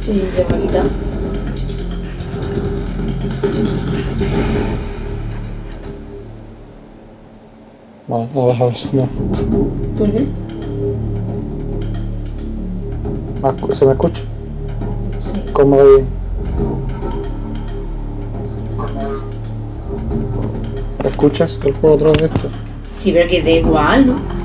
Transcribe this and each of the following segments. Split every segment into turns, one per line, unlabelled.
Sí, se va a quitar.
Vale, ha dejado de sonar.
¿Por qué?
¿Se me escucha?
Sí.
¿Cómo de bien? ¿Escuchas el juego atrás de esto?
Sí, pero que da igual, ¿no?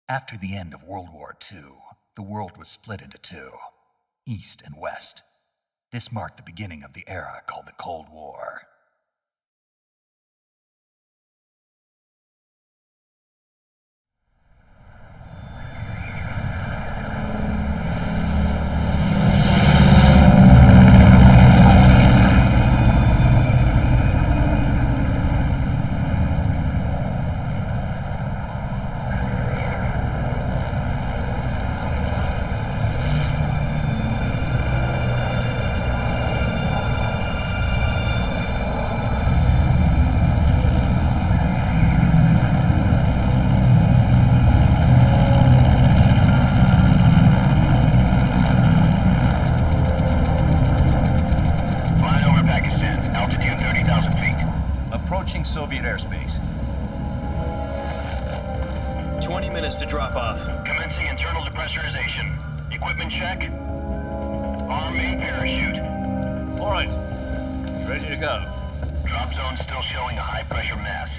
After the end of World War II, the world was split into two, East and West. This marked the beginning of the era called the Cold War.
Soviet airspace.
20 minutes to drop off.
Commencing internal depressurization. Equipment check. Arm main parachute.
All right. Ready to go.
Drop zone still showing a high pressure mass.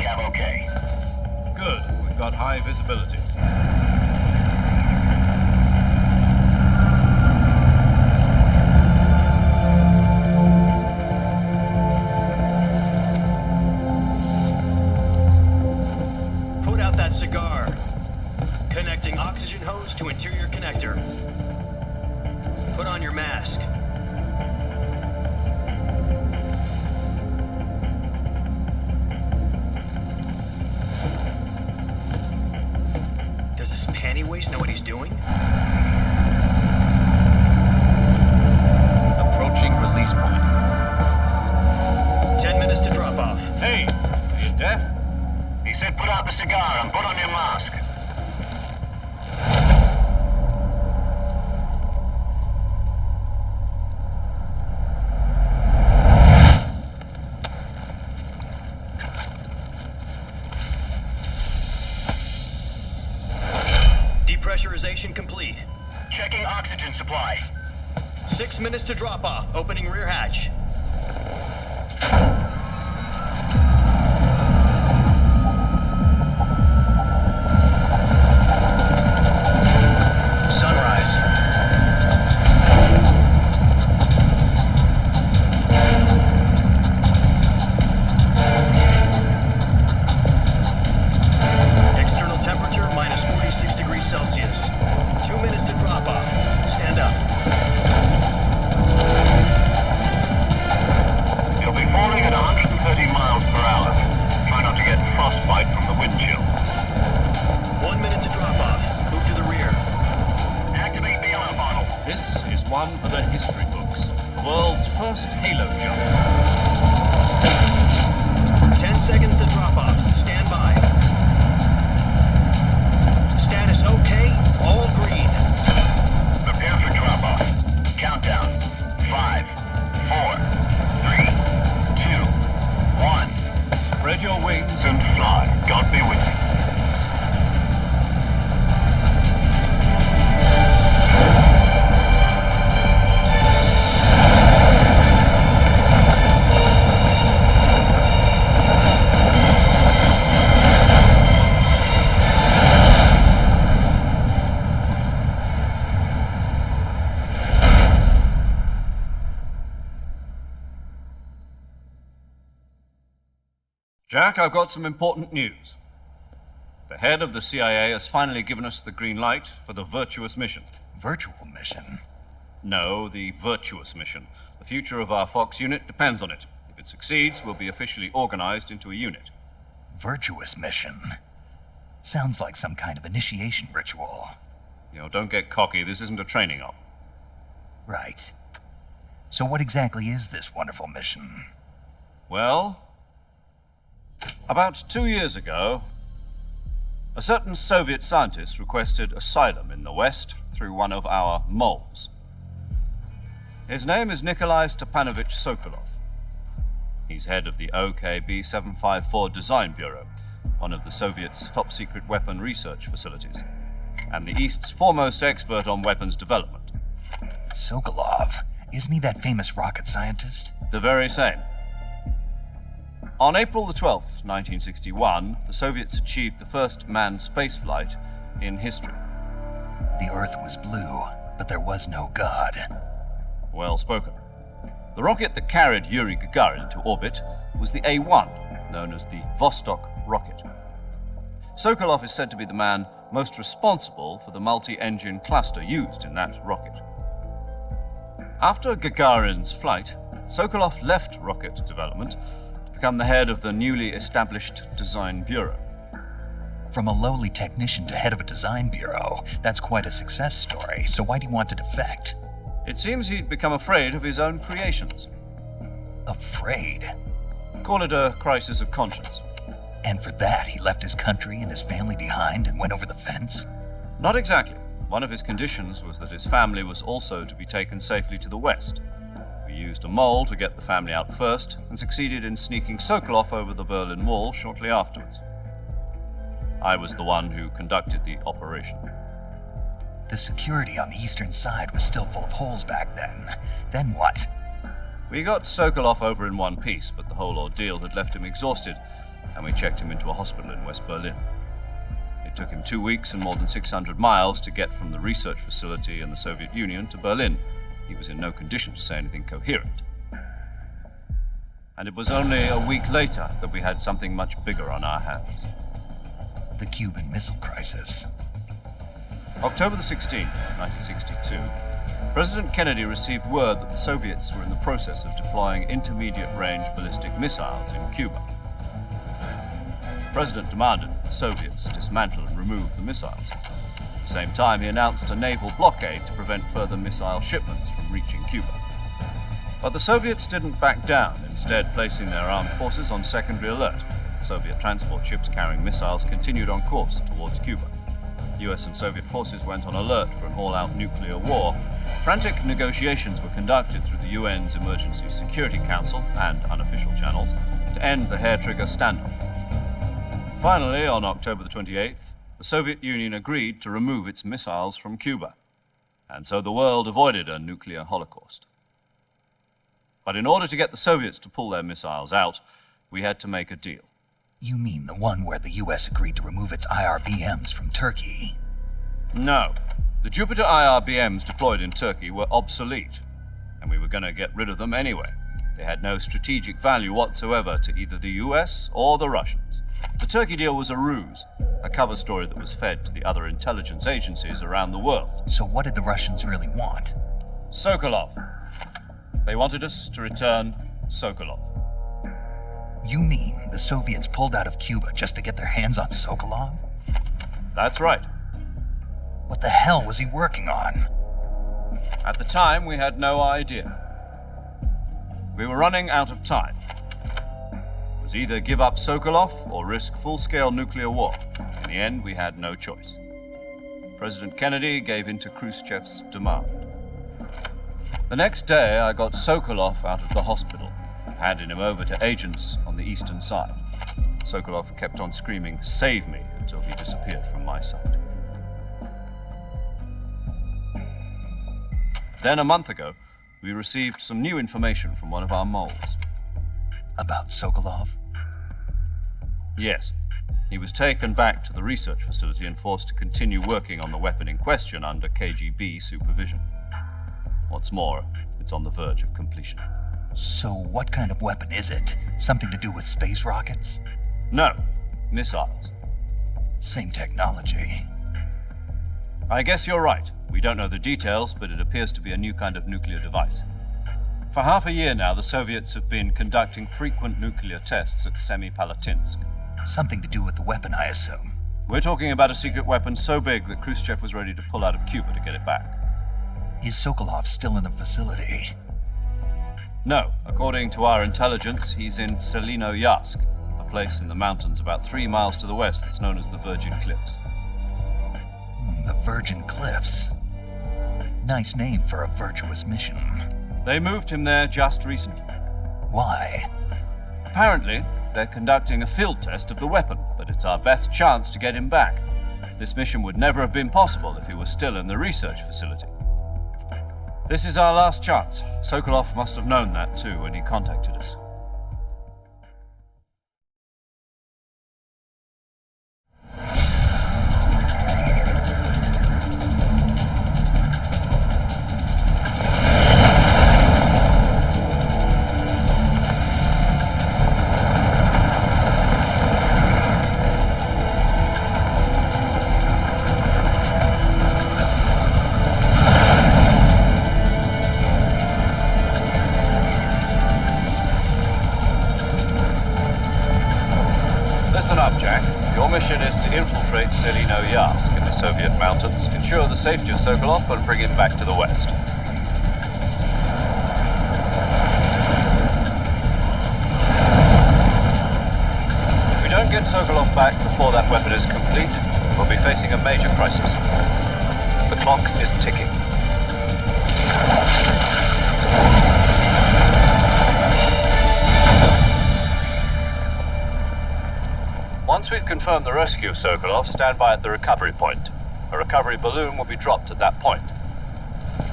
Cav okay.
Good. We've got high visibility. Cigar. Connecting oxygen hose to interior connector. Put on your mask. Does this panty waste know what he's doing? Approaching release point. 10 minutes to drop off. Hey, are you deaf?
He said put out the cigar and put on your mask.
Depressurization complete.
Checking oxygen supply.
6 minutes to drop off. Opening rear hatch. Celsius. 2 minutes to drop off. Stand up.
You'll be falling at 130 miles per hour. Try not to get frostbite from the wind chill.
1 minute to drop off. Move to the rear.
Activate the alarm bottle.
This is one for the history books. The world's first halo jump. 10 seconds to drop off. Stand by. Status okay, all green.
Prepare for drop-off. Countdown. 5, 4, 3, 2, 1.
Spread your wings
And fly. God be with you.
Jack, I've got some important news. The head of the CIA has finally given us the green light for the virtuous mission.
Virtual mission?
No, the virtuous mission. The future of our Fox unit depends on it. If it succeeds, we'll be officially organized into a unit.
Virtuous mission? Sounds like some kind of initiation ritual.
You know, don't get cocky. This isn't a training op.
Right. So what exactly is this wonderful mission?
Well, about 2 years ago, a certain Soviet scientist requested asylum in the West through one of our moles. His name is Nikolai Stepanovich Sokolov. He's head of the OKB 754 Design Bureau, one of the Soviets' top-secret weapon research facilities, and the East's foremost expert on weapons development.
Sokolov? Isn't he that famous rocket scientist?
The very same. On April the 12th, 1961, the Soviets achieved the first manned spaceflight in history.
The Earth was blue, but there was no God.
Well spoken. The rocket that carried Yuri Gagarin to orbit was the A-1, known as the Vostok rocket. Sokolov is said to be the man most responsible for the multi-engine cluster used in that rocket. After Gagarin's flight, Sokolov left rocket development to become the head of the newly established Design Bureau.
From a lowly technician to head of a design bureau, that's quite a success story, so why do you want to defect?
It seems he'd become afraid of his own creations.
Afraid?
Call it a crisis of conscience.
And for that, he left his country and his family behind and went over the fence?
Not exactly. One of his conditions was that his family was also to be taken safely to the west. We used a mole to get the family out first and succeeded in sneaking Sokolov over the Berlin Wall shortly afterwards. I was the one who conducted the operation.
The security on the eastern side was still full of holes back then. Then what?
We got Sokolov over in one piece, but the whole ordeal had left him exhausted, and we checked him into a hospital in West Berlin. It took him 2 weeks and more than 600 miles to get from the research facility in the Soviet Union to Berlin. He was in no condition to say anything coherent. And it was only a week later that we had something much bigger on our hands.
The Cuban Missile Crisis.
October the 16th, 1962, President Kennedy received word that the Soviets were in the process of deploying intermediate-range ballistic missiles in Cuba. The President demanded that the Soviets dismantle and remove the missiles. At the same time, he announced a naval blockade to prevent further missile shipments from reaching Cuba. But the Soviets didn't back down, instead placing their armed forces on secondary alert. Soviet transport ships carrying missiles continued on course towards Cuba. US and Soviet forces went on alert for an all-out nuclear war. Frantic negotiations were conducted through the UN's Emergency Security Council and unofficial channels to end the hair-trigger standoff. Finally, on October the 28th, the Soviet Union agreed to remove its missiles from Cuba, and so the world avoided a nuclear holocaust. But in order to get the Soviets to pull their missiles out, we had to make a deal.
You mean the one where the US agreed to remove its IRBMs from Turkey?
No. The Jupiter IRBMs deployed in Turkey were obsolete, and we were going to get rid of them anyway. They had no strategic value whatsoever to either the US or the Russians. The Turkey deal was a ruse, a cover story that was fed to the other intelligence agencies around the world.
So what did the Russians really want?
Sokolov. They wanted us to return Sokolov.
You mean the Soviets pulled out of Cuba just to get their hands on Sokolov?
That's right.
What the hell was he working on?
At the time, we had no idea. We were running out of time. It was either give up Sokolov or risk full-scale nuclear war. In the end, we had no choice. President Kennedy gave in to Khrushchev's demand. The next day, I got Sokolov out of the hospital, handing him over to agents on the eastern side. Sokolov kept on screaming, "Save me," until he disappeared from my sight. Then a month ago, we received some new information from one of our moles.
About Sokolov?
Yes. He was taken back to the research facility and forced to continue working on the weapon in question under KGB supervision. What's more, it's on the verge of completion.
So what kind of weapon is it? Something to do with space rockets?
No, missiles.
Same technology.
I guess you're right. We don't know the details, but it appears to be a new kind of nuclear device. For half a year now, the Soviets have been conducting frequent nuclear tests at Semipalatinsk.
Something to do with the weapon, I assume.
We're talking about a secret weapon so big that Khrushchev was ready to pull out of Cuba to get it back.
Is Sokolov still in the facility?
No. According to our intelligence, he's in Selino-Yarsk, a place in the mountains about 3 miles to the west that's known as the Virgin Cliffs.
The Virgin Cliffs. Nice name for a virtuous mission.
They moved him there just recently.
Why?
Apparently, they're conducting a field test of the weapon, but it's our best chance to get him back. This mission would never have been possible if he was still in the research facility. This is our last chance. Sokolov must have known that too when he contacted us. mission is to infiltrate Selino-Yarsk in the Soviet mountains, ensure the safety of Sokolov, and bring him back to the west. If we don't get Sokolov back before that weapon is complete, we'll be facing a major crisis. The clock is ticking. Once we've confirmed the rescue of Sokolov, stand by at the recovery point. A recovery balloon will be dropped at that point.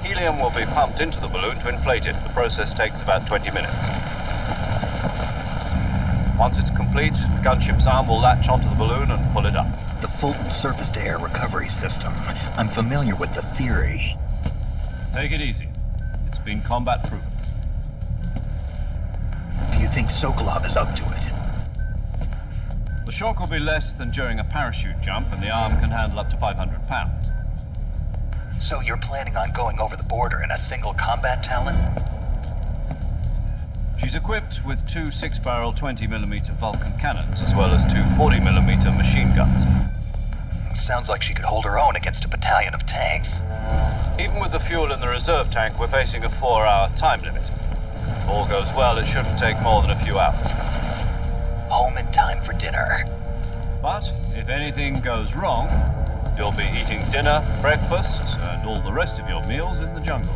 Helium will be pumped into the balloon to inflate it. The process takes about 20 minutes. Once it's complete, the gunship's arm will latch onto the balloon and pull it up.
The Fulton surface-to-air recovery system. I'm familiar with the theory.
Take it easy. It's been combat-proven.
Do you think Sokolov is up to it?
The shock will be less than during a parachute jump, and the arm can handle up to 500 pounds.
So you're planning on going over the border in a single combat Talon?
She's equipped with two 6-barrel 20mm Vulcan cannons, as well as two 40mm machine guns.
Sounds like she could hold her own against a battalion of tanks.
Even with the fuel in the reserve tank, we're facing a 4-hour time limit. If all goes well, it shouldn't take more than a few hours.
Home in time for dinner.
But if anything goes wrong, you'll be eating dinner, breakfast, and all the rest of your meals in the jungle.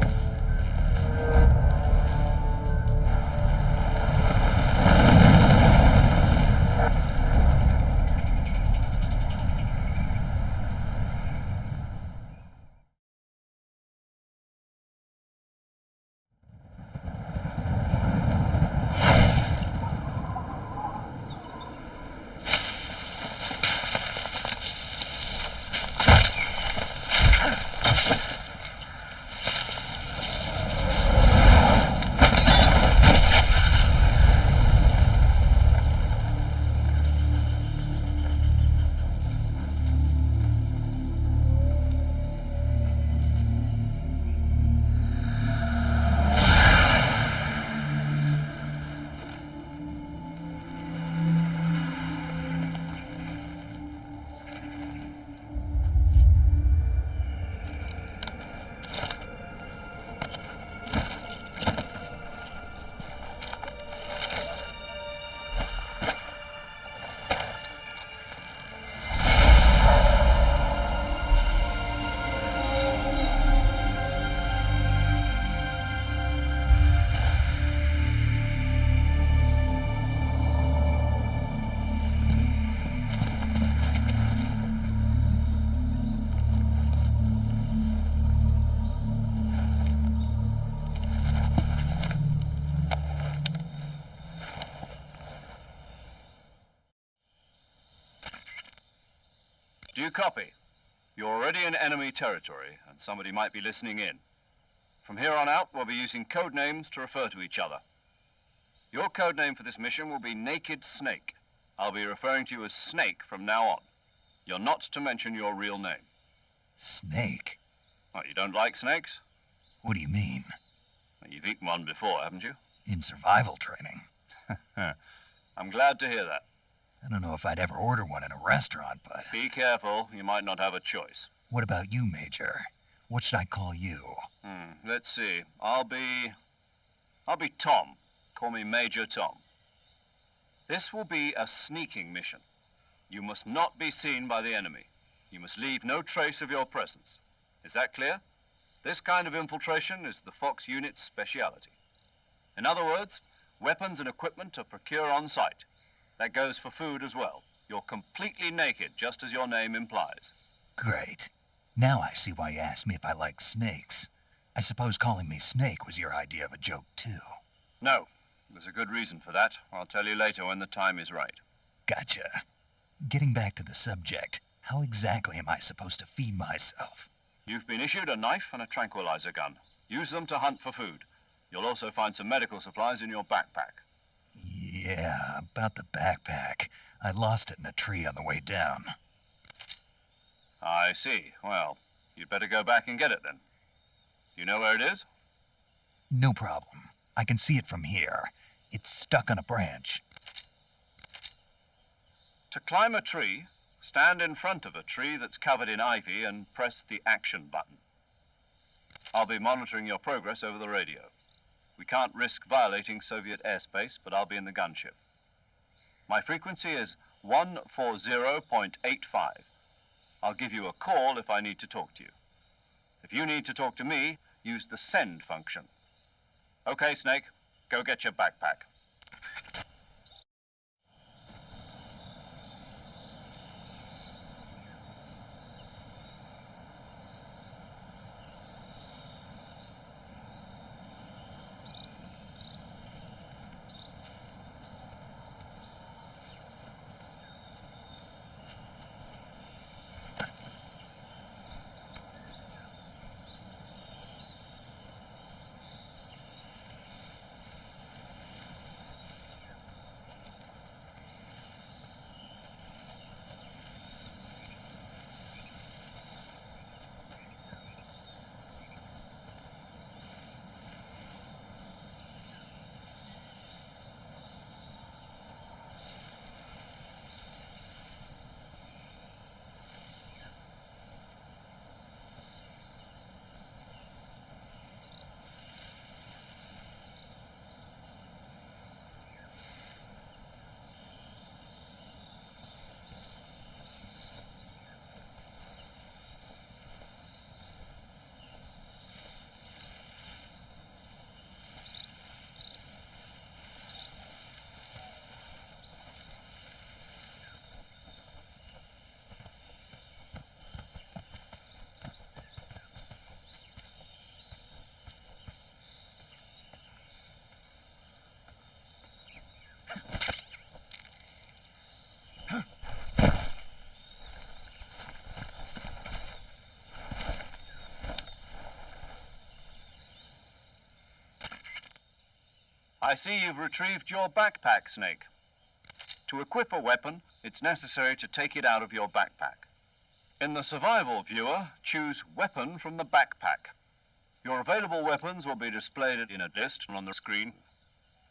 Do you copy? You're already in enemy territory, and somebody might be listening in. From here on out, we'll be using code names to refer to each other. Your code name for this mission will be Naked Snake. I'll be referring to you as Snake from now on. You're not to mention your real name.
Snake?
Oh, you don't like snakes?
What do you mean?
Well, you've eaten one before, haven't you?
In survival training.
I'm glad to hear that.
I don't know if I'd ever order one in a restaurant, but...
Be careful, you might not have a choice.
What about you, Major? What should I call you?
Let's see. I'll be Tom. Call me Major Tom. This will be a sneaking mission. You must not be seen by the enemy. You must leave no trace of your presence. Is that clear? This kind of infiltration is the Fox unit's speciality. In other words, weapons and equipment are procured on site. That goes for food as well. You're completely naked, just as your name implies.
Great. Now I see why you asked me if I like snakes. I suppose calling me Snake was your idea of a joke, too.
No. There's a good reason for that. I'll tell you later when the time is right.
Gotcha. Getting back to the subject, how exactly am I supposed to feed myself?
You've been issued a knife and a tranquilizer gun. Use them to hunt for food. You'll also find some medical supplies in your backpack.
Yeah, about the backpack. I lost it in a tree on the way down.
I see. Well, you'd better go back and get it then. You know where it is?
No problem. I can see it from here. It's stuck on a branch.
To climb a tree, Stand in front of a tree that's covered in ivy and press the action button. I'll be monitoring your progress over the radio. We can't risk violating Soviet airspace, but I'll be in the gunship. My frequency is 140.85. I'll give you a call if I need to talk to you. If you need to talk to me, use the send function. Okay, Snake, go get your backpack. I see you've retrieved your backpack, Snake. To equip a weapon, it's necessary to take it out of your backpack. In the survival viewer, choose Weapon from the backpack. Your available weapons will be displayed in a list on the screen.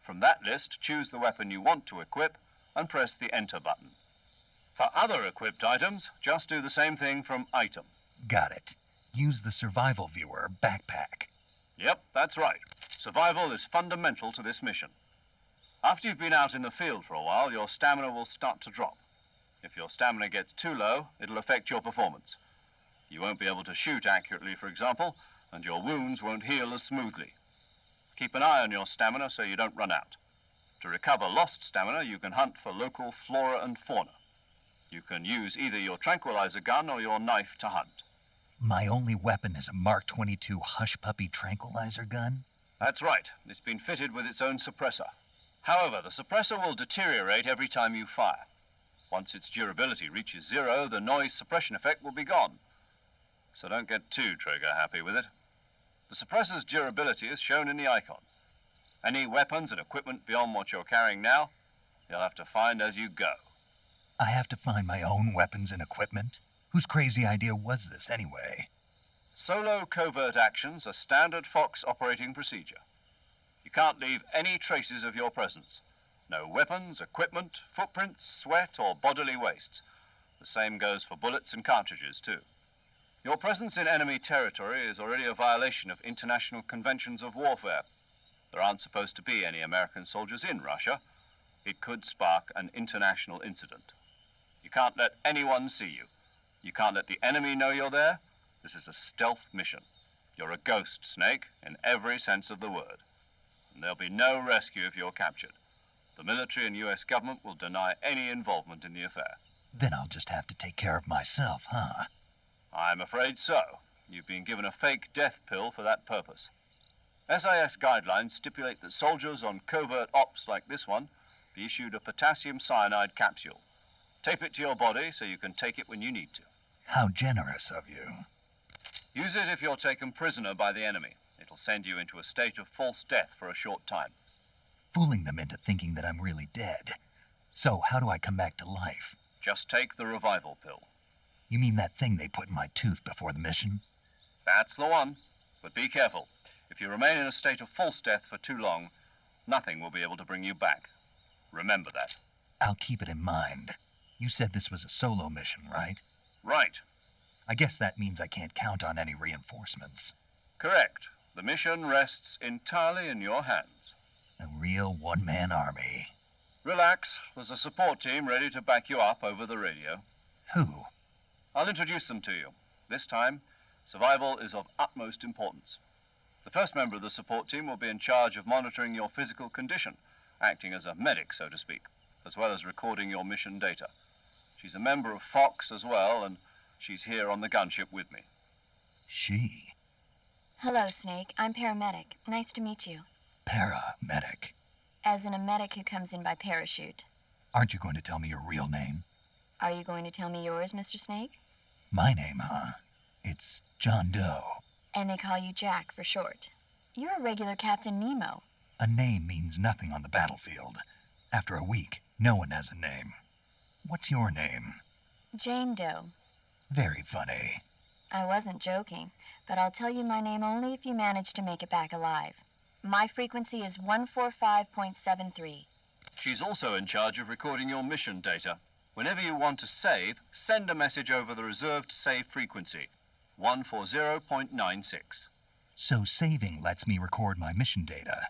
From that list, choose the weapon you want to equip and press the Enter button. For other equipped items, just do the same thing from Item.
Got it. Use the survival viewer backpack.
Yep, that's right. Survival is fundamental to this mission. After you've been out in the field for a while, your stamina will start to drop. If your stamina gets too low, it'll affect your performance. You won't be able to shoot accurately, for example, and your wounds won't heal as smoothly. Keep an eye on your stamina so you don't run out. To recover lost stamina, you can hunt for local flora and fauna. You can use either your tranquilizer gun or your knife to hunt.
My only weapon is a Mark 22 Hush Puppy tranquilizer gun?
That's right. It's been fitted with its own suppressor. However, the suppressor will deteriorate every time you fire. Once its durability reaches 0, the noise suppression effect will be gone. So don't get too trigger happy with it. The suppressor's durability is shown in the icon. Any weapons and equipment beyond what you're carrying now, you'll have to find as you go.
I have to find my own weapons and equipment? Whose crazy idea was this anyway?
Solo covert actions are standard Fox operating procedure. You can't leave any traces of your presence. No weapons, equipment, footprints, sweat, or bodily waste. The same goes for bullets and cartridges, too. Your presence in enemy territory is already a violation of international conventions of warfare. There aren't supposed to be any American soldiers in Russia. It could spark an international incident. You can't let anyone see you. You can't let the enemy know you're there. This is a stealth mission. You're a ghost, Snake, in every sense of the word. And there'll be no rescue if you're captured. The military and US government will deny any involvement in the affair.
Then I'll just have to take care of myself, huh?
I'm afraid so. You've been given a fake death pill for that purpose. SIS guidelines stipulate that soldiers on covert ops like this one be issued a potassium cyanide capsule. Tape it to your body so you can take it when you need to.
How generous of you.
Use it if you're taken prisoner by the enemy. It'll send you into a state of false death for a short time.
Fooling them into thinking that I'm really dead. So how do I come back to life?
Just take the revival pill.
You mean that thing they put in my tooth before the mission?
That's the one. But be careful. If you remain in a state of false death for too long, nothing will be able to bring you back. Remember that.
I'll keep it in mind. You said this was a solo mission, right?
Right.
I guess that means I can't count on any reinforcements.
Correct. The mission rests entirely in your hands.
A real one-man army.
Relax. There's a support team ready to back you up over the radio.
Who?
I'll introduce them to you. This time, survival is of utmost importance. The first member of the support team will be in charge of monitoring your physical condition, acting as a medic, so to speak, as well as recording your mission data. She's a member of Fox as well, and she's here on the gunship with me.
She?
Hello, Snake. I'm paramedic. Nice to meet you.
Paramedic.
As in a medic who comes in by parachute.
Aren't you going to tell me your real name?
Are you going to tell me yours, Mr. Snake?
My name, huh? It's John Doe.
And they call you Jack for short. You're a regular Captain Nemo.
A name means nothing on the battlefield. After a week, no one has a name. What's your name?
Jane Doe.
Very funny.
I wasn't joking, but I'll tell you my name only if you manage to make it back alive. My frequency is 145.73.
She's also in charge of recording your mission data. Whenever you want to save, send a message over the reserved save frequency, 140.96.
So saving lets me record my mission data.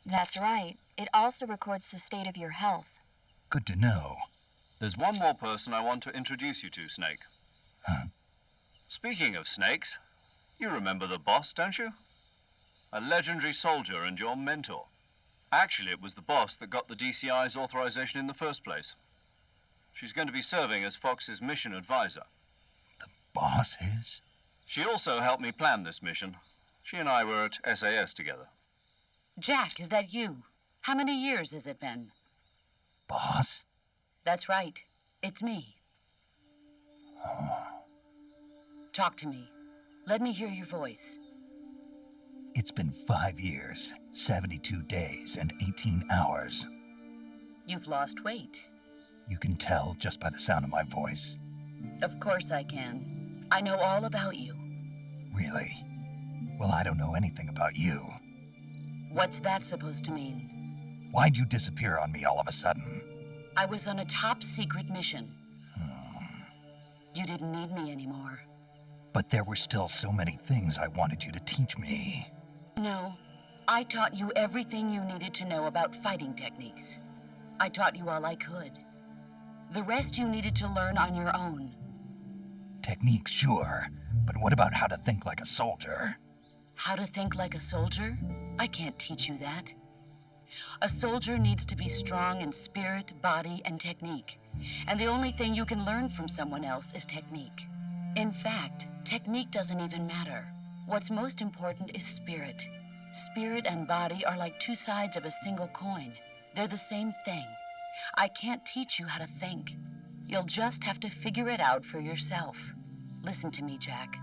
That's right. It also records the state of your health.
Good to know.
There's one more person I want to introduce you to, Snake.
Huh?
Speaking of snakes, you remember the boss, don't you? A legendary soldier and your mentor. Actually, it was the boss that got the DCI's authorization in the first place. She's going to be serving as Fox's mission advisor.
The boss is?
She also helped me plan this mission. She and I were at SAS together.
Jack, is that you? How many years has it been?
Boss?
That's right. It's me. Talk to me. Let me hear your voice.
It's been 5 years, 72 days, and 18 hours.
You've lost weight.
You can tell just by the sound of my voice.
Of course I can. I know all about you.
Really? Well, I don't know anything about you.
What's that supposed to mean?
Why'd you disappear on me all of a sudden?
I was on a top secret mission. You didn't need me anymore.
But there were still so many things I wanted you to teach me.
No, I taught you everything you needed to know about fighting techniques. I taught you all I could. The rest you needed to learn on your own.
Techniques, sure, but what about how to think like a soldier?
How to think like a soldier? I can't teach you that. A soldier needs to be strong in spirit, body, and technique. And the only thing you can learn from someone else is technique. In fact, technique doesn't even matter. What's most important is spirit. Spirit and body are like two sides of a single coin. They're the same thing. I can't teach you how to think. You'll just have to figure it out for yourself. Listen to me, Jack.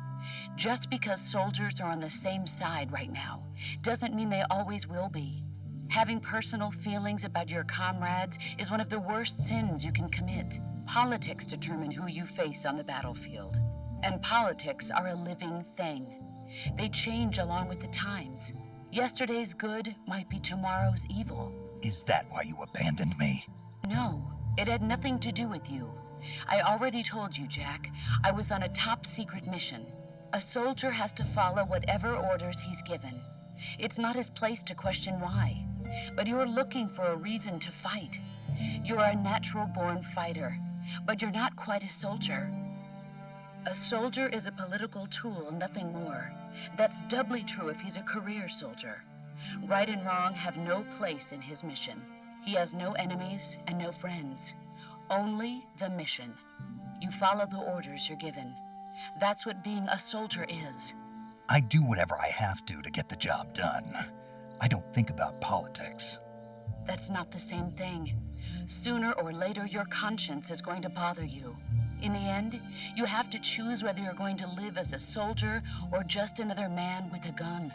Just because soldiers are on the same side right now doesn't mean they always will be. Having personal feelings about your comrades is one of the worst sins you can commit. Politics determine who you face on the battlefield. And politics are a living thing. They change along with the times. Yesterday's good might be tomorrow's evil.
Is that why you abandoned me?
No, it had nothing to do with you. I already told you, Jack. I was on a top secret mission. A soldier has to follow whatever orders he's given. It's not his place to question why. But you're looking for a reason to fight. You're a natural-born fighter, but you're not quite a soldier. A soldier is a political tool, nothing more. That's doubly true if he's a career soldier. Right and wrong have no place in his mission. He has no enemies and no friends. Only the mission. You follow the orders you're given. That's what being a soldier is.
I do whatever I have to get the job done. I don't think about politics.
That's not the same thing. Sooner or later, your conscience is going to bother you. In the end, you have to choose whether you're going to live as a soldier or just another man with a gun.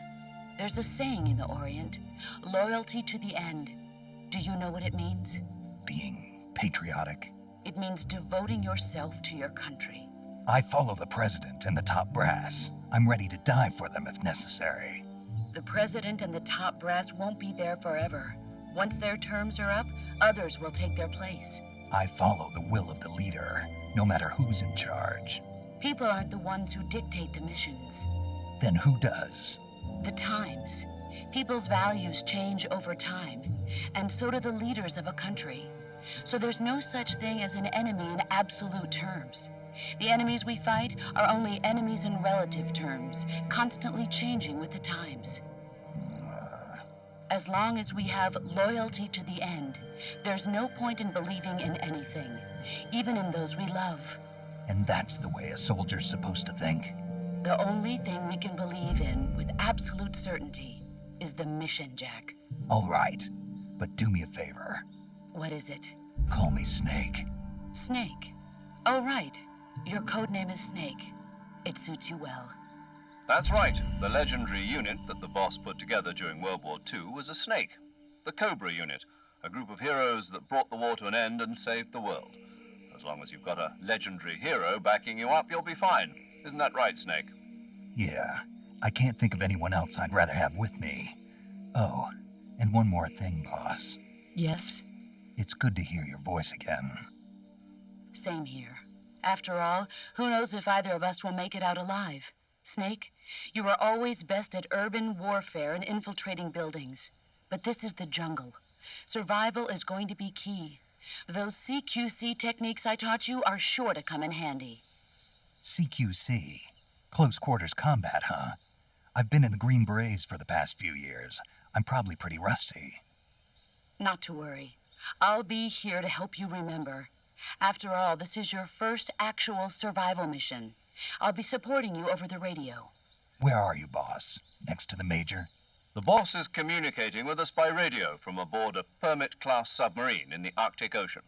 There's a saying in the Orient, loyalty to the end. Do you know what it means?
Being patriotic.
It means devoting yourself to your country.
I follow the president and the top brass. I'm ready to die for them if necessary.
The president and the top brass won't be there forever. Once their terms are up, others will take their place.
I follow the will of the leader, no matter who's in charge.
People aren't the ones who dictate the missions.
Then who does?
The times. People's values change over time, and so do the leaders of a country. So there's no such thing as an enemy in absolute terms. The enemies we fight are only enemies in relative terms, constantly changing with the times. As long as we have loyalty to the end, there's no point in believing in anything, even in those we love.
And that's the way a soldier's supposed to think?
The only thing we can believe in with absolute certainty is the mission, Jack.
All right, but do me a favor.
What is it?
Call me Snake.
Snake. Oh, right. Your code name is Snake. It suits you well.
That's right. The legendary unit that the boss put together during World War II was a snake. The Cobra unit, a group of heroes that brought the war to an end and saved the world. As long as you've got a legendary hero backing you up, you'll be fine. Isn't that right, Snake?
Yeah, I can't think of anyone else I'd rather have with me. Oh, and one more thing, boss.
Yes?
It's good to hear your voice again.
Same here. After all, who knows if either of us will make it out alive? Snake, you were always best at urban warfare and infiltrating buildings. But this is the jungle. Survival is going to be key. Those CQC techniques I taught you are sure to come in handy.
CQC? Close quarters combat, huh? I've been in the Green Berets for the past few years. I'm probably pretty rusty.
Not to worry. I'll be here to help you remember. After all, this is your first actual survival mission. I'll be supporting you over the radio.
Where are you, boss? Next to the Major?
The boss is communicating with us by radio from aboard a Permit-class submarine in the Arctic Ocean.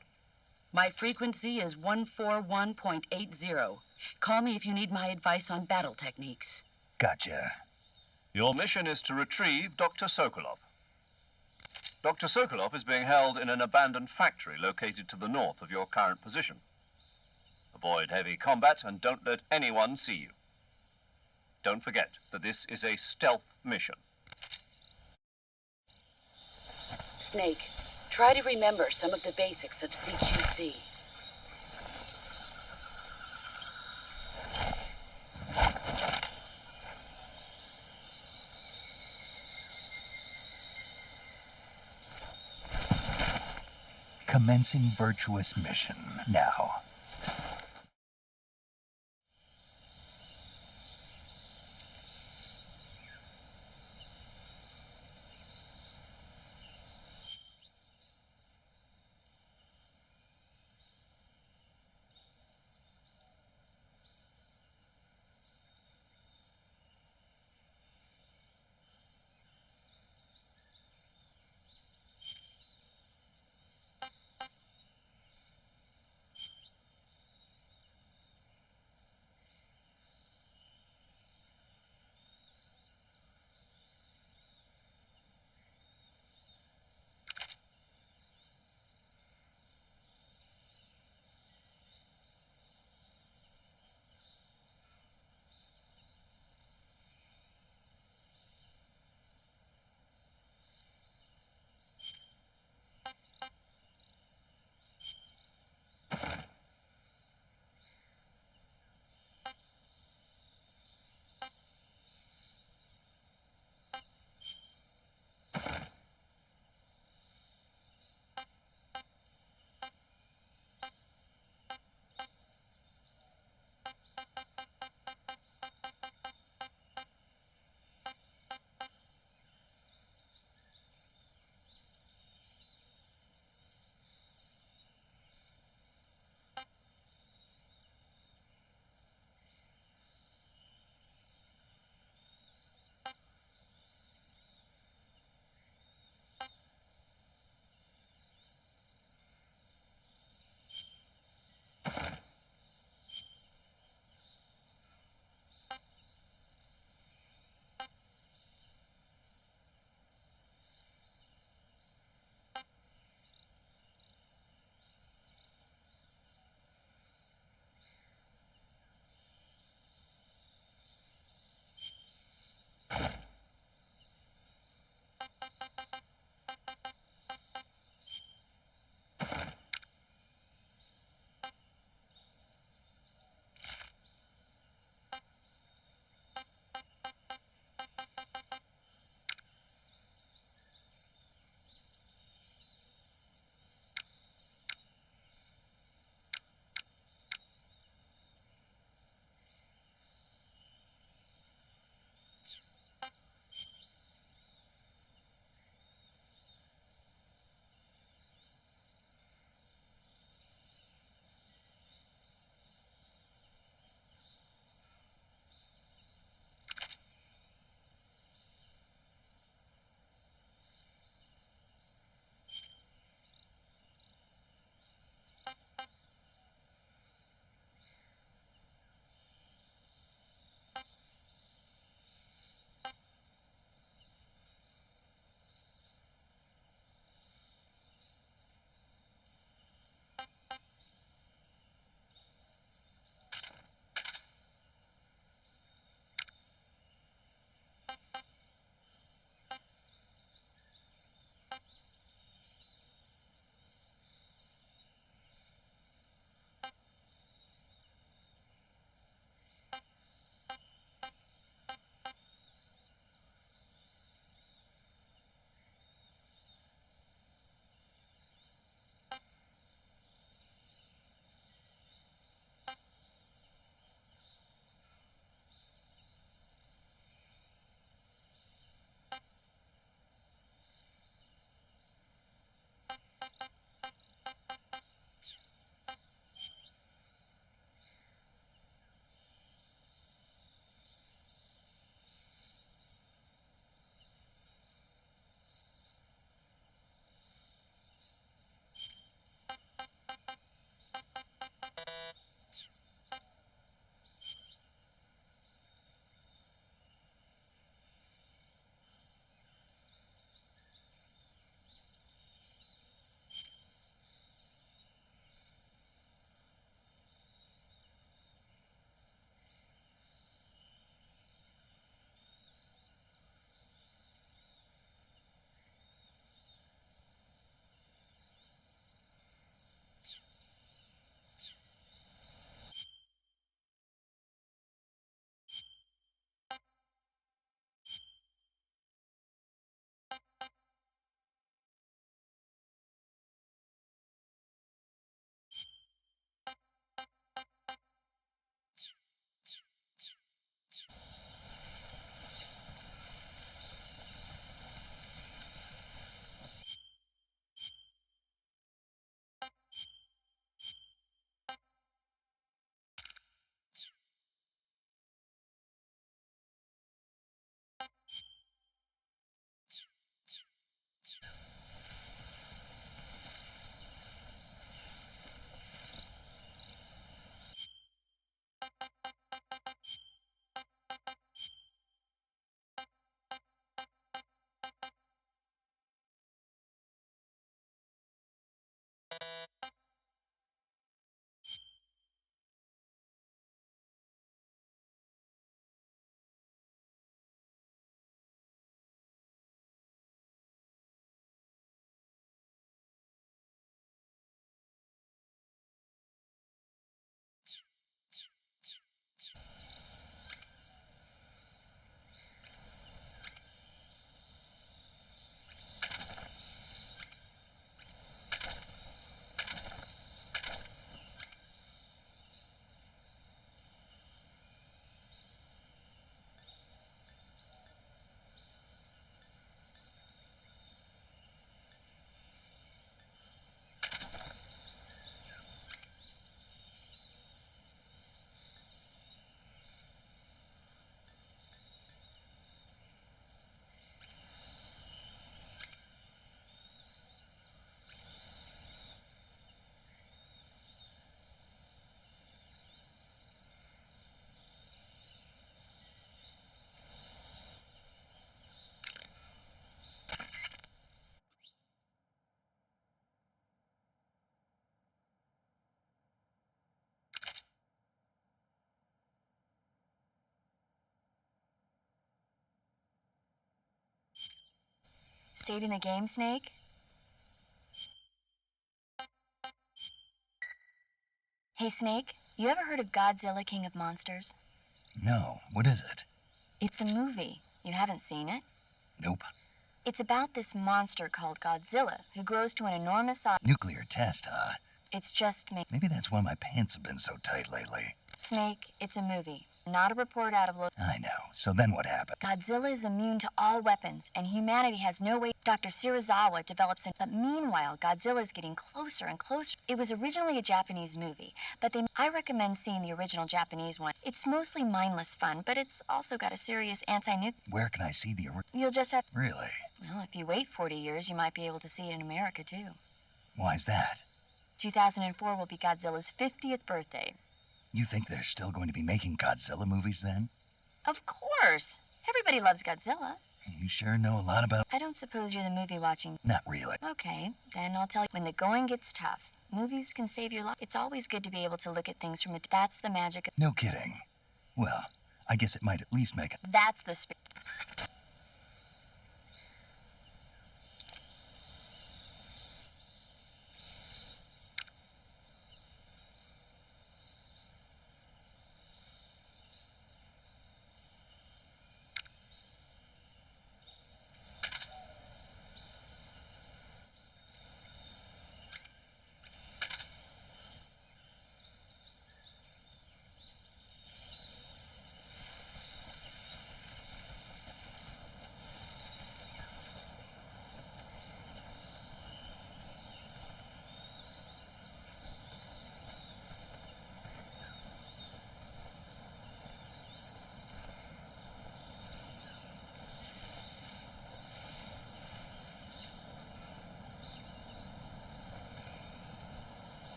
My frequency is 141.80. Call me if you need my advice on battle techniques.
Gotcha.
Your mission is to retrieve Dr. Sokolov. Dr. Sokolov is being held in an abandoned factory located to the north of your current position. Avoid heavy combat and don't let anyone see you. Don't forget that this is a stealth mission.
Snake, try to remember some of the basics of CQC.
Commencing virtuous mission now.
Saving the game, Snake? Hey, Snake, you ever heard of Godzilla, King of Monsters?
No, what is it?
It's a movie. You haven't seen it?
Nope.
It's about this monster called Godzilla who grows to an enormous size.
Nuclear test, huh?
It's just me.
Maybe that's why my pants have been so tight lately.
Snake, it's a movie, not a report out of
I know. So then what happened?
Godzilla is immune to all weapons, and humanity has no way. Dr. Serizawa develops an. But meanwhile, Godzilla is getting closer and closer. It was originally a Japanese movie, but I recommend seeing the original Japanese one. It's mostly mindless fun, but it's also got a serious anti-nuke.
Where can I see the
You'll just have.
Really?
Well, if you wait 40 years, you might be able to see it in America, too.
Why's that?
2004 will be Godzilla's 50th birthday.
You think they're still going to be making Godzilla movies then?
Of course! Everybody loves Godzilla.
You sure know a lot about...
I don't suppose you're the movie watching.
Not really.
Okay, then I'll tell you. When the going gets tough, movies can save your life. It's always good to be able to look at things from a. That's the magic of.
No kidding. Well, I guess it might at least make it...
That's the spirit.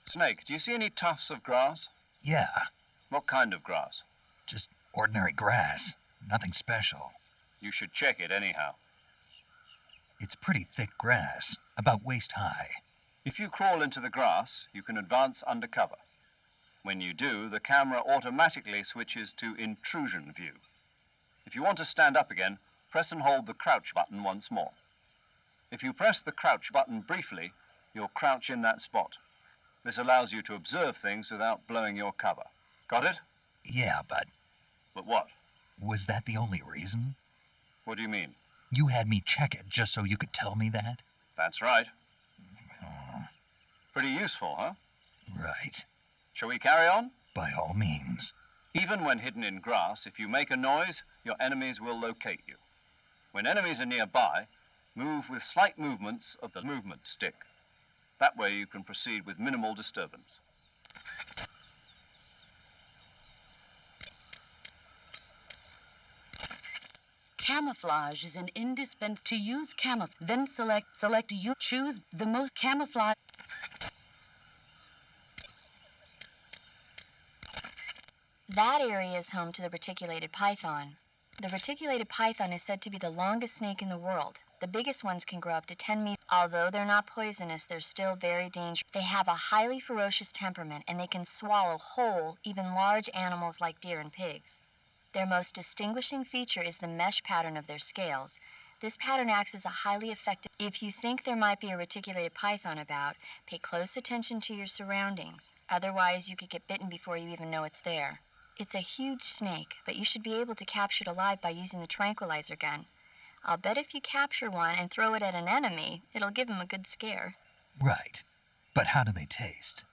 Snake, do you see any tufts of grass?
Yeah,
What kind of grass?
just ordinary grass. Nothing special.
You should check it anyhow.
It's pretty thick grass, about waist high.
If you crawl into the grass, you can advance under cover. When you do, the camera automatically switches to intrusion view. If you want to stand up again, press and hold the crouch button once more. If you press the crouch button briefly, you'll crouch in that spot. This allows you to observe things without blowing your cover. Got it?
Yeah, but
But what?
Was that the only reason?
What do you mean?
You had me check it just so you could tell me that?
That's right. Pretty useful, huh?
Right.
Shall we carry on?
By all means.
Even when hidden in grass, if you make a noise, your enemies will locate you. When enemies are nearby, move with slight movements of the movement stick. That way you can proceed with minimal disturbance.
Camouflage is an indispensable to use camouflage. Then select you choose the most camouflage.
That area is home to the reticulated python. The reticulated python is said to be the longest snake in the world. The biggest ones can grow up to 10 meters. Although they're not poisonous, they're still very dangerous. They have a highly ferocious temperament, and they can swallow whole, even large animals like deer and pigs. Their most distinguishing feature is the mesh pattern of their scales. This pattern acts as a highly effective. If you think there might be a reticulated python about, pay close attention to your surroundings. Otherwise, you could get bitten before you even know it's there. It's a huge snake, but you should be able to capture it alive by using the tranquilizer gun. I'll bet if you capture one and throw it at an enemy, it'll give him a good scare.
Right. But how do they taste?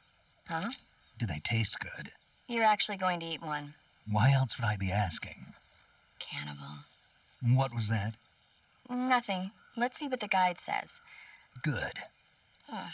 Huh?
Do they taste good?
You're actually going to eat one.
Why else would I be asking?
Cannibal.
What was that?
Nothing. Let's see what the guide says.
Good.
Ugh.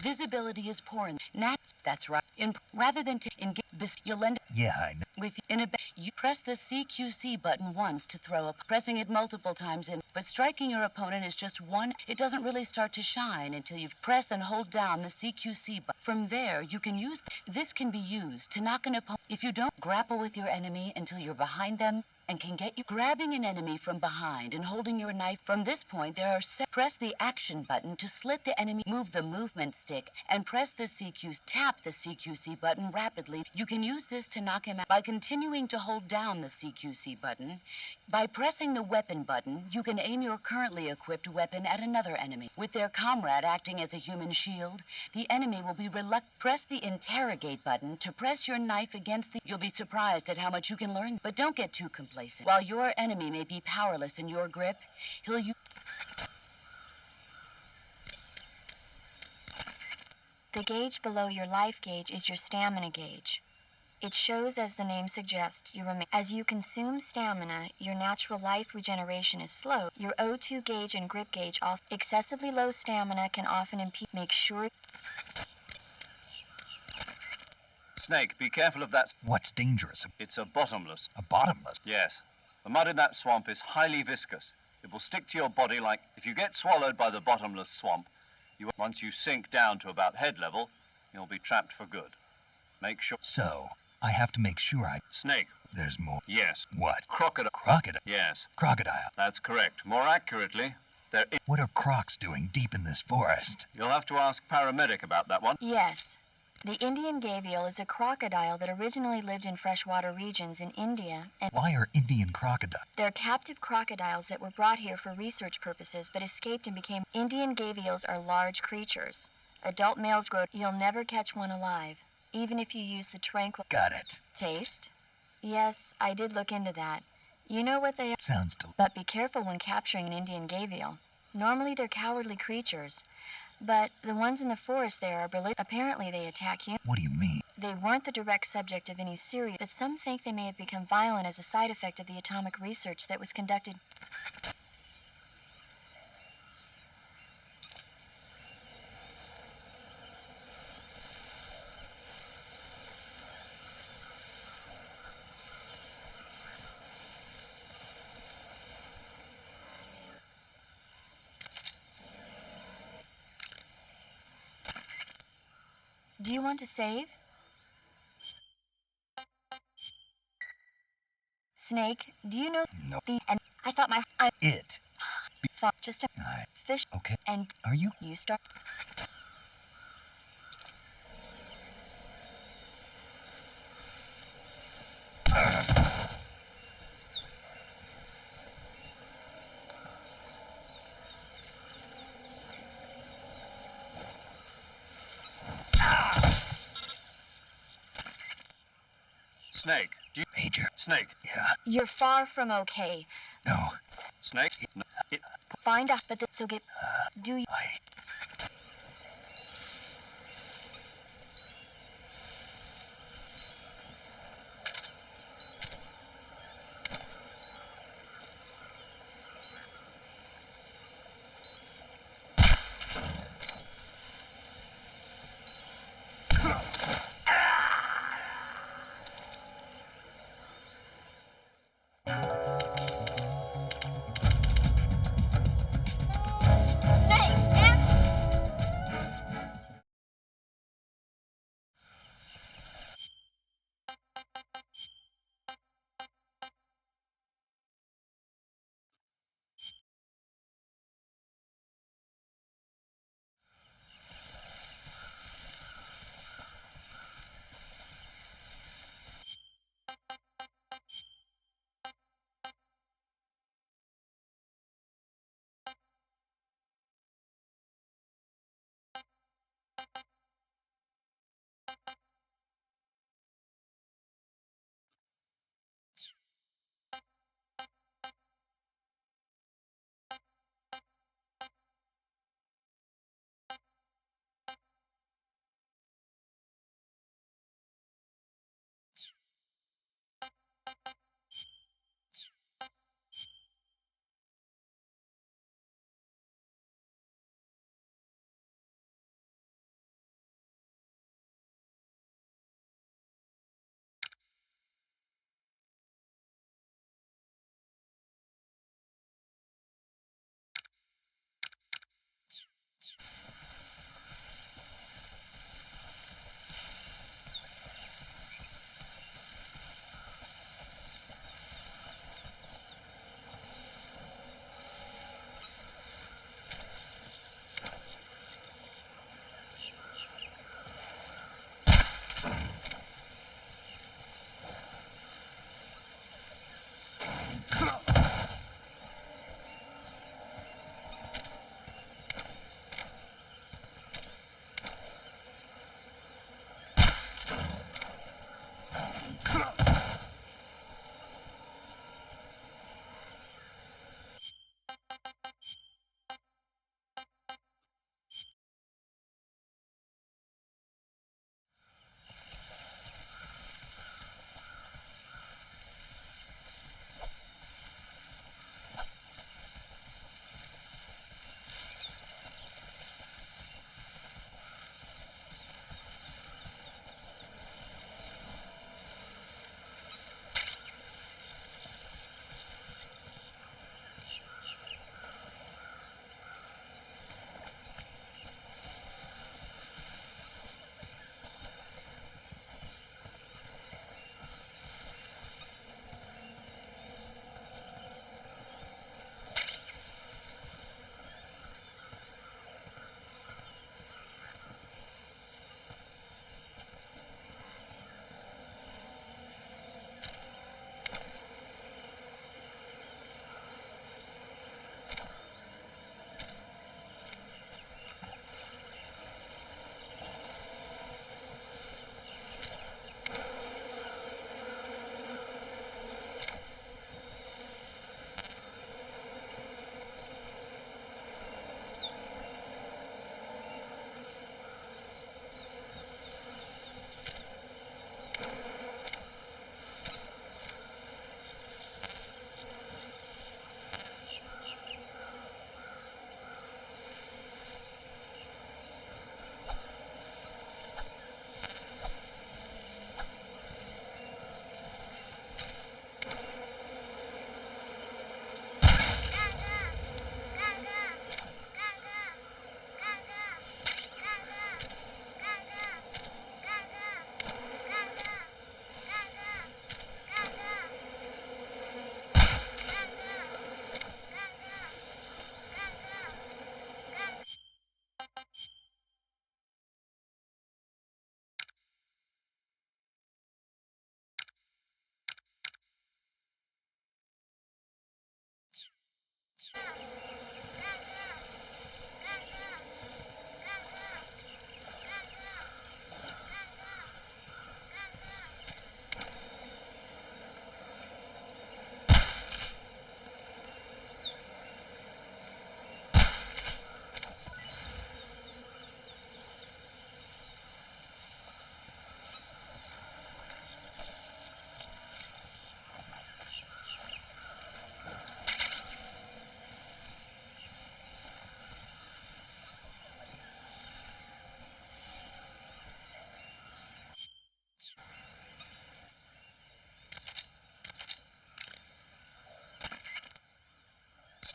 Visibility is poor. That's right. Rather than you'll end
Yeah, I know.
with you press the CQC button once to throw up. Pressing it multiple times but striking your opponent is just one. It doesn't really start to shine until you've pressed and hold down the CQC button. From there, you can use this can be used to knock an opponent. If you don't grapple with your enemy until you're behind them, and can get you grabbing an enemy from behind and holding your knife. From this point, press the action button to slit the enemy, move the movement stick, and press the CQ. Tap the CQC button rapidly. You can use this to knock him out by continuing to hold down the CQC button. By pressing the weapon button, you can aim your currently equipped weapon at another enemy. With their comrade acting as a human shield, the enemy will be reluctant. Press the interrogate button to press your knife against the. You'll be surprised at how much you can learn, but don't get too complacent. While your enemy may be powerless in your grip, he'll use.
The gauge below your life gauge is your stamina gauge. It shows, as the name suggests, you remain. As you consume stamina, your natural life regeneration is slow. Your O2 gauge and grip gauge also. Excessively low stamina can often impede. Make sure.
Snake, be careful of that.
What's dangerous?
It's a bottomless.
A bottomless?
Yes. The mud in that swamp is highly viscous. It will stick to your body like if you get swallowed by the bottomless swamp. Once you sink down to about head level, you'll be trapped for good. Make sure.
So, I have to make sure I.
Snake.
There's more.
Yes.
What?
Crocodile.
Crocodile?
Yes.
Crocodile.
That's correct. More accurately,
What are crocs doing deep in this forest?
You'll have to ask paramedic about that one.
Yes. The Indian gavial is a crocodile that originally lived in freshwater regions in India, and
Why are Indian crocodiles?
they're captive crocodiles that were brought here for research purposes but escaped and became. Indian gavials are large creatures. Adult males grow. You'll never catch one alive, even if you use the tranquil.
Got it.
Taste? Yes, I did look into that. You know what they are.
Sounds
But be careful when capturing an Indian gavial. Normally they're cowardly creatures, but the ones in the forest there are apparently they attack you.
What do you mean?
They weren't the direct subject of any serious, but some think they may have become violent as a side effect of the atomic research that was conducted. Do you want to save? Snake, do you know
No.
the and I thought my
It.
thought just a
I.
fish
Okay.
and
Are you?
you start.
Snake, do you...
Major.
Snake,
Yeah.
You're far from okay.
No.
Snake, no,
Find out, but so get. Do you?
I.
Snake, answer!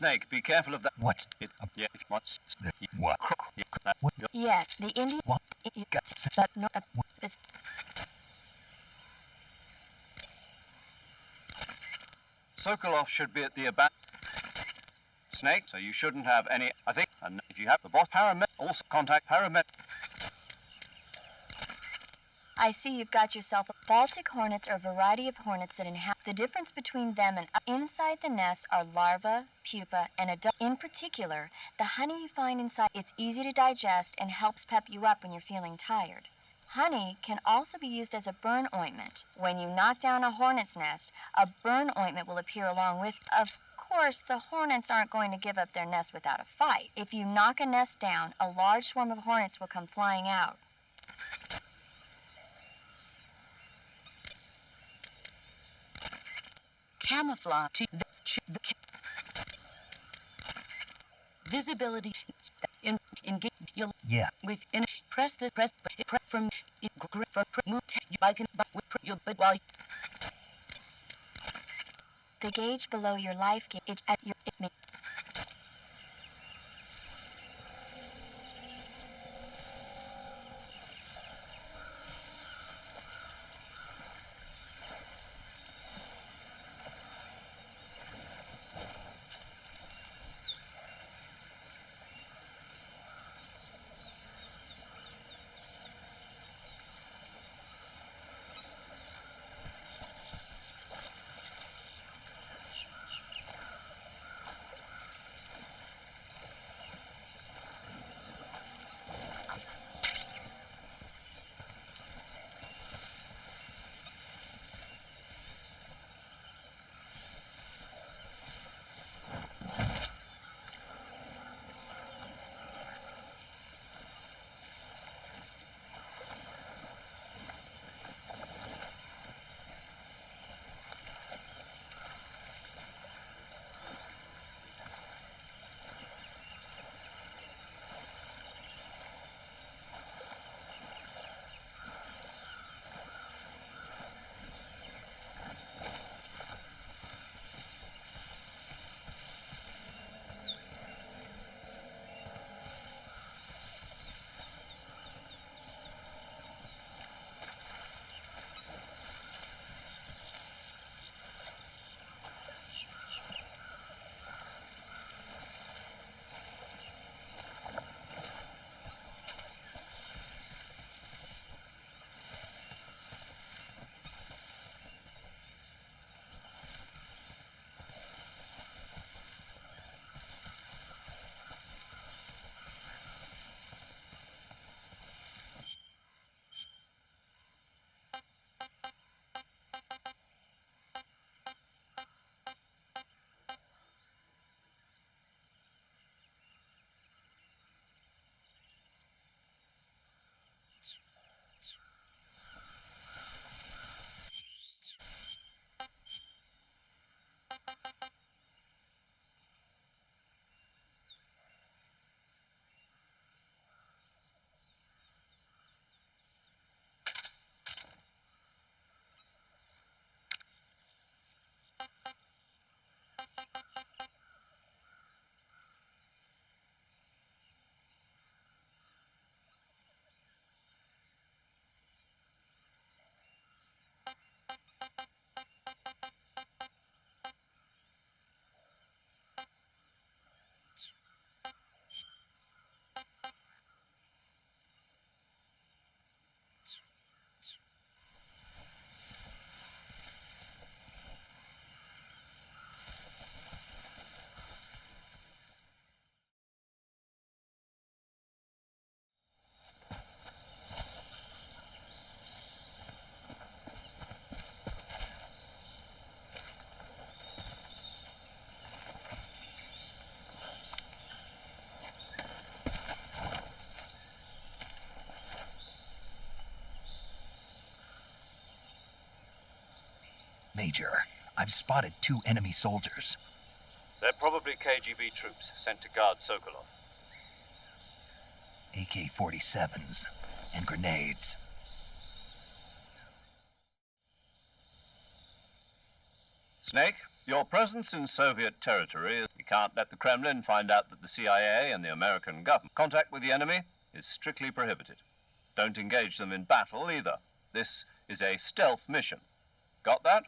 Snake, be careful of that.
What's
Yeah, what's
the what? What?
Yeah, the Indian.
What?
But no, it's
Sokolov should be at the Snake, so you shouldn't have any. I think, and if you have the boss paramet, also contact paramet.
I see you've got yourself a Baltic hornets are a variety of hornets that inhabit. The difference between them and inside the nest are larvae, pupa, and adult. In particular, the honey you find inside, it's easy to digest and helps pep you up when you're feeling tired. Honey can also be used as a burn ointment. When you knock down a hornet's nest, a burn ointment will appear along with. Of course, the hornets aren't going to give up their nest without a fight. If you knock a nest down, a large swarm of hornets will come flying out.
Camouflage. Visibility. Engage. You'll.
Yeah.
Within. Press this. Press from. Move. I can. But while.
The gauge below your life gauge at your.
Major, I've spotted 2 enemy soldiers.
They're probably KGB troops sent to guard Sokolov.
AK-47s and grenades.
Snake, your presence in Soviet territory is can't let the Kremlin find out that the CIA and the American government contact with the enemy is strictly prohibited. Don't engage them in battle either. This is a stealth mission. Got that?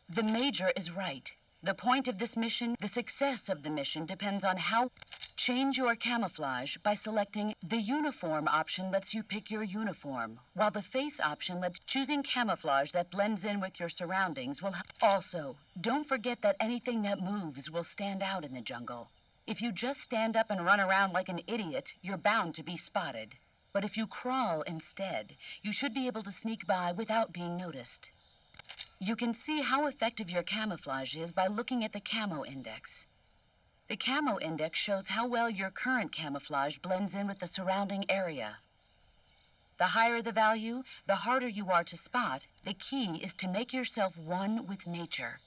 The Major is right. The point of this mission, the success of the mission, depends on how... Change your camouflage by selecting the uniform option lets you pick your uniform, while the face option lets choosing camouflage that blends in with your surroundings will also, don't forget that anything that moves will stand out in the jungle. If you just stand up and run around like an idiot, you're bound to be spotted. But if you crawl instead, you should be able to sneak by without being noticed. You can see how effective your camouflage is by looking at the camo index. The camo index shows how well your current camouflage blends in with the surrounding area. The higher the value, the harder you are to spot. The key is to make yourself one with nature.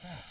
that?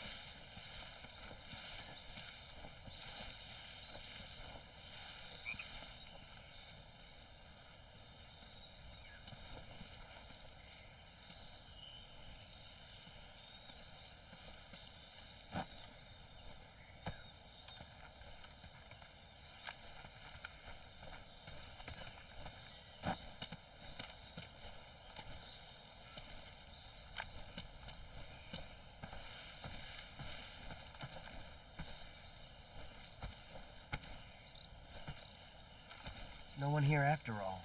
No one here after all.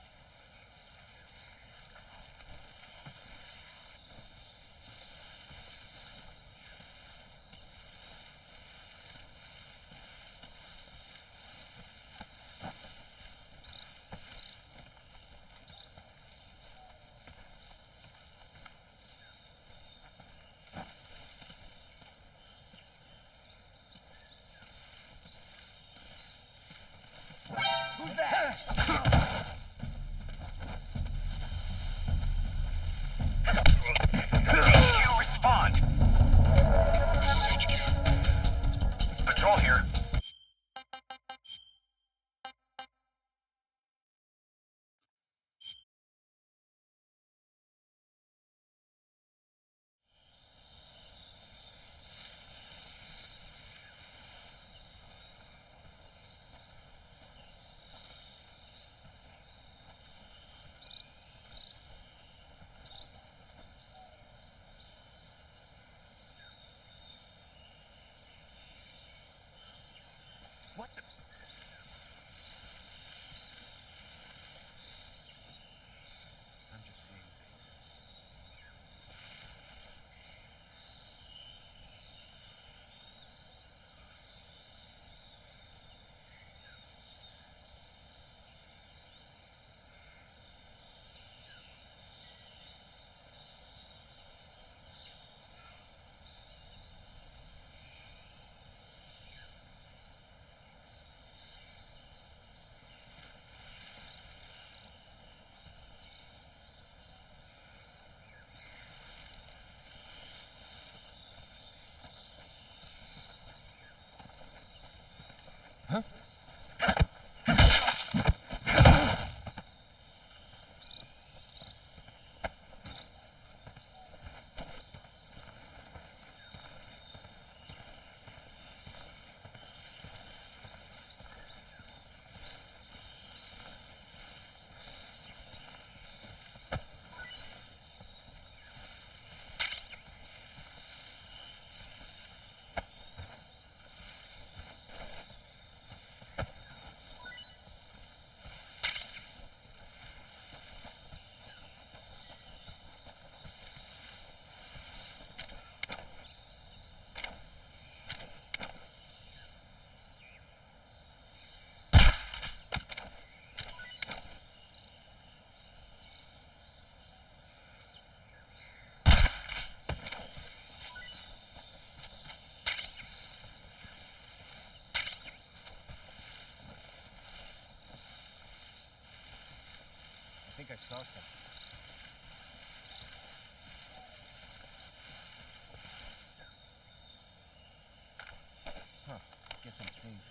Who's that?
You respond. This is HQ. Patrol here.
What the? I'm just seeing things. I think I saw something. Huh. Guess I'm seeing things.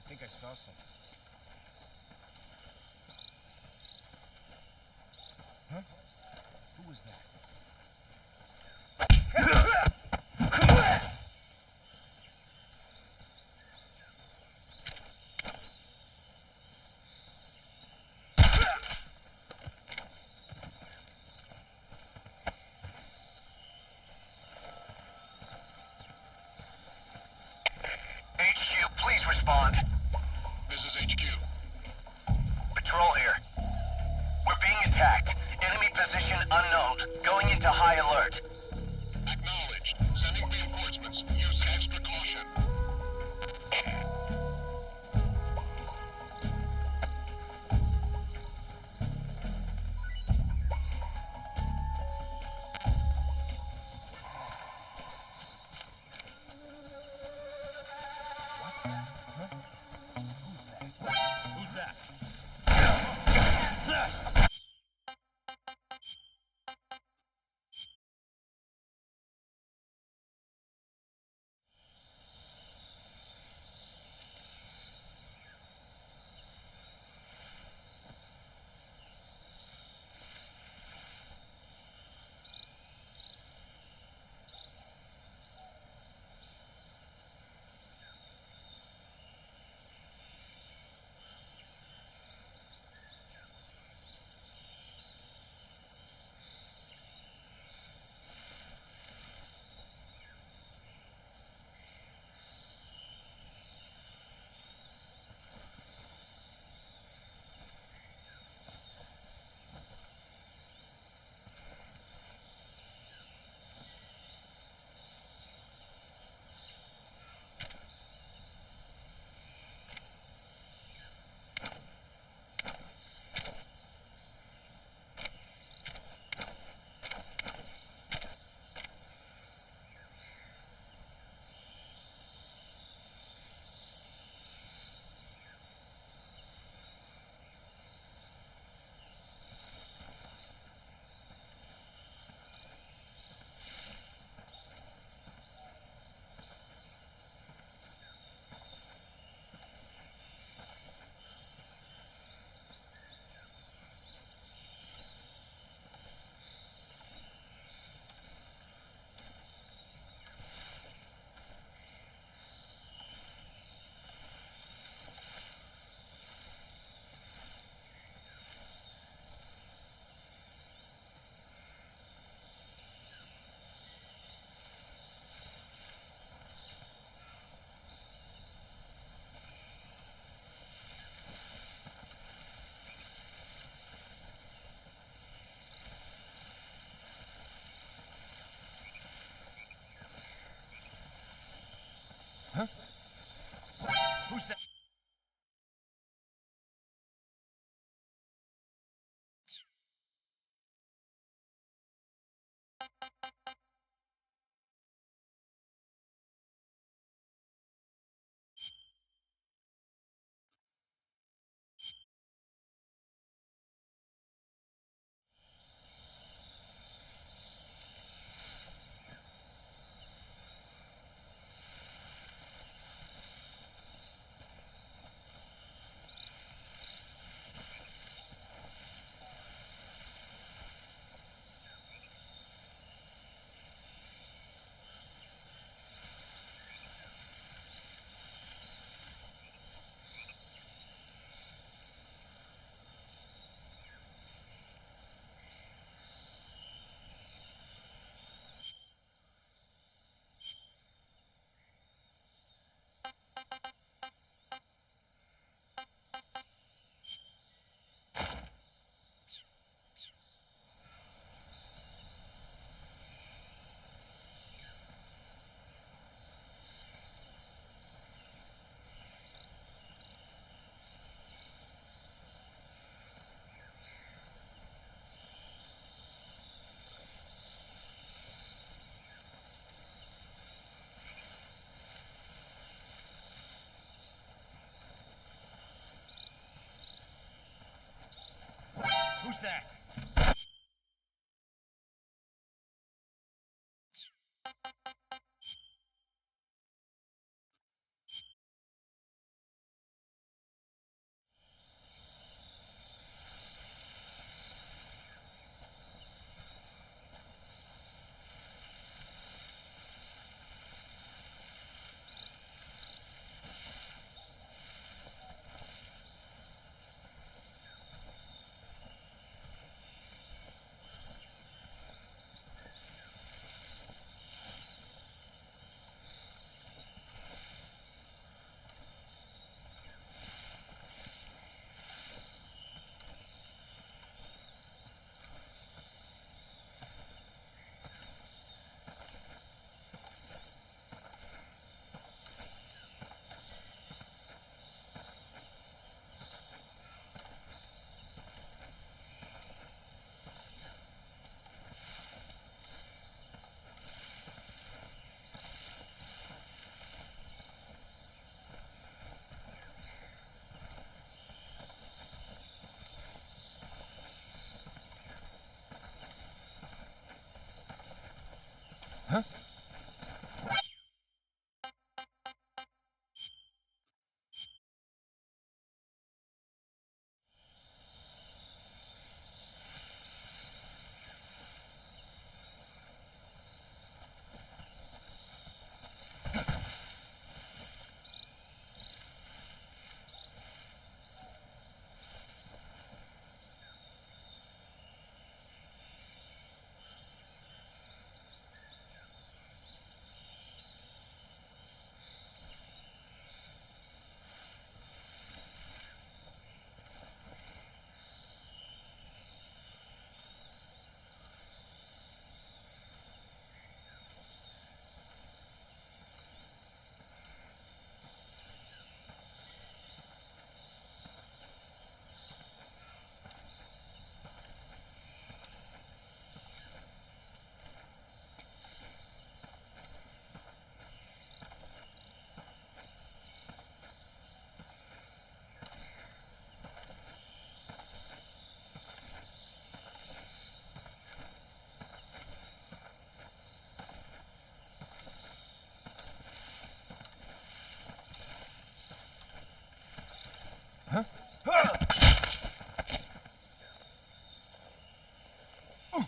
I think I saw something. Huh? Who was that?
to high alert.
Acknowledged. Sending reinforcements. Use extra caution.
Who's that? Who's that?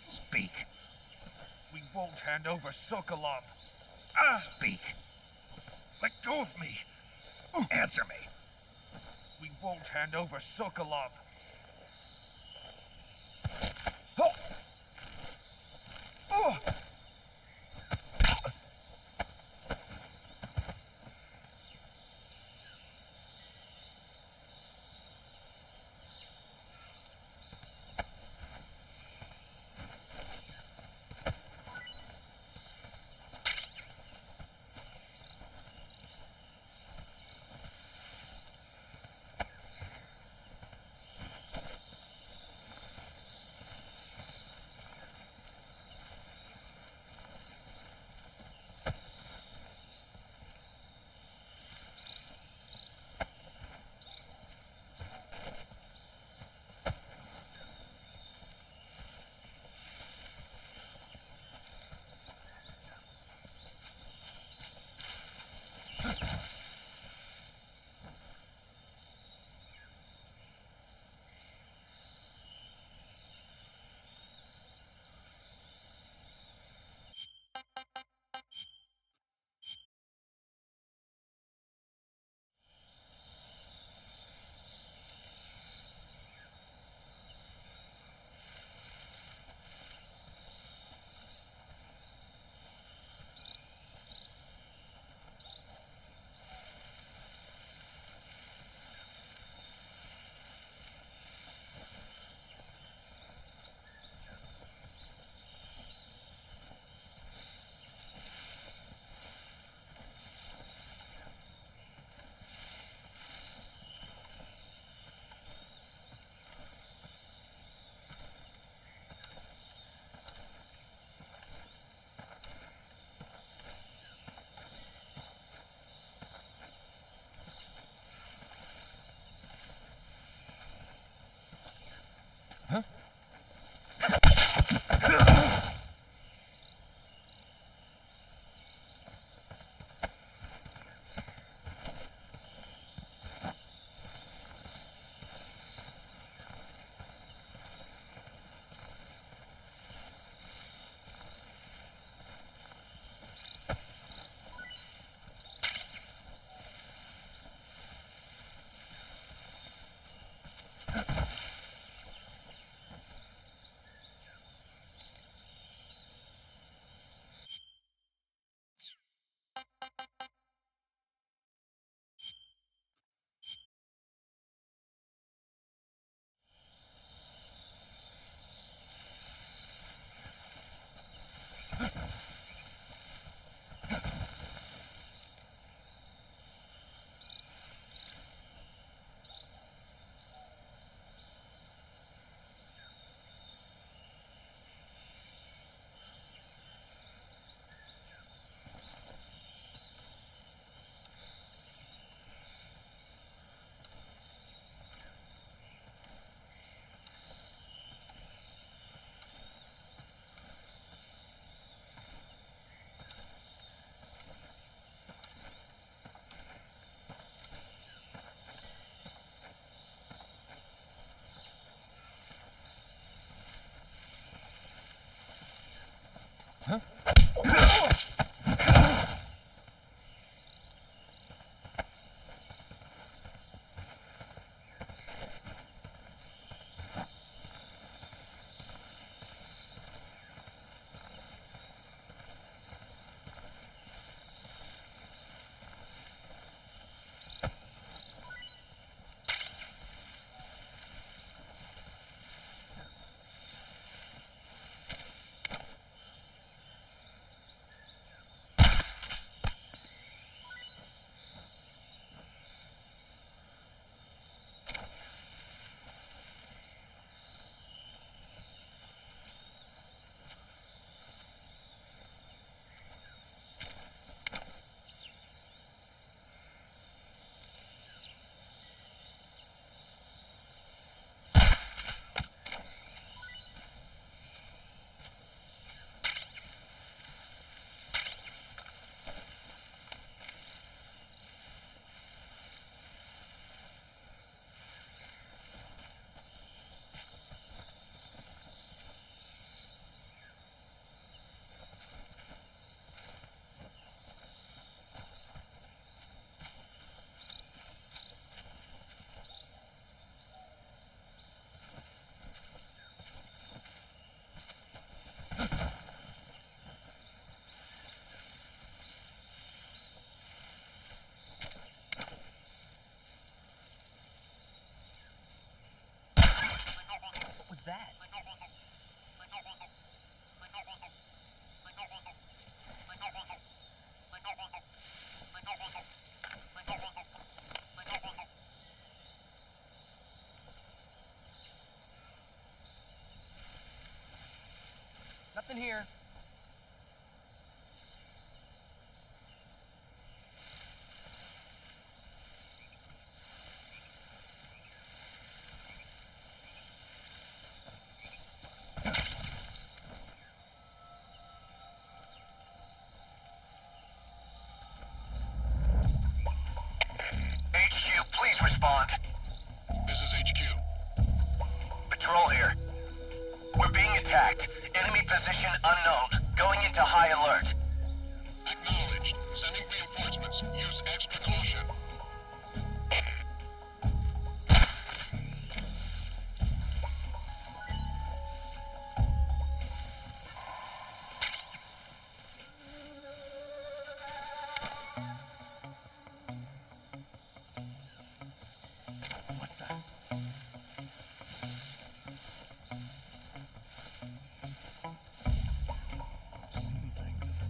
Speak. We won't hand over Sokolov. Speak. Let go of me. Answer me. We won't hand over Sokolov.
What was that? Nothing here.
HQ, please respond.
This is HQ.
Patrol here. We're being attacked. Enemy position unknown. Going into high alert.
Acknowledged. Sending reinforcements. Use extra caution.
What the? I'm seeing things.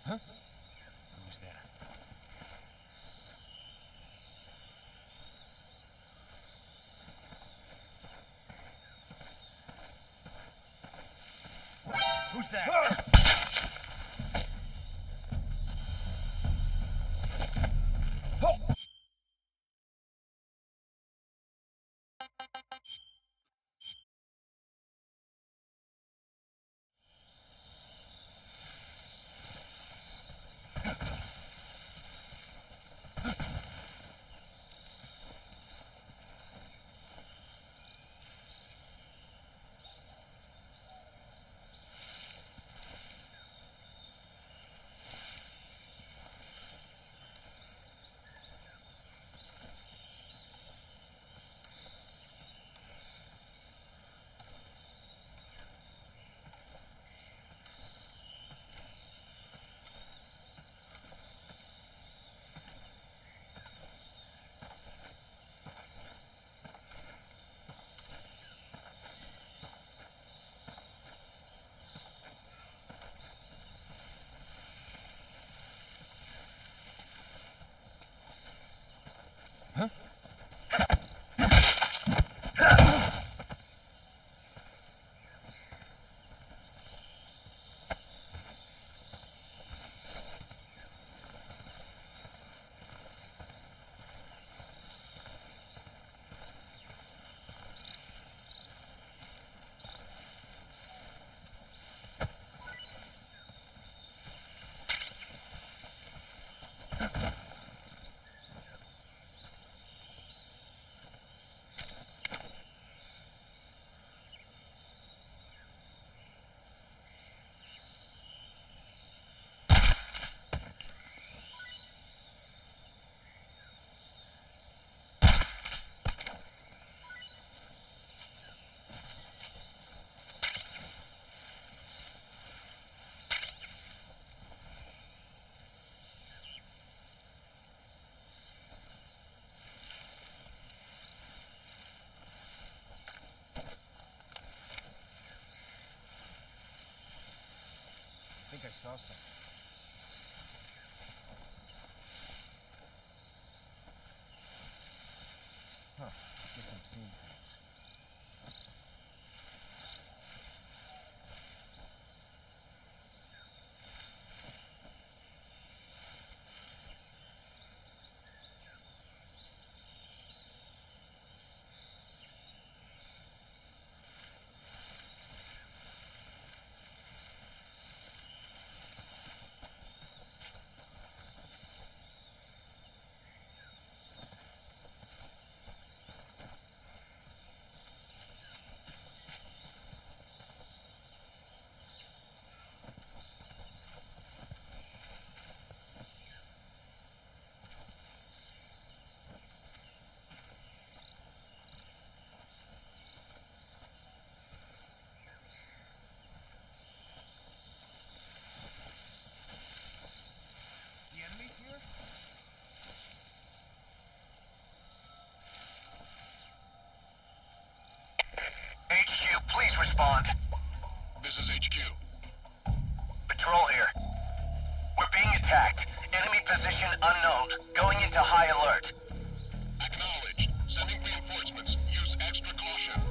Huh? Who's there? Who's there? I think I saw something. Huh. Guess I'm seeing things. The enemy's here?
HQ, please respond.
This is HQ.
Patrol here. We're being attacked. Enemy position unknown. Going into high alert.
Acknowledged. Sending reinforcements. Use extra caution.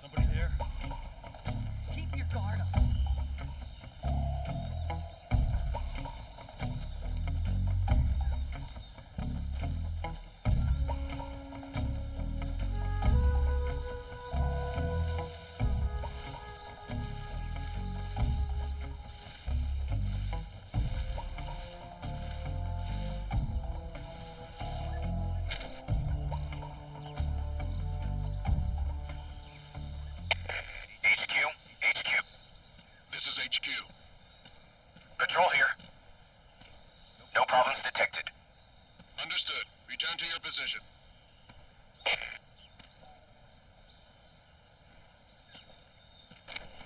Somebody there?
Keep your guard up.
HQ.
This is HQ.
Patrol here. No problems detected.
Understood. Return to your position.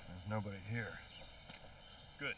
There's nobody here. Good.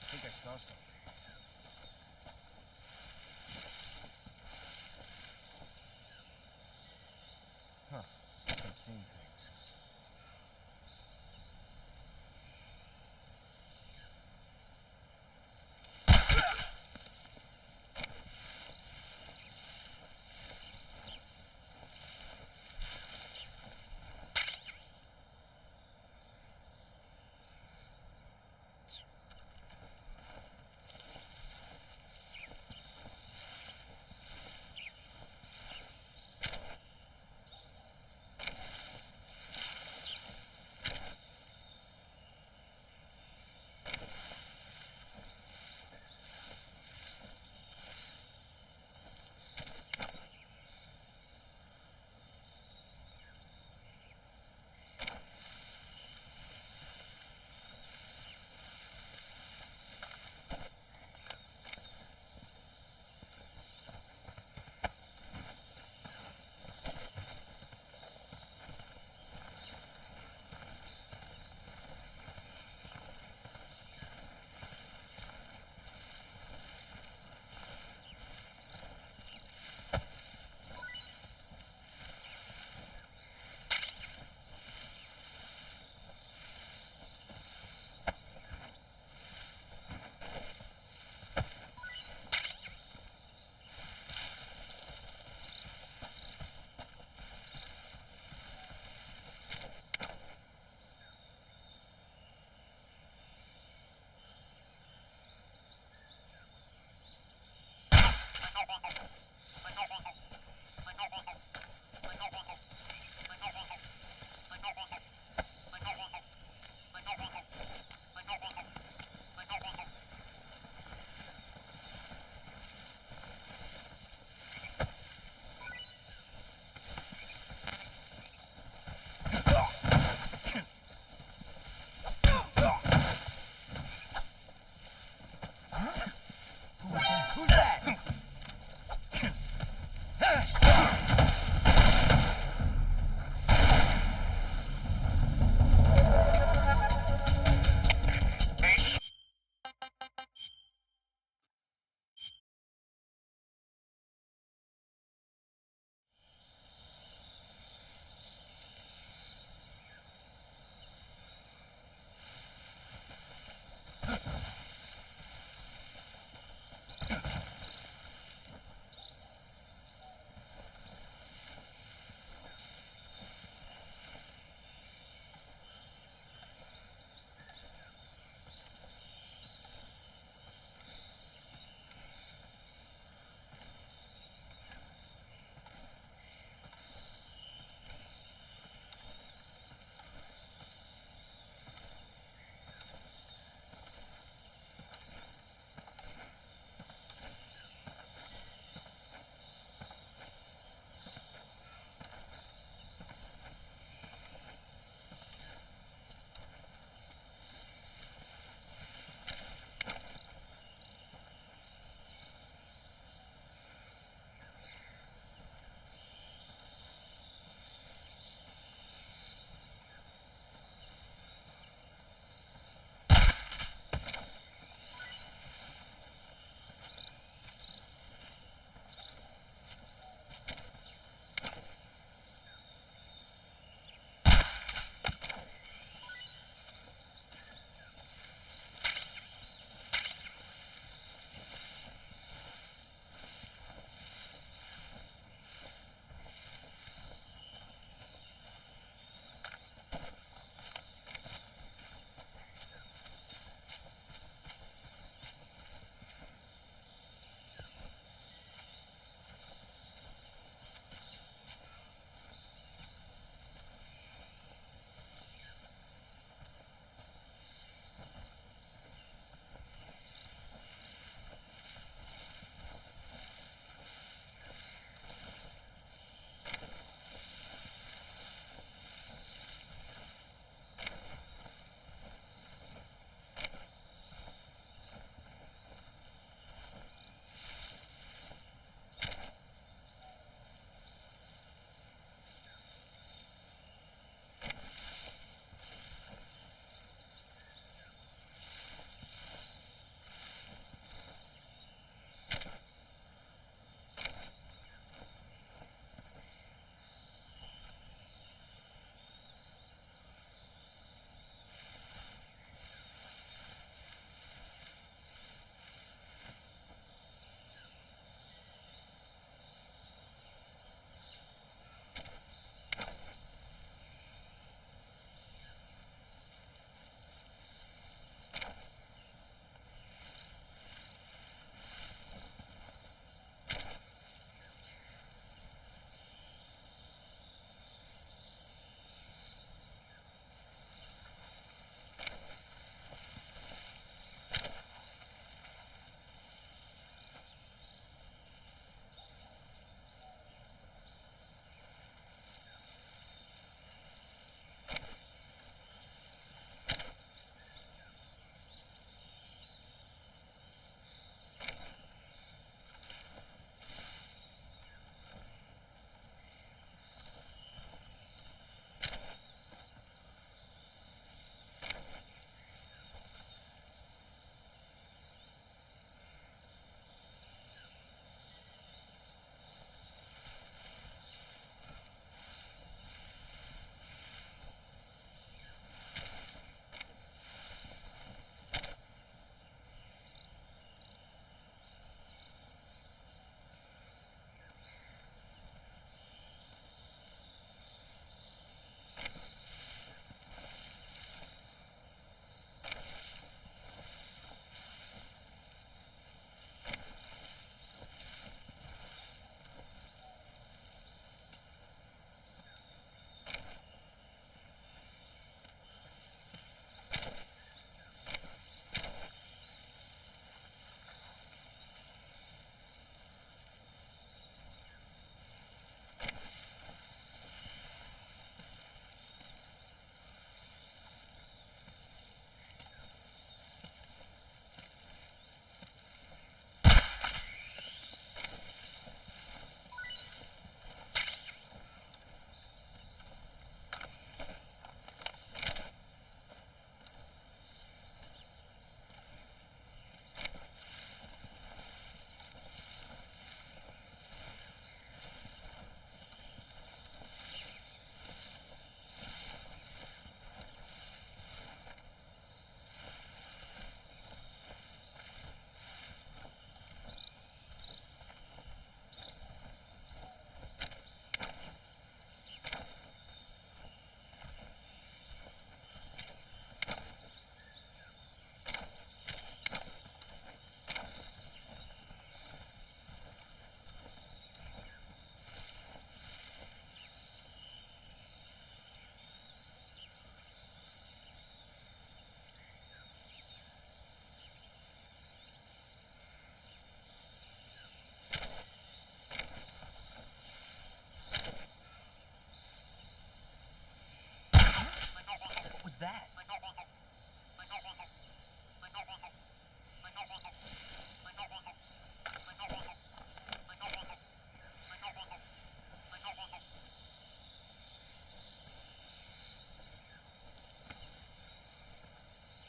I think I saw something. Huh. Guess I'm seeing things.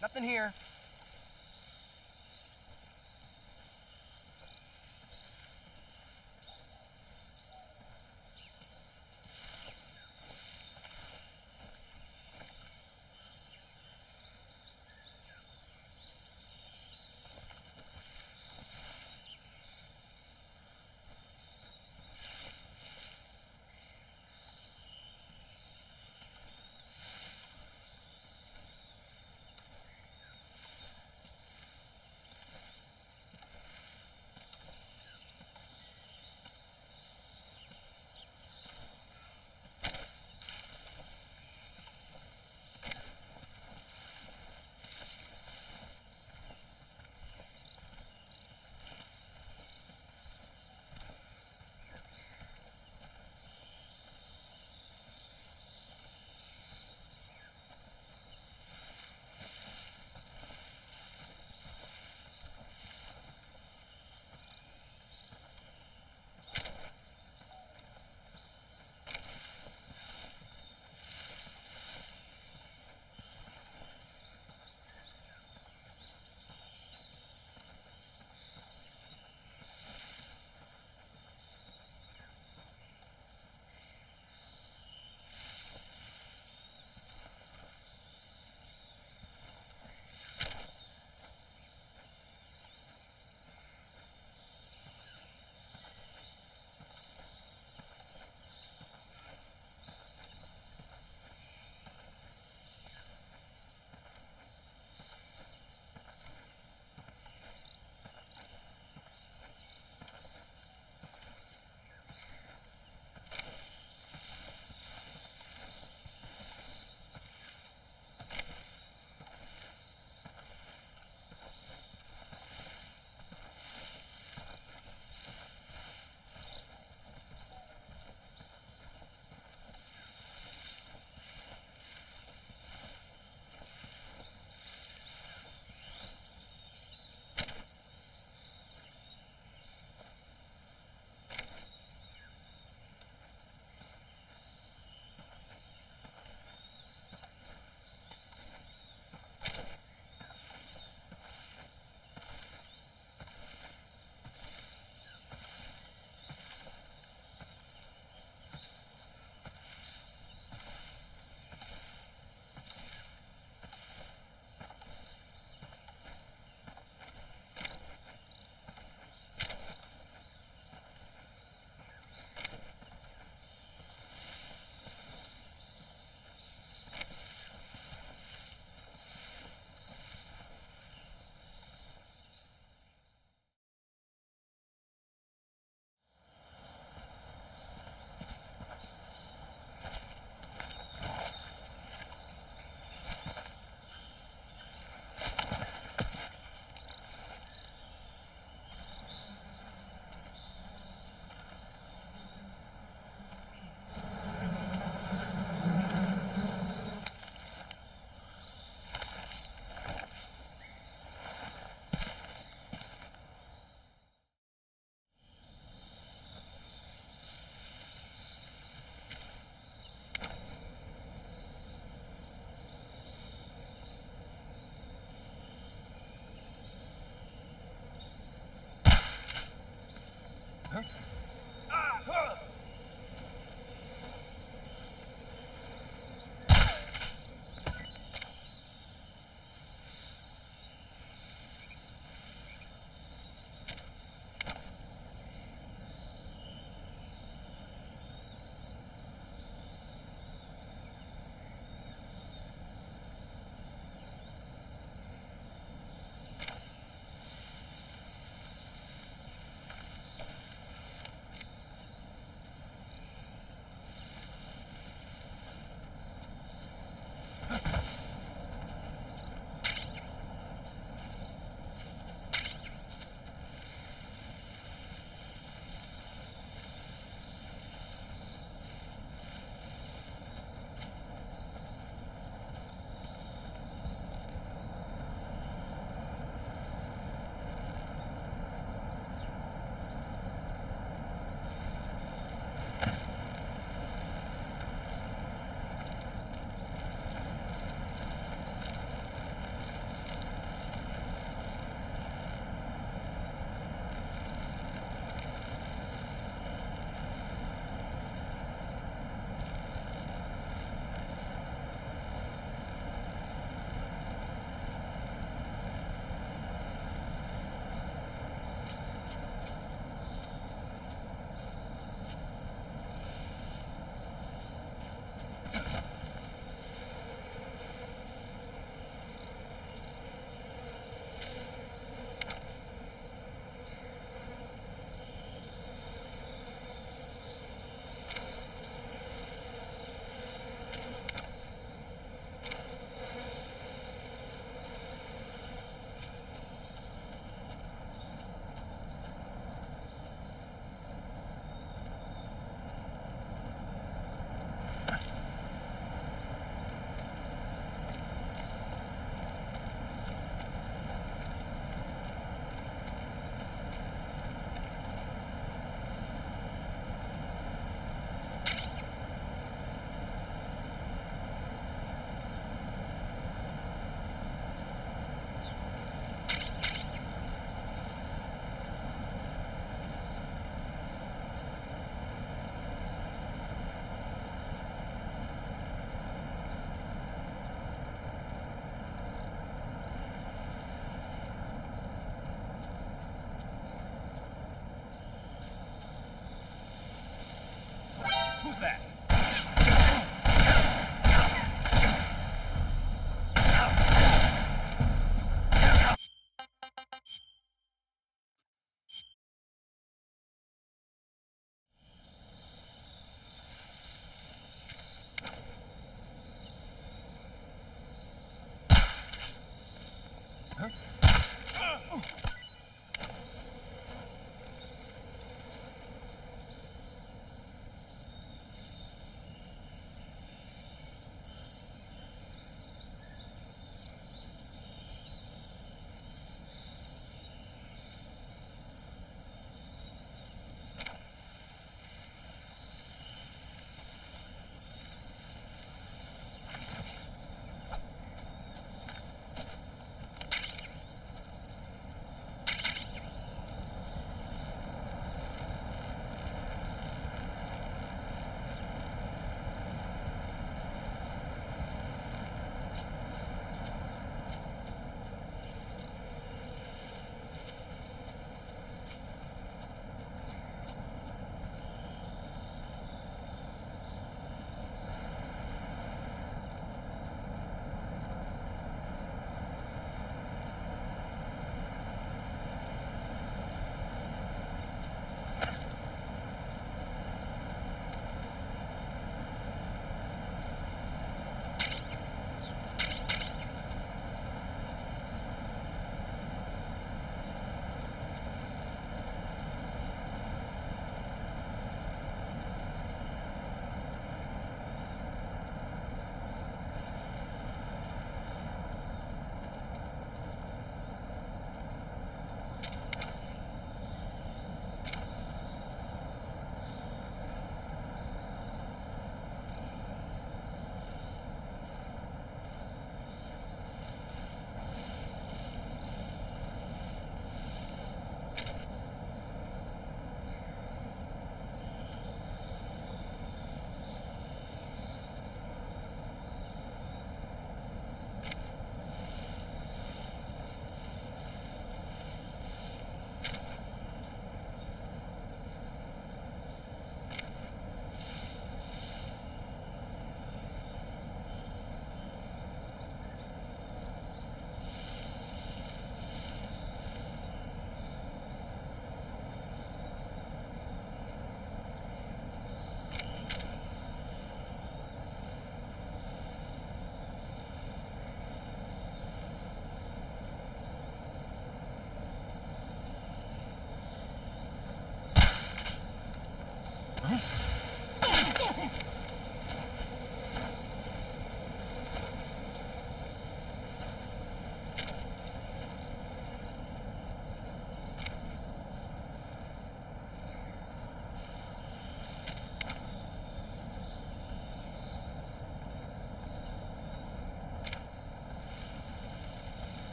Nothing here.
Who's that?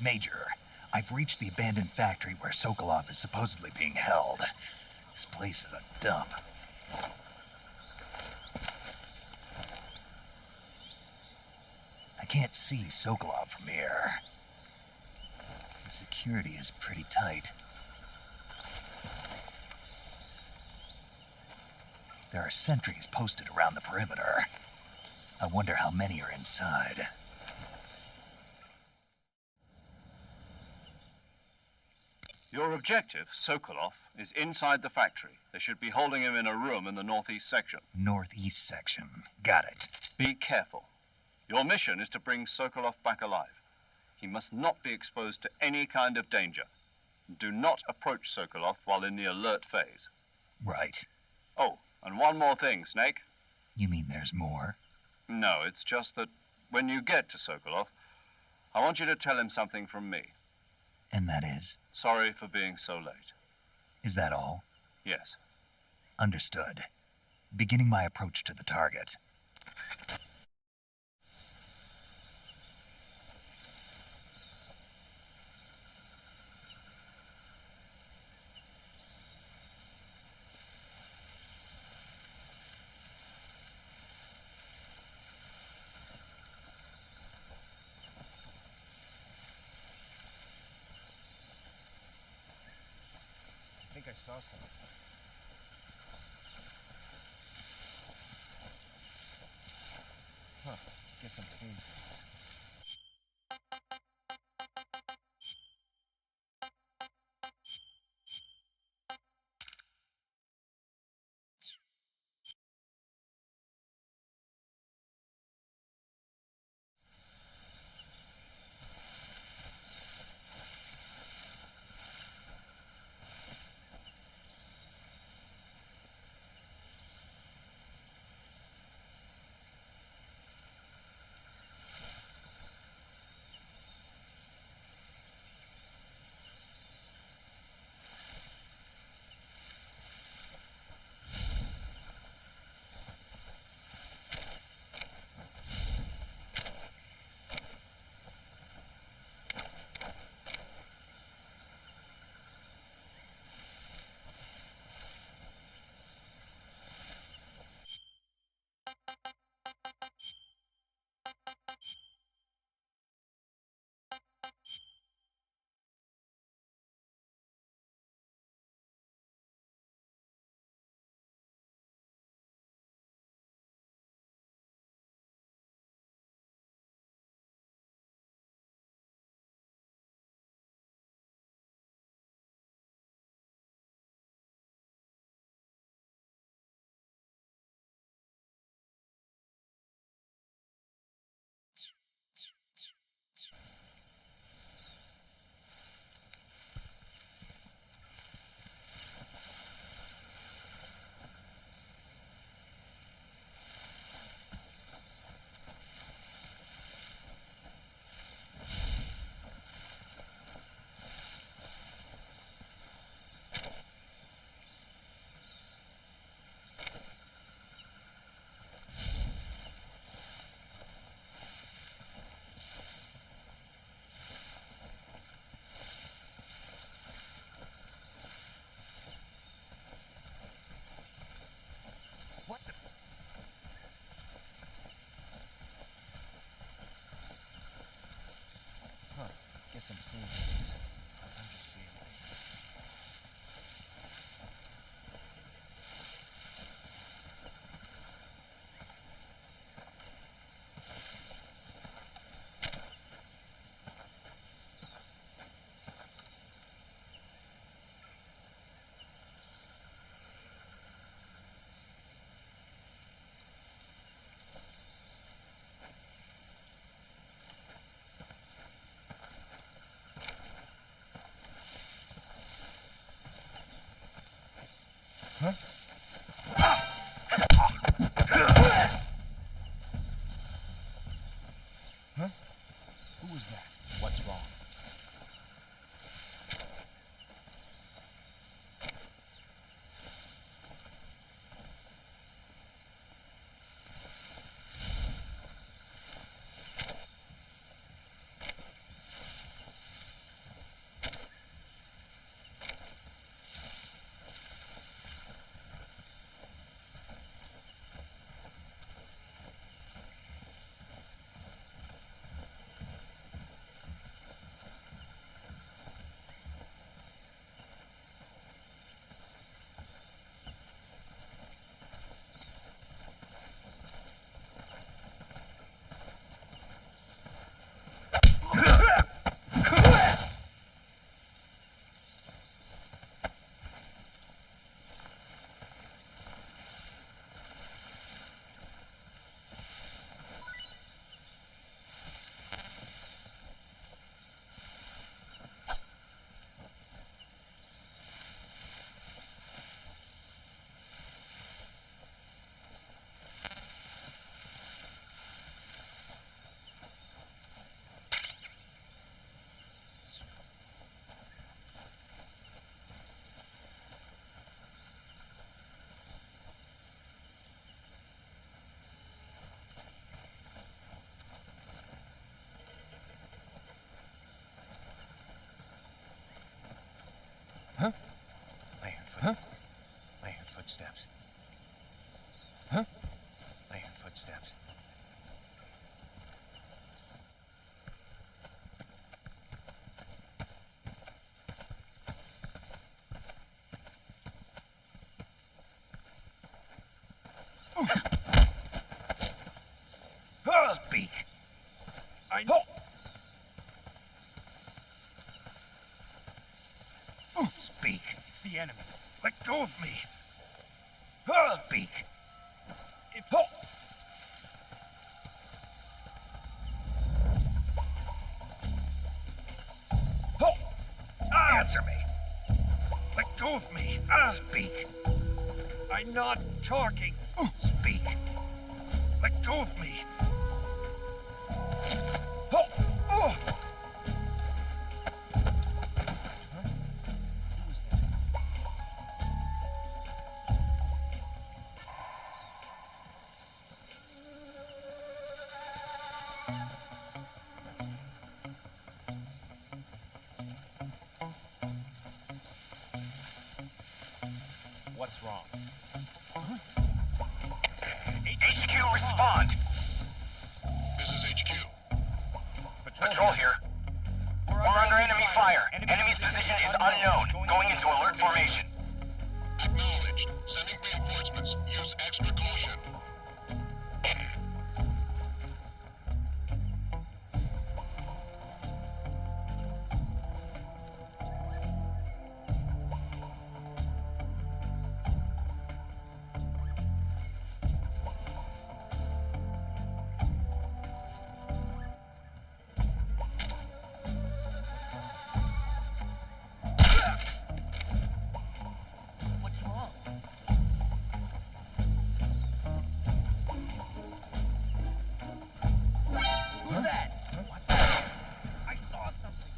Major, I've reached the abandoned factory where Sokolov is supposedly being held. This place is a dump. I can't see Sokolov from here. The security is pretty tight. There are sentries posted around the perimeter. I wonder how many are inside.
Your objective, Sokolov, is inside the factory. They should be holding him in a room in the northeast section.
Northeast section. Got it.
Be careful. Your mission is to bring Sokolov back alive. He must not be exposed to any kind of danger. Do not approach Sokolov while in the alert phase.
Right.
Oh, and one more thing, Snake.
You mean there's more?
No, it's just that when you get to Sokolov, I want you to tell him something from me.
And that is?
Sorry for being so late.
Is that all?
Yes.
Understood. Beginning my approach to the target.
I think I saw something. Huh. Guess I'm seeing things. What the? Huh. Guess I'm seeing things. I'm just seeing things. Huh? Huh? Who was that? What's wrong? Huh? I hear footsteps. Huh? I hear footsteps. Speak. I know. Speak. It's the enemy. Let go of me. Speak. If answer me. Let go of me. Speak. I'm not talking. Speak. Let go of me. What's wrong?
HQ, respond.
This is HQ.
Patrol here. We're under enemy fire. Enemy's position is unknown. Going into alert formation.
Acknowledged. Sending reinforcements. Use extra caution.
What's wrong? Who's that? What the? I saw something.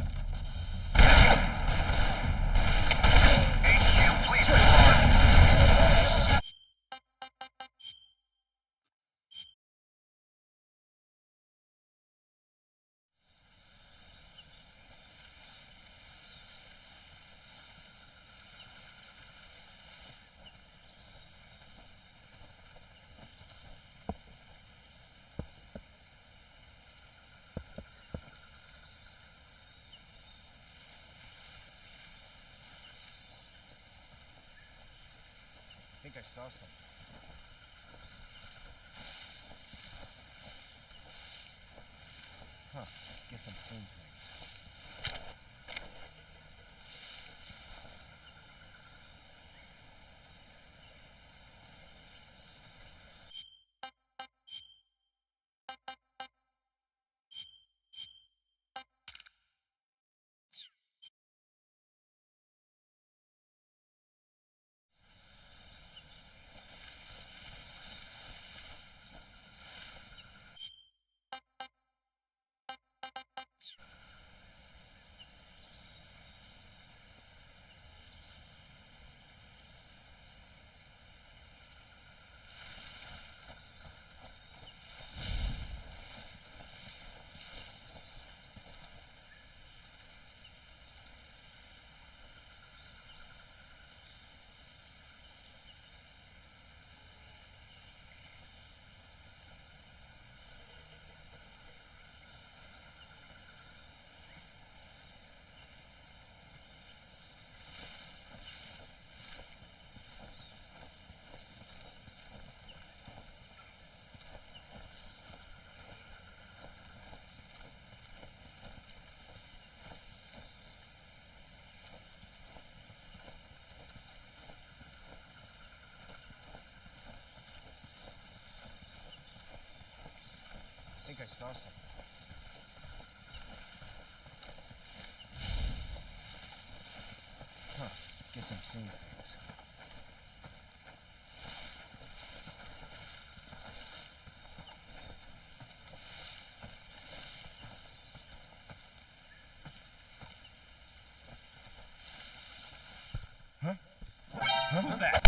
HQ, please respond.
I think I saw something. Huh. Guess I'm seeing things. I think I saw something. Huh. Guess I'm seeing things. Huh? Who's that?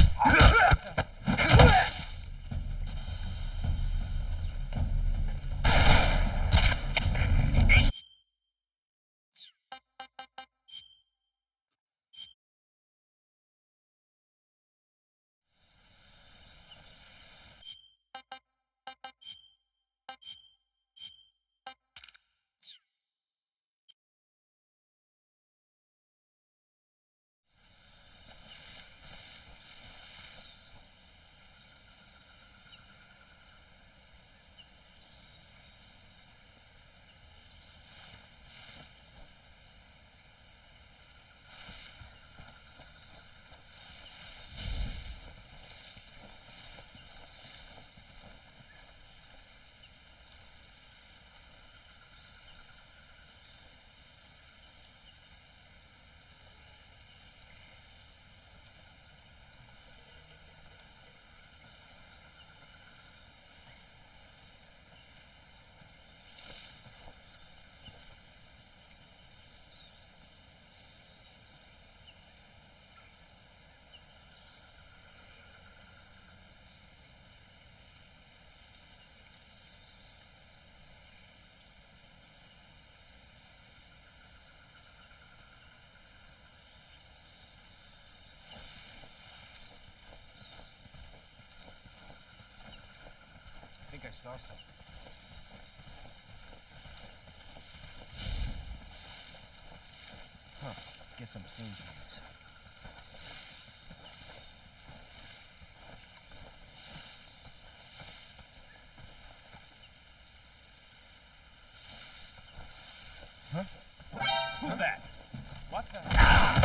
saw something. Huh. Guess I'm seeing things. Huh? Who's that? What the?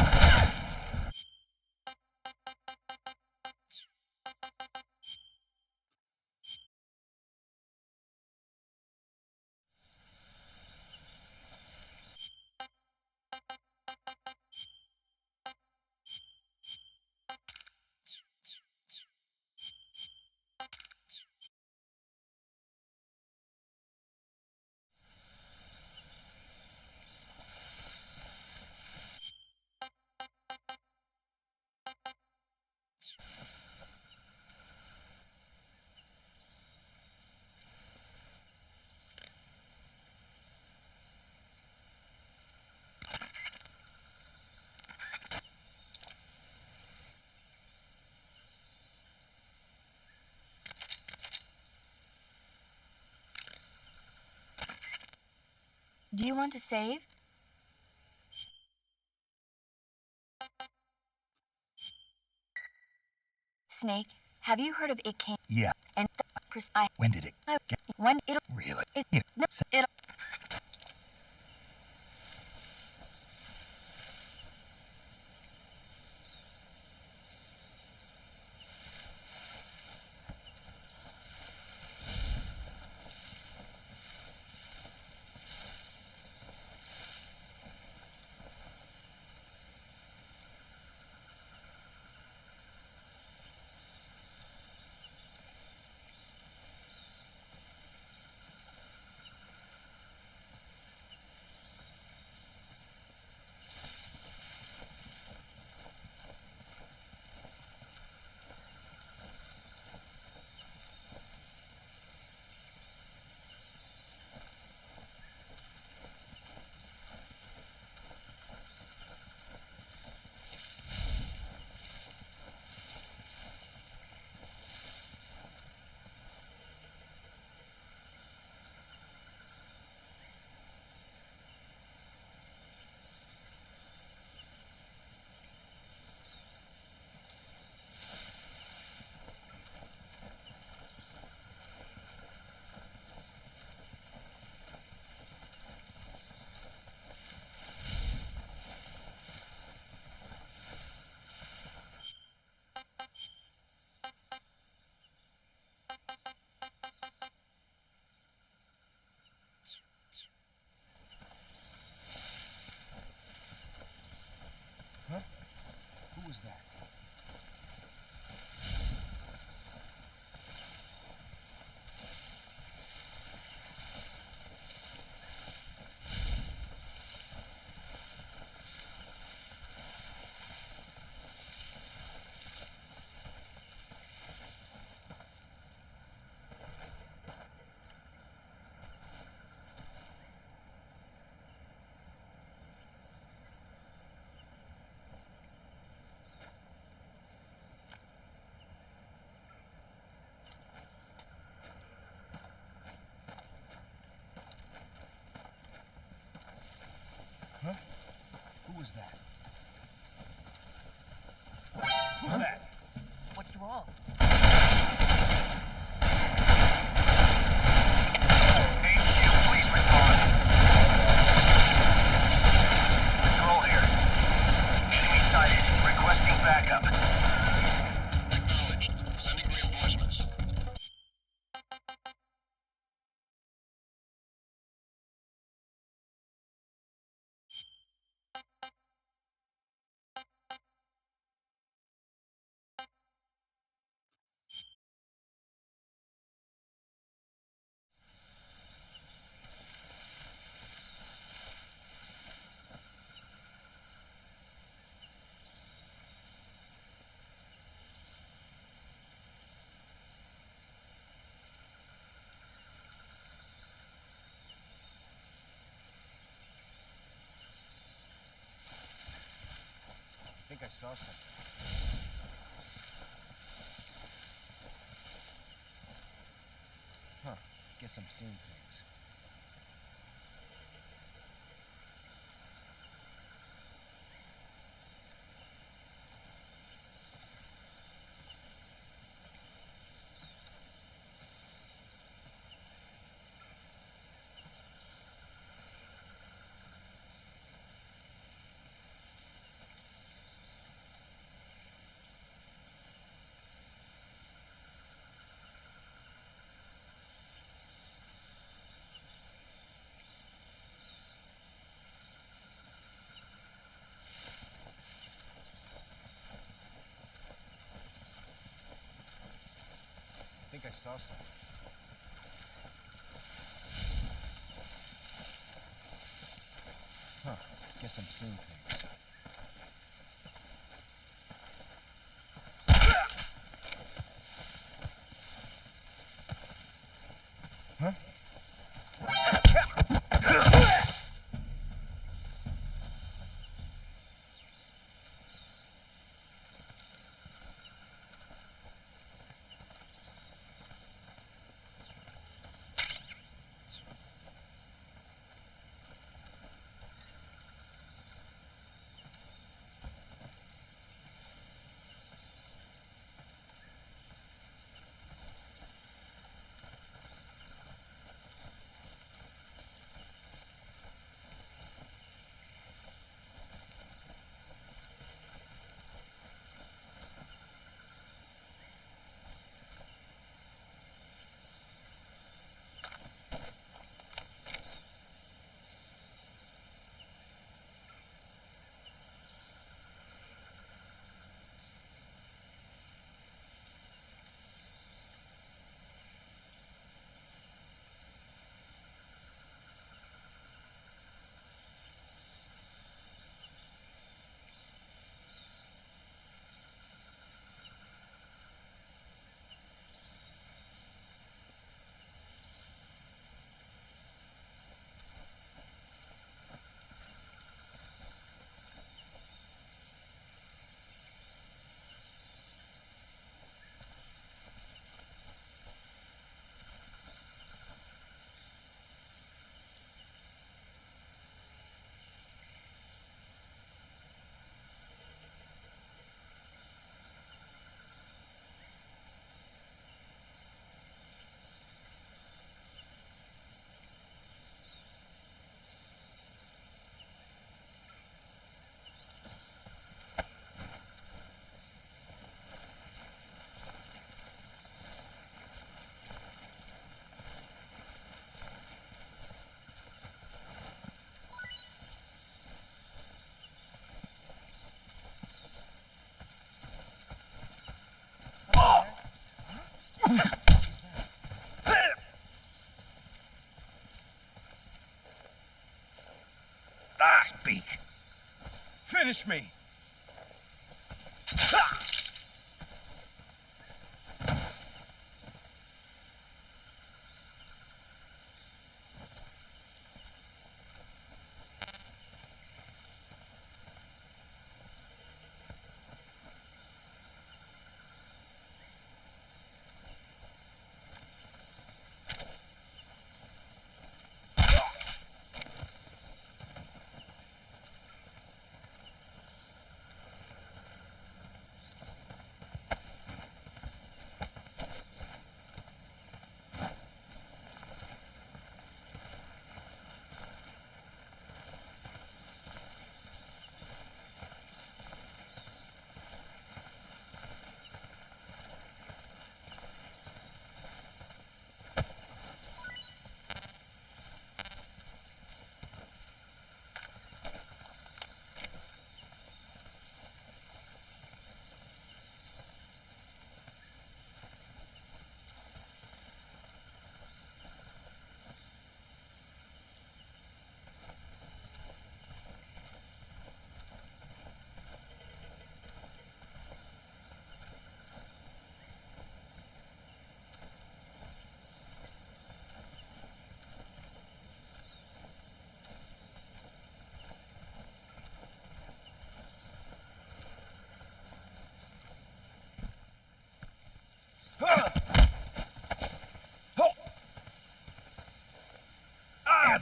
Do you want to save? Snake, have you heard of it came?
Yeah.
And
When did it get?
when it'll
Really?
no, it'll
Huh? Who was that? Huh? Who was that? Who's that?
What's wrong?
HQ, please respond. Control here. Enemy sighted. Requesting backup.
Acknowledged. Sending reinforcements.
I think I saw something. Huh. Guess I'm seeing things. I think I saw something. Huh. Guess I'm seeing things. Huh?
Speak. Finish me.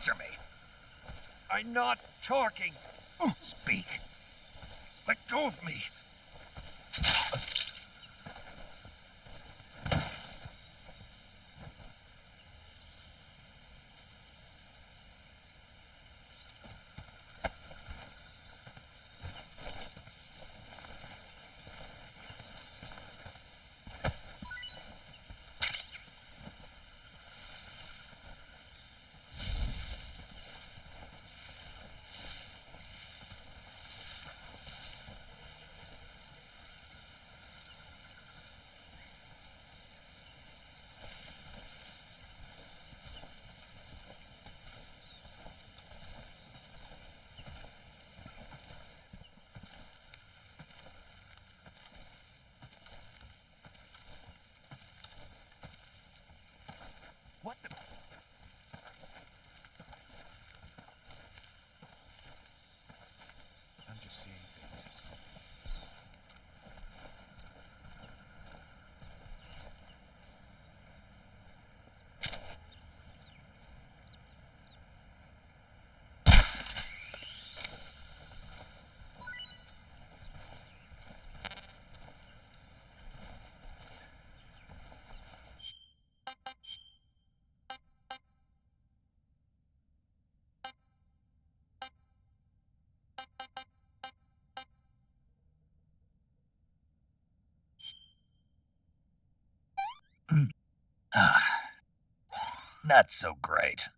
Answer me. I'm not talking.
Speak.
Let go of me. What the... I'm just seeing things.
Not so great.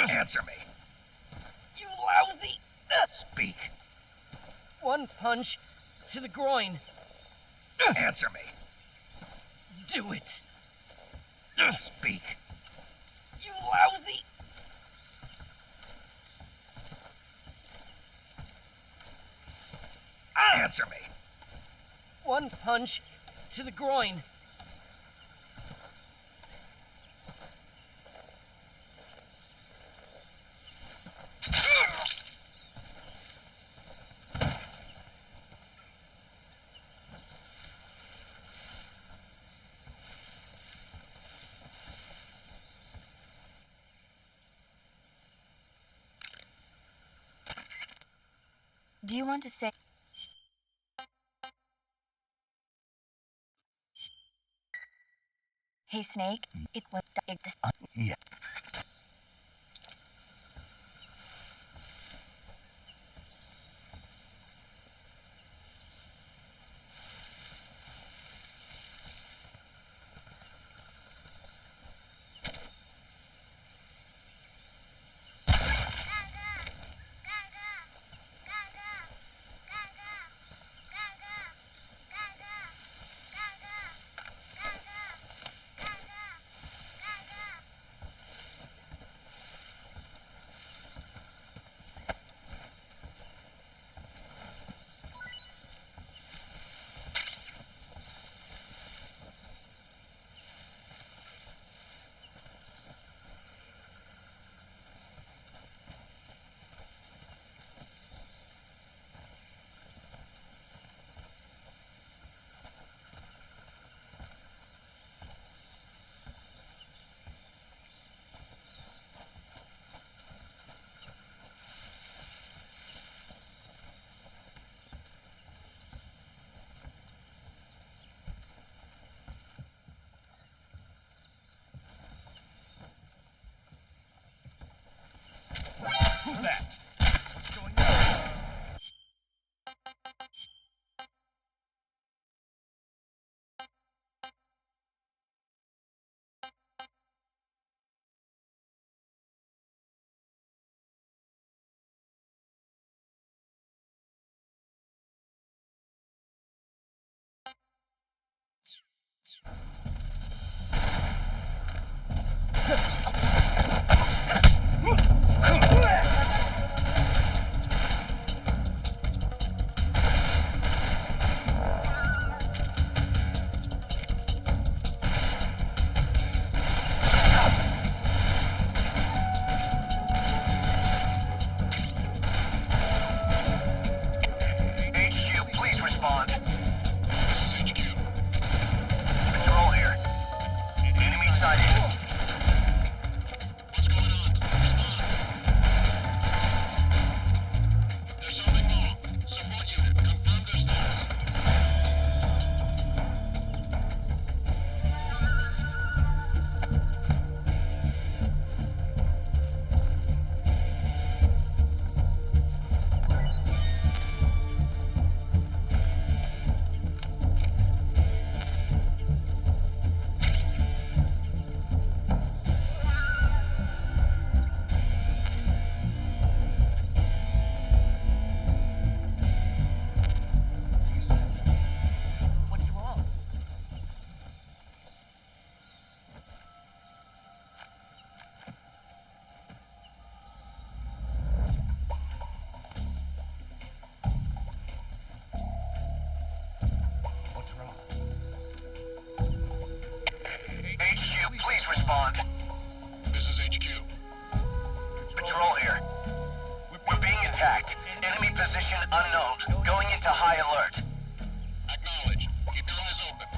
Answer me.
You lousy!
Speak.
One punch to the groin.
Answer me.
Do it!
Speak.
You lousy!
Answer me.
One punch to the groin.
Do you want to say... Hey, Snake, it was...
Yeah.
HQ, please respond.
This is HQ.
Patrol here. Enemy sighted.
What's going on? Respond. There's something wrong. Support unit, confirm their status.
What's wrong? What's wrong?
HQ, please respond.
This is HQ.
Patrol here. We're being attacked. Enemy position unknown. Going into high alert.
Acknowledged. Keep your eyes open.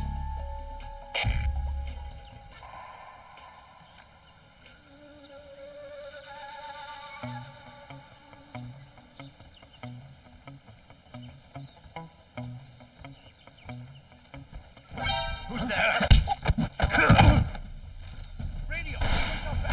Who's that? Radio, bring yourself back.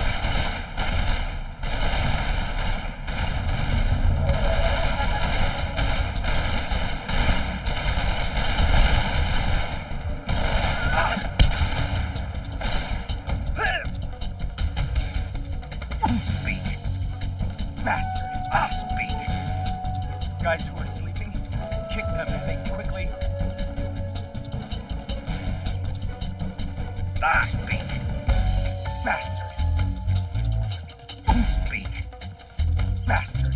Speak. Bastard. Speak. Guys who are sleeping, kick them and make quickly. Speak. Bastard. Speak. Bastard.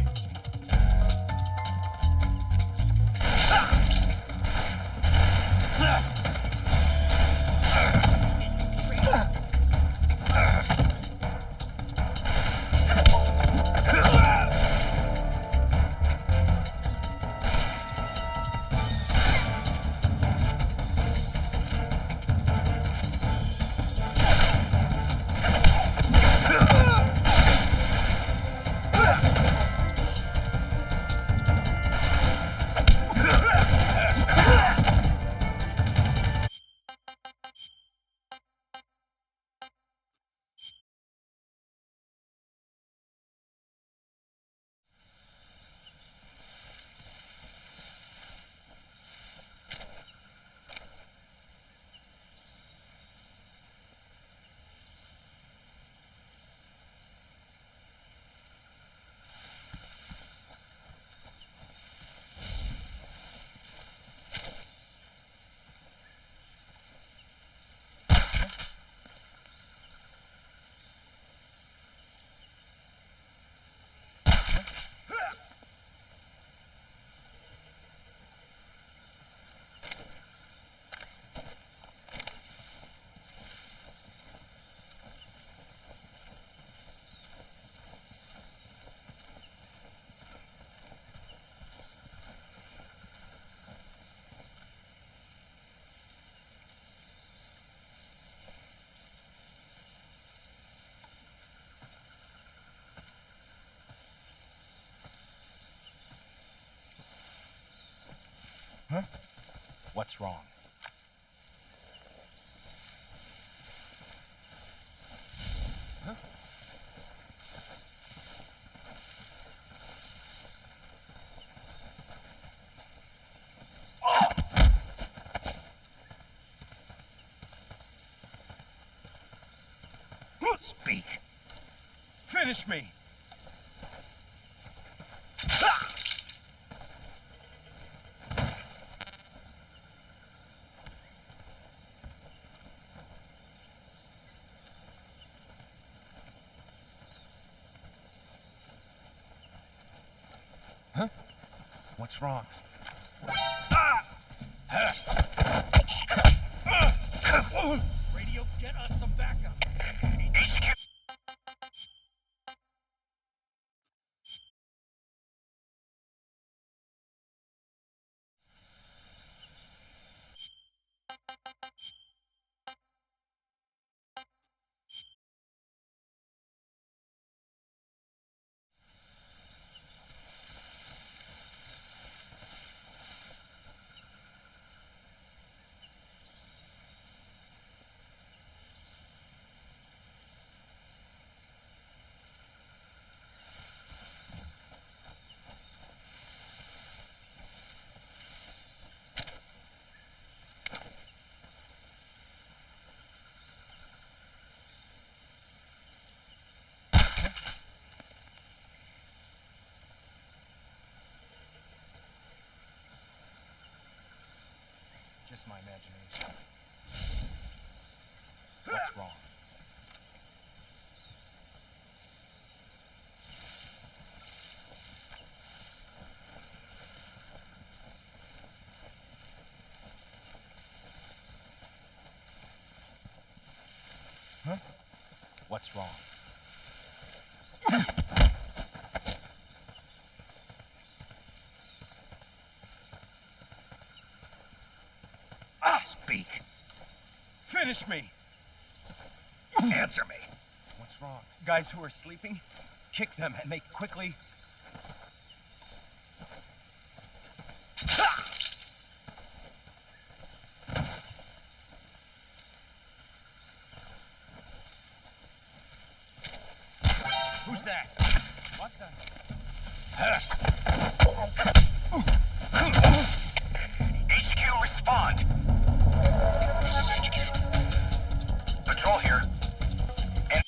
Huh? What's wrong? Huh? Speak. Finish me. What's wrong? Radio, get us some backup.
HQ.
Just my imagination. What's wrong? Huh? What's wrong? Speak. Finish me. Answer me. What's wrong? Guys who are sleeping, kick them and make quickly. Who's that? What the?
HQ, respond.
This is HQ.
Patrol here. And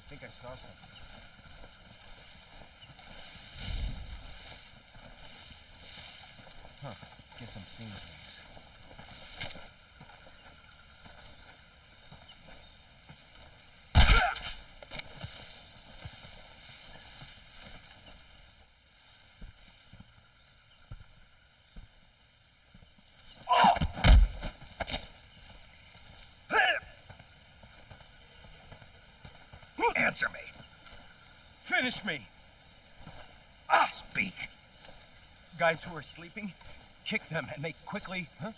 I think I saw something. Huh. Guess I'm seeing things.
answer me.
Finish me.
Speak.
Guys who are sleeping, kick them and make quickly. Huh?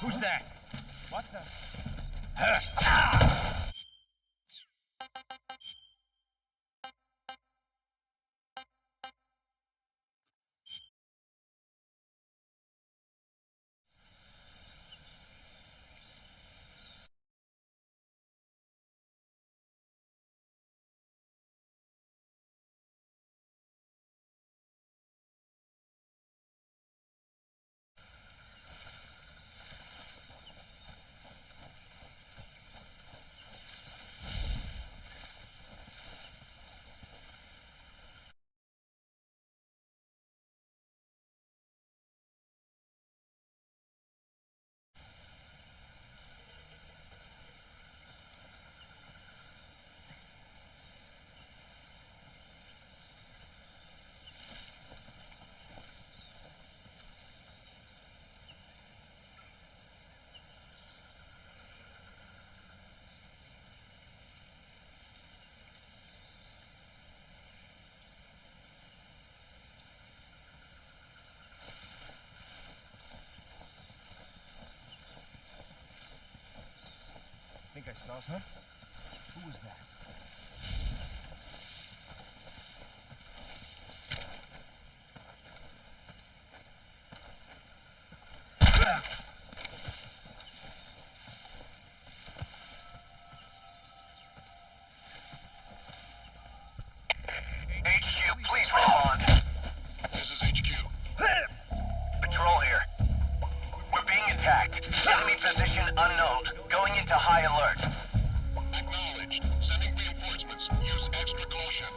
Who's that? What the? Zaza? Who was that?
HQ, please respond.
This is HQ.
Patrol here. We're being attacked. Enemy position unknown. Going into high alert.
Acknowledged. Sending reinforcements. Use extra caution.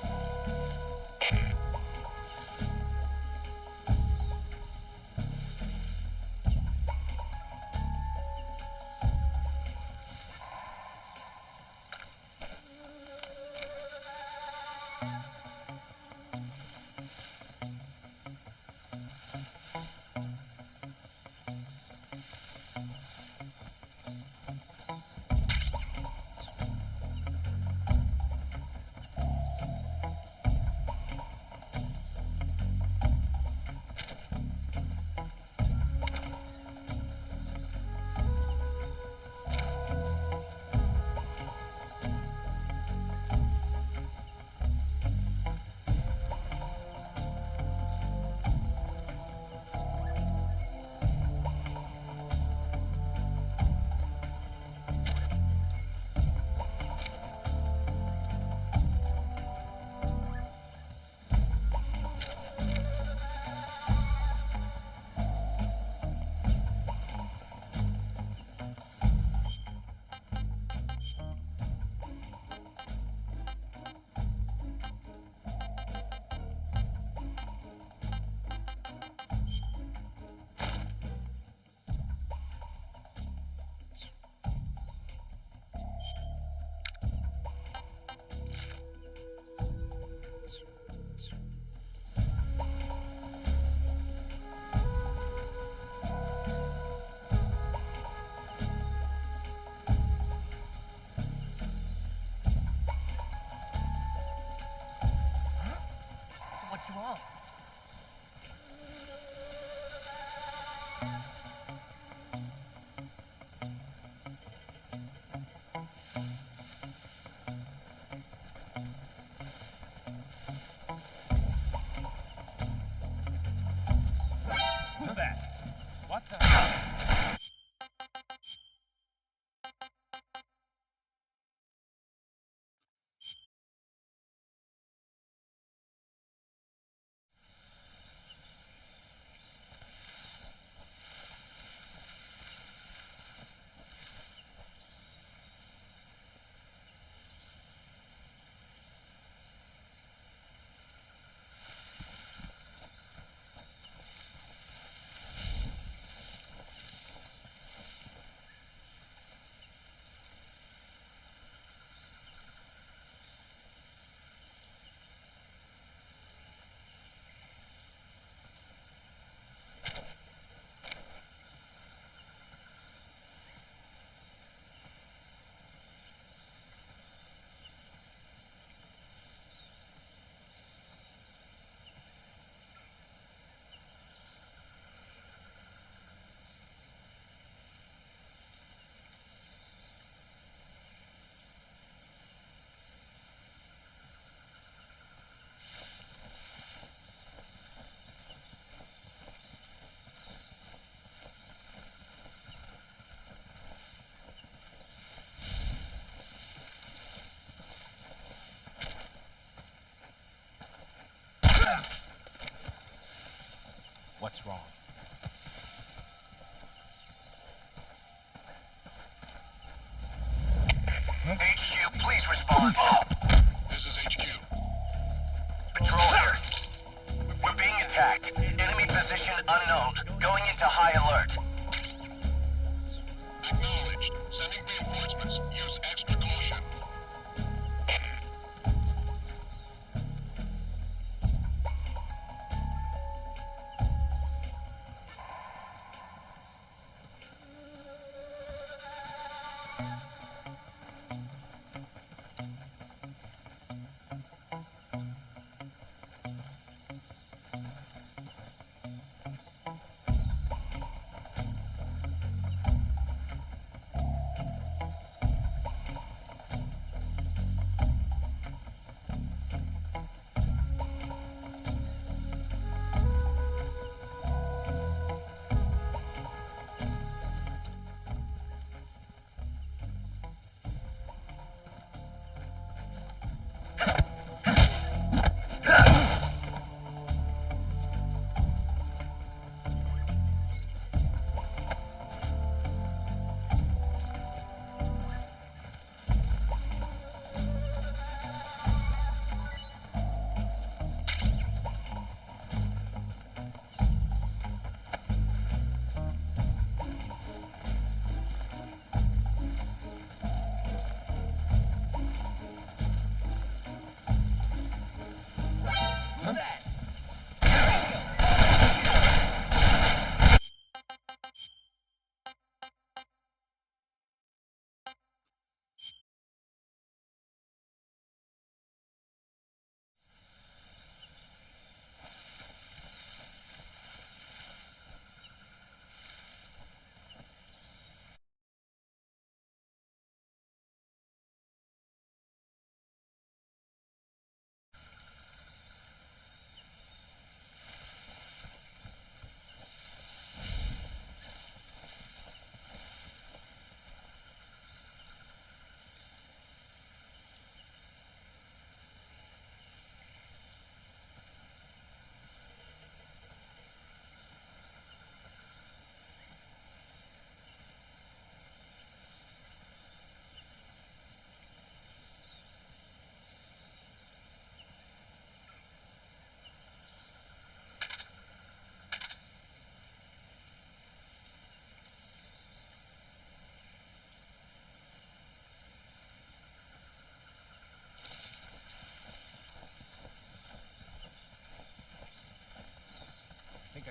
What's wrong? Who's that? What the? What's wrong?
HQ, please respond.
This is HQ.
Patrol here. We're being attacked. Enemy position unknown. Going into high alert.
Acknowledged. Sending reinforcements. Use extra caution.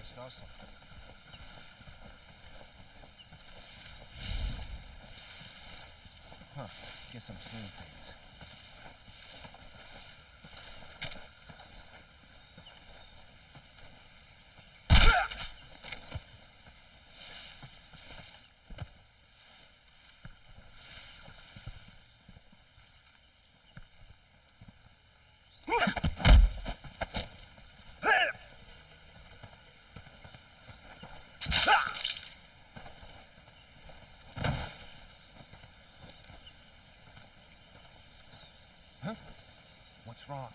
saw something. Huh. Guess I'm seeing things. Huh? What's wrong?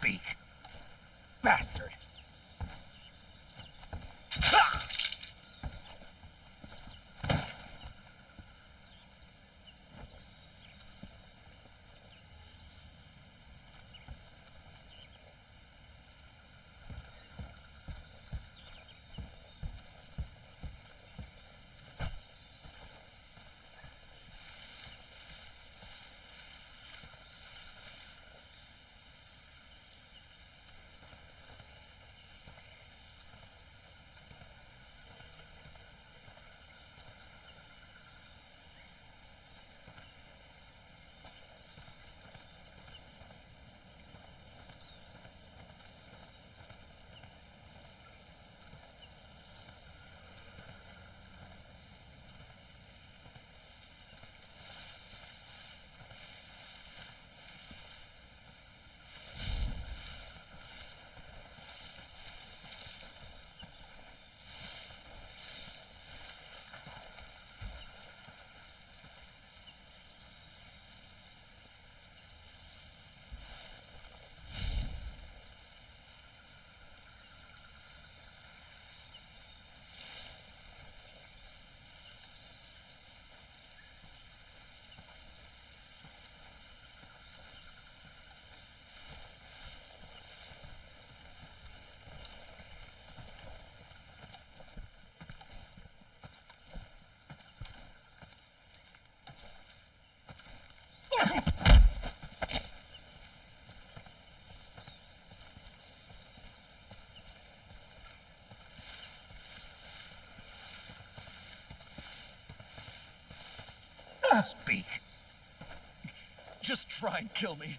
Speak. Bastard. Speak. Just try and kill me.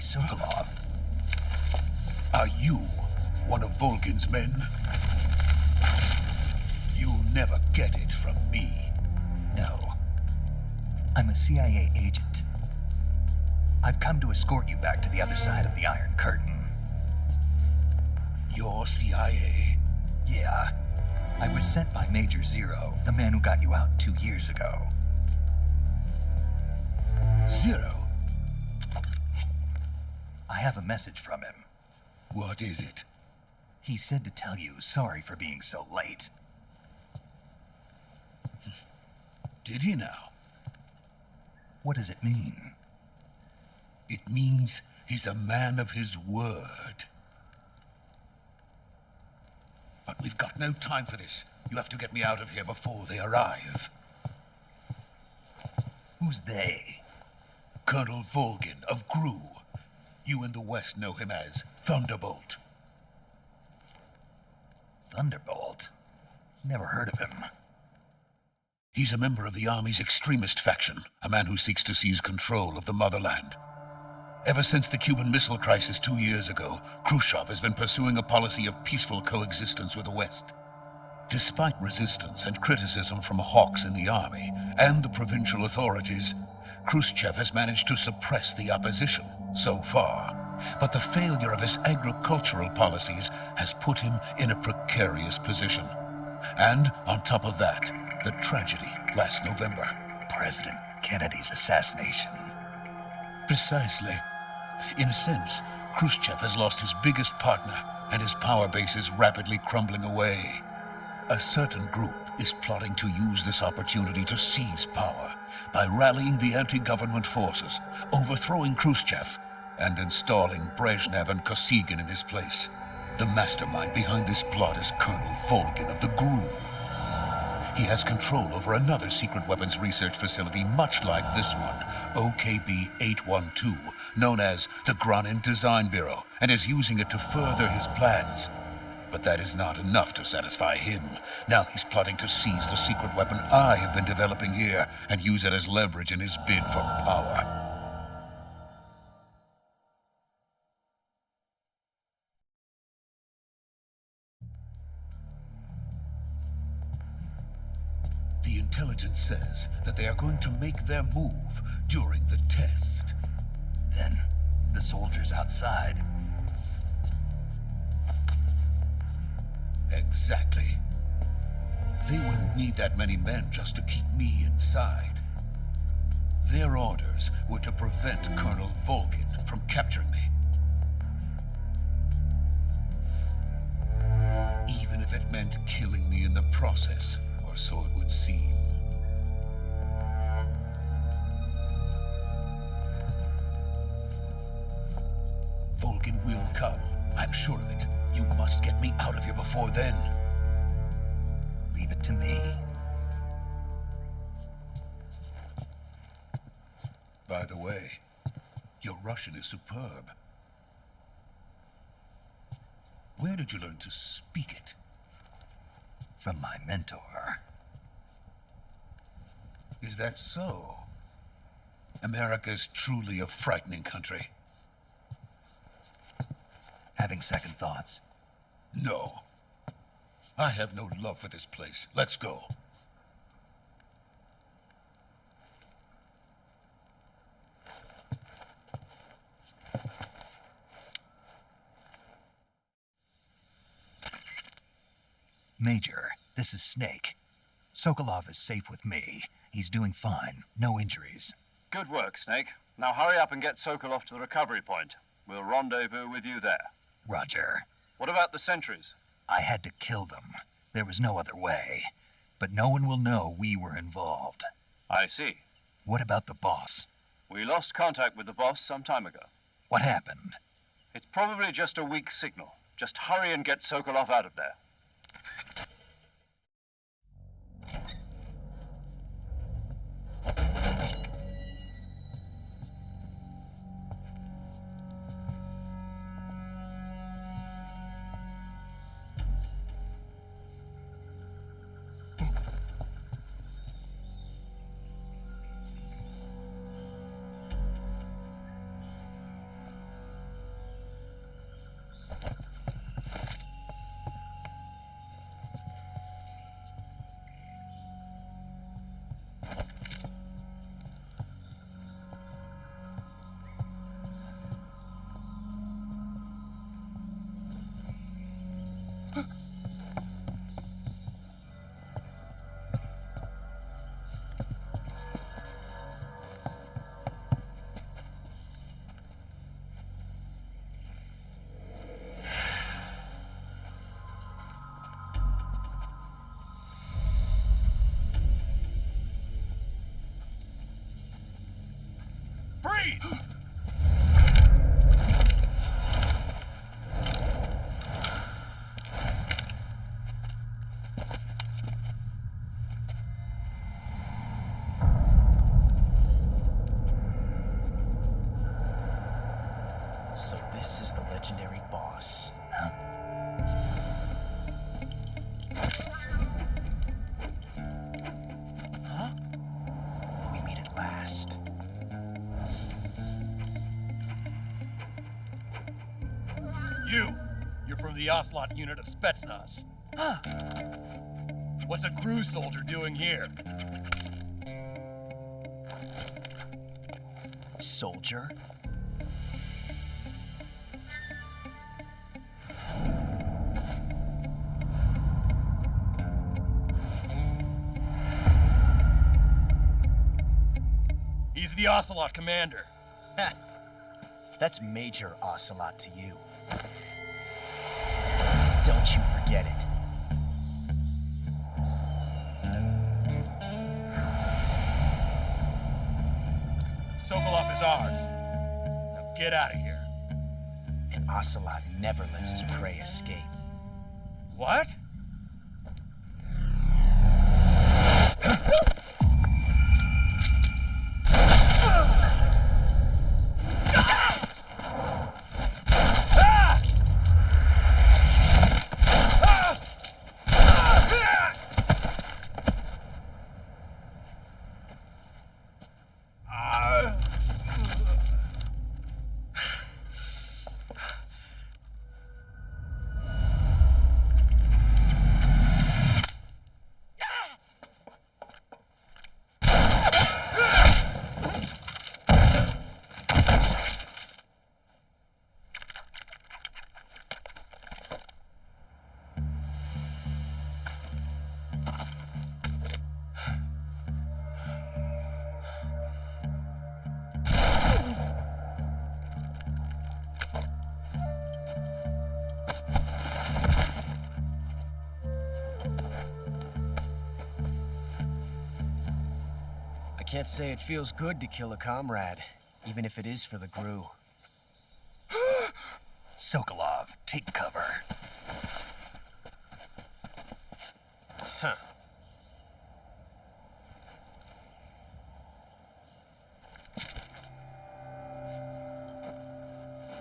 Sokolov.
Are you one of Volgin's men? You'll never get it from me.
No. I'm a CIA agent. I've come to escort you back to the other side of the Iron Curtain.
You're CIA?
Yeah. I was sent by Major Zero, the man who got you out 2 years ago.
Zero?
I have a message from him.
What is it?
He said to tell you sorry for being so late.
Did he now?
What does it mean?
It means he's a man of his word. But we've got no time for this. You have to get me out of here before they arrive.
Who's they?
Colonel Volgin of GRU. You in the West know him as Thunderbolt.
Thunderbolt? Never heard of him.
He's a member of the Army's extremist faction, a man who seeks to seize control of the motherland. Ever since the Cuban Missile Crisis 2 years ago, Khrushchev has been pursuing a policy of peaceful coexistence with the West. Despite resistance and criticism from hawks in the army and the provincial authorities, Khrushchev has managed to suppress the opposition so far. But the failure of his agricultural policies has put him in a precarious position. And on top of that, the tragedy last November.
President Kennedy's assassination.
Precisely. In a sense, Khrushchev has lost his biggest partner, and his power base is rapidly crumbling away. A certain group is plotting to use this opportunity to seize power by rallying the anti-government forces, overthrowing Khrushchev, and installing Brezhnev and Kosygin in his place. The mastermind behind this plot is Colonel Volgin of the GRU. He has control over another secret weapons research facility much like this one, OKB-812, known as the Granin Design Bureau, and is using it to further his plans. But that is not enough to satisfy him. Now he's plotting to seize the secret weapon I have been developing here and use it as leverage in his bid for power. The intelligence says that they are going to make their move during the test.
Then, the soldiers outside.
Exactly. They wouldn't need that many men just to keep me inside. Their orders were to prevent Colonel Volgin from capturing me. Even if it meant killing me in the process, or so it would seem. Volgin will come, I'm sure of it. You must get me out of here before then.
Leave it to me.
By the way, your Russian is superb. Where did you learn to speak it?
From my mentor.
Is that so? America's truly a frightening country.
Having second thoughts?
No. I have no love for this place. Let's go.
Major, this is Snake. Sokolov is safe with me. He's doing fine. No injuries.
Good work, Snake. Now hurry up and get Sokolov to the recovery point. We'll rendezvous with you there.
Roger.
What about the sentries?
I had to kill them. There was no other way. But no one will know we were involved.
I see.
What about the boss?
We lost contact with the boss some time ago.
What happened?
It's probably just a weak signal. Just hurry and get Sokolov out of there.
So this is the legendary boss. Huh? We meet at last.
You're from the Ocelot unit of Spetsnaz.
Huh.
What's a crew soldier doing here?
Soldier?
He's the Ocelot commander.
Heh. That's Major Ocelot to you. Don't you forget it.
Sokolov is ours. Now get out of here.
And Ocelot never lets his prey escape.
What?
I can't say it feels good to kill a comrade, even if it is for the GRU.
Sokolov, take cover.
Huh.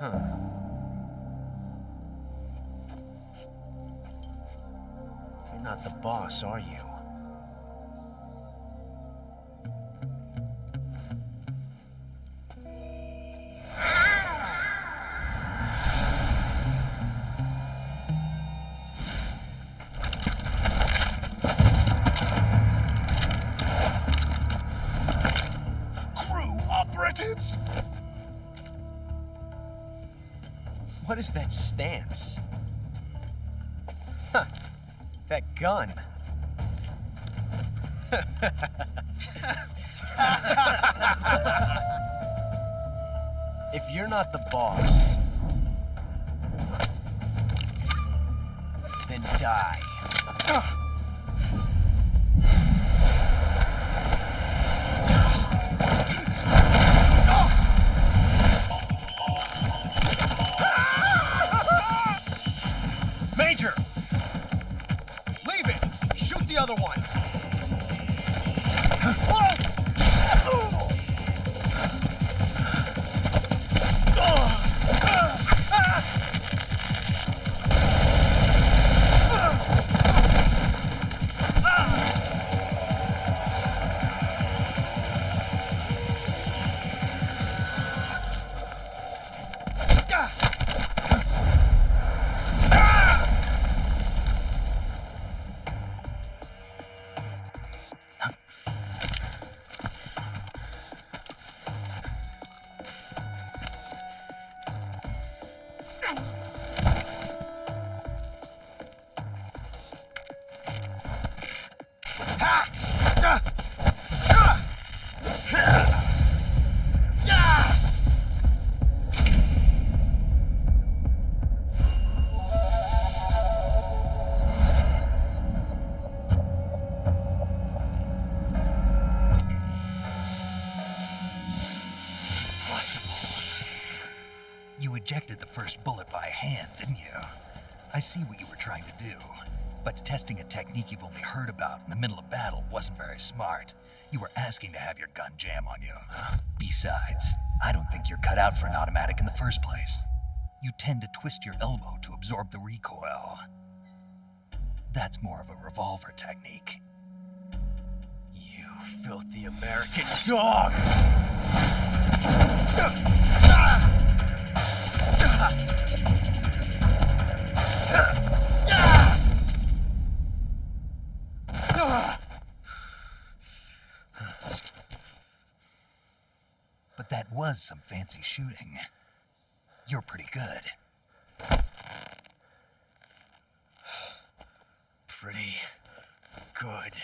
Huh. You're not the boss, are you? What is that stance? Huh. That gun. If you're not the boss, then die.
Major! Leave it! Shoot the other one!
ejected the first bullet by hand, didn't you? I see what you were trying to do. But testing a technique you've only heard about in the middle of battle wasn't very smart. You were asking to have your gun jam on you. Besides, I don't think you're cut out for an automatic in the first place. You tend to twist your elbow to absorb the recoil. That's more of a revolver technique.
You filthy American dog!
But that was some fancy shooting. You're pretty good.
Pretty good.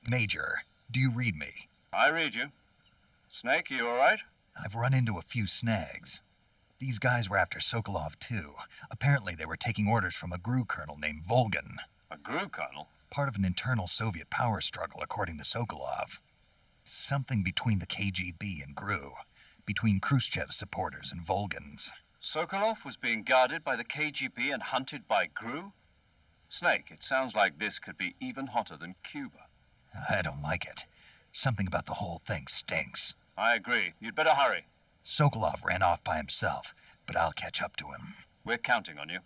Major, do you read me?
I read you. Snake, you all right?
I've run into a few snags. These guys were after Sokolov too. Apparently they were taking orders from a GRU colonel named Volgan.
A GRU colonel?
Part of an internal Soviet power struggle, according to Sokolov. Something between the KGB and GRU. Between Khrushchev's supporters and Volgan's.
Sokolov was being guarded by the KGB and hunted by GRU? Snake, it sounds like this could be even hotter than Cuba.
I don't like it. Something about the whole thing stinks.
I agree. You'd better hurry.
Sokolov ran off by himself, but I'll catch up to him.
We're counting on you.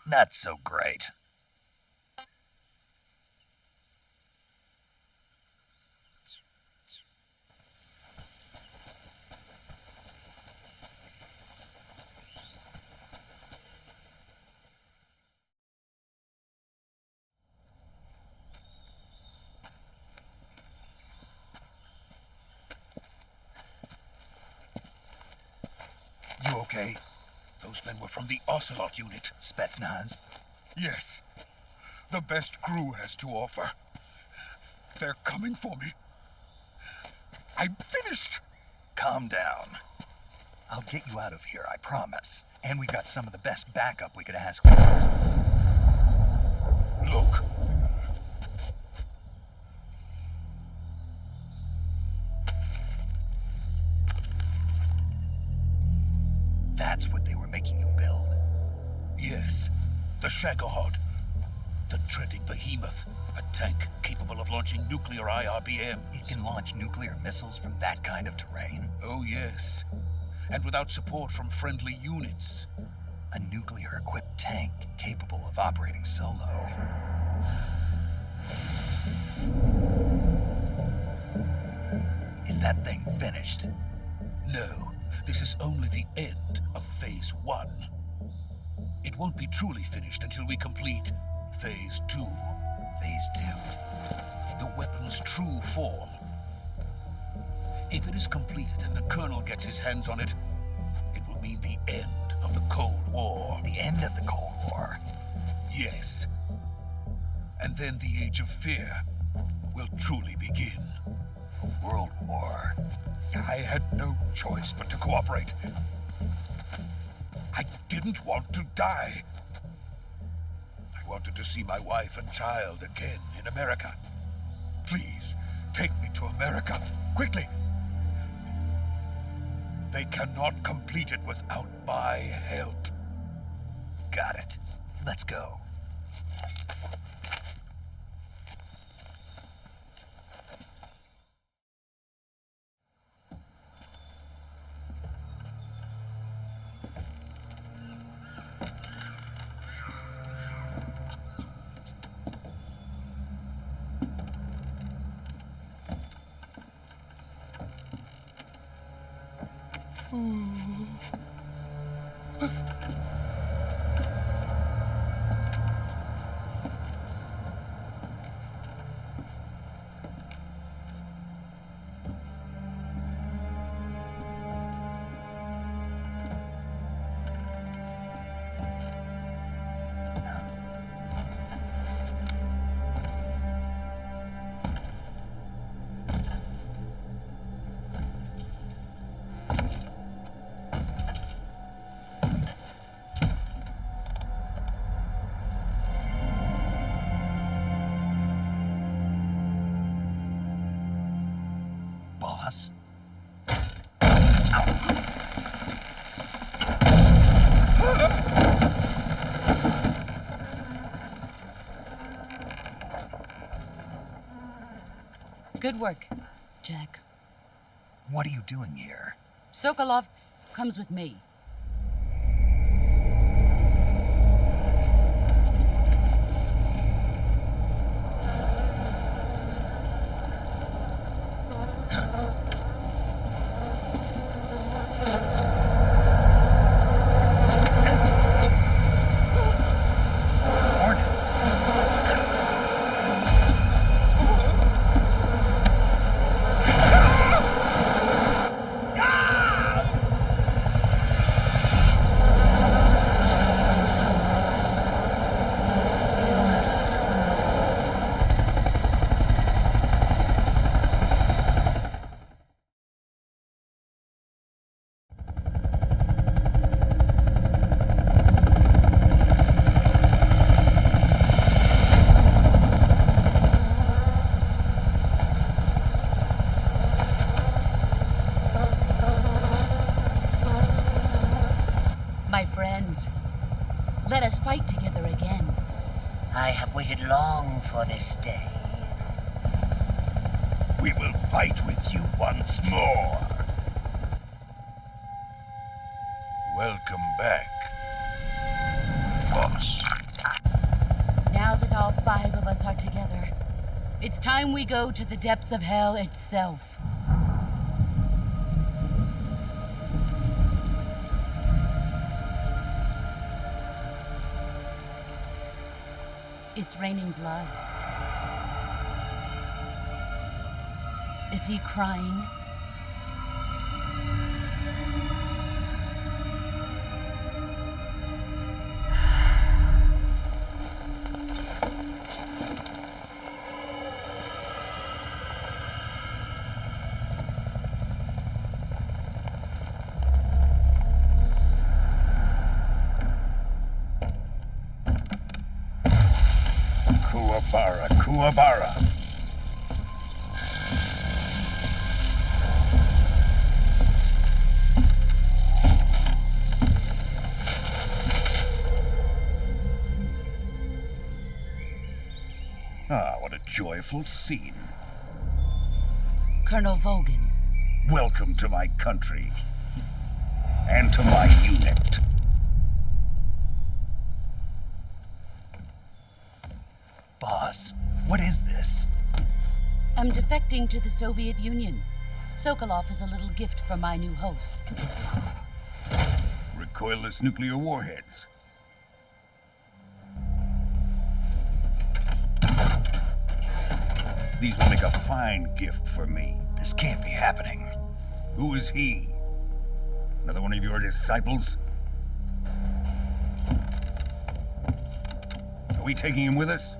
Not so great.
You okay? Those men were from the Ocelot unit.
Spetsnaz?
Yes. The best GRU has to offer. They're coming for me. I'm finished.
Calm down. I'll get you out of here, I promise. And we've got some of the best backup we could ask for.
Look.
That's what they were making you build?
Yes. The Shagohod. The dreading behemoth. A tank capable of launching nuclear IRBM.
It can launch nuclear missiles from that kind of terrain?
Oh, yes. And without support from friendly units.
A nuclear-equipped tank capable of operating solo. Is that thing finished?
No. This is only the end of Phase 1. It won't be truly finished until we complete Phase 2.
Phase 2?
The weapon's true form. If it is completed and the Colonel gets his hands on it, it will mean the end of the Cold War.
The end of the Cold War?
Yes. And then the Age of Fear will truly begin.
A world war?
I had no choice but to cooperate. I didn't want to die. I wanted to see my wife and child again in America. Please, take me to America, quickly. They cannot complete it without my help.
Got it. Let's go. Boss?
Good work, Jack.
What are you doing here?
Sokolov comes with me. My friends, let us fight together again.
I have waited long for this day.
We will fight with you once more. Welcome back, boss.
Now that all 5 of us are together, it's time we go to the depths of hell itself. It's raining blood. Is he crying?
Abara. Ah, what a joyful scene.
Colonel Vogan.
Welcome to my country. And to my unit.
Boss, what is this?
I'm defecting to the Soviet Union. Sokolov is a little gift for my new hosts.
Recoilless nuclear warheads. These will make a fine gift for me.
This can't be happening.
Who is he? Another one of your disciples? Are we taking him with us?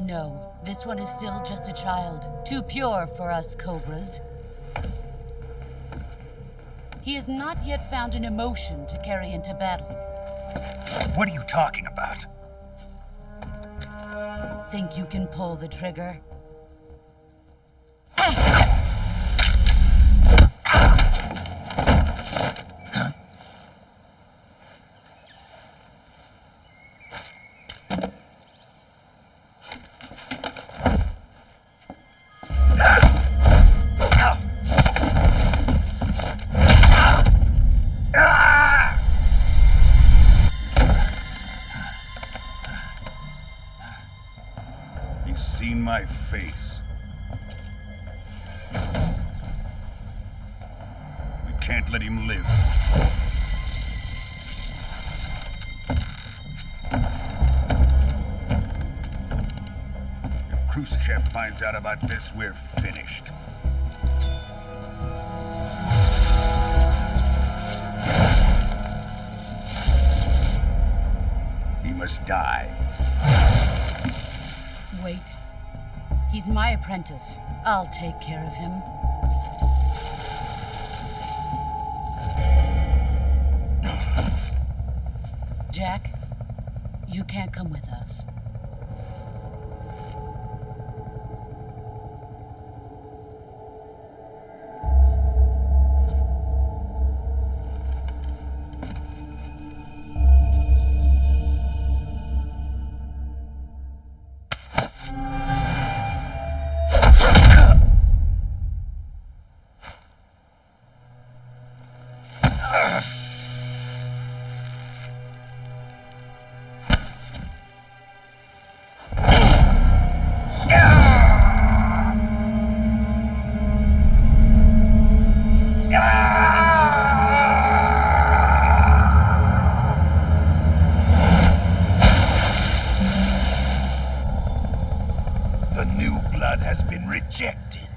No, this one is still just a child. Too pure for us Cobras. He has not yet found an emotion to carry into battle.
What are you talking about?
Think you can pull the trigger?
He's seen my face. We can't let him live. If Khrushchev finds out about this, we're finished. He must die.
Wait. He's my apprentice. I'll take care of him. Jack, you can't come with us.
The new blood has been rejected.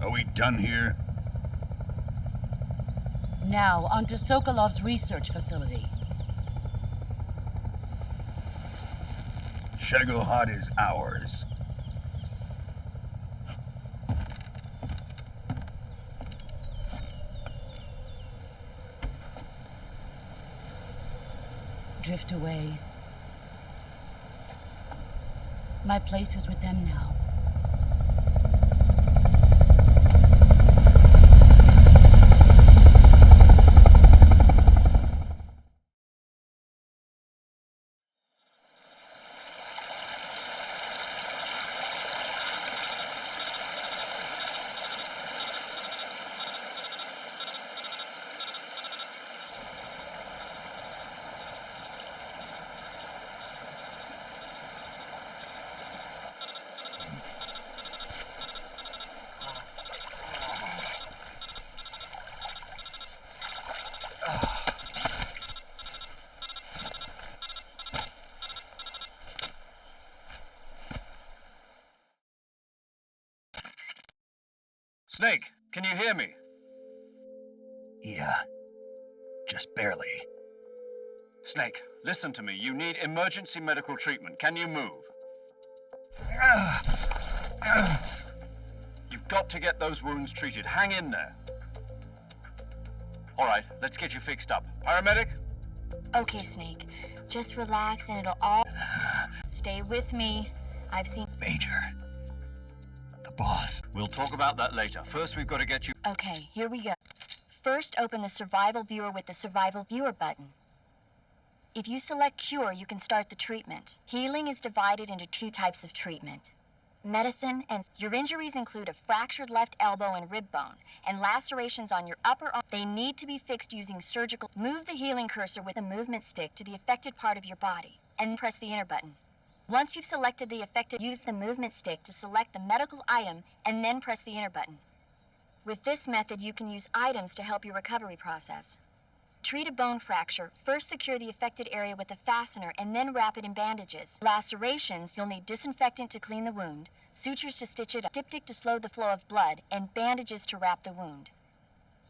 Are we done here?
Now, onto Sokolov's research facility.
Shagohod is ours.
Drift away. My place is with them now.
Snake, can you hear me?
Yeah. Just barely.
Snake, listen to me. You need emergency medical treatment. Can you move? You've got to get those wounds treated. Hang in there. All right, let's get you fixed up. Paramedic?
Okay, Snake. Just relax and it'll all... Stay with me. I've seen...
Major. The boss.
We'll talk about that later. First, we've got to get you...
Okay, here we go. First, open the Survival Viewer with the Survival Viewer button. If you select Cure, you can start the treatment. Healing is divided into 2 types of treatment. Medicine and... Your injuries include a fractured left elbow and rib bone, and lacerations on your upper arm. They need to be fixed using surgical... Move the healing cursor with a movement stick to the affected part of your body, and press the enter button. Once you've selected the affected, use the movement stick to select the medical item, and then press the enter button. With this method, you can use items to help your recovery process. Treat a bone fracture. First secure the affected area with a fastener and then wrap it in bandages. Lacerations, you'll need disinfectant to clean the wound, sutures to stitch it up, diptych to slow the flow of blood, and bandages to wrap the wound.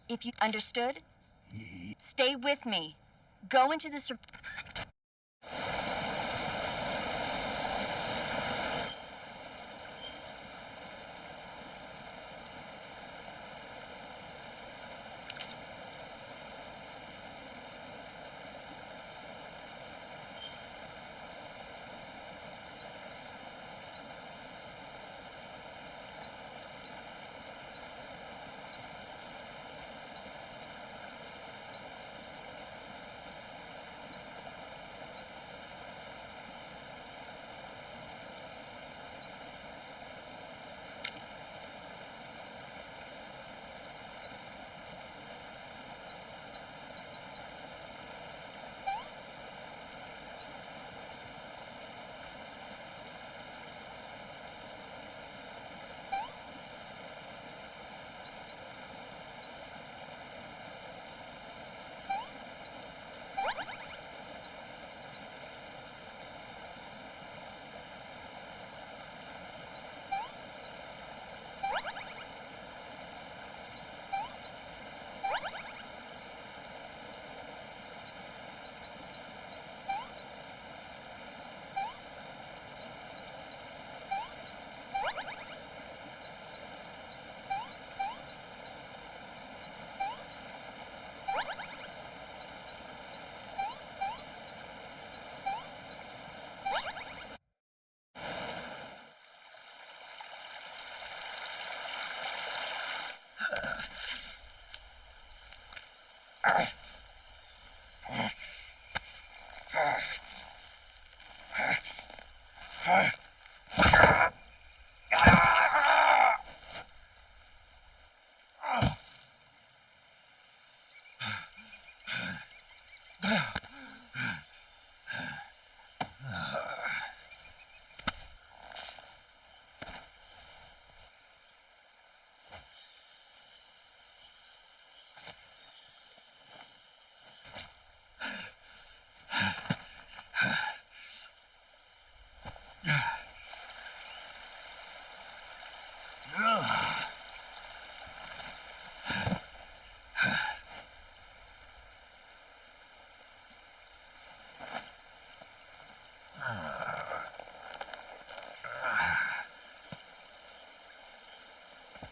If you understood, stay with me. Go into the...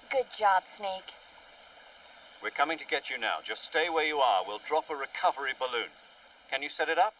Good job, Snake.
We're coming to get you now. Just stay where you are. We'll drop a recovery balloon. Can you set it up?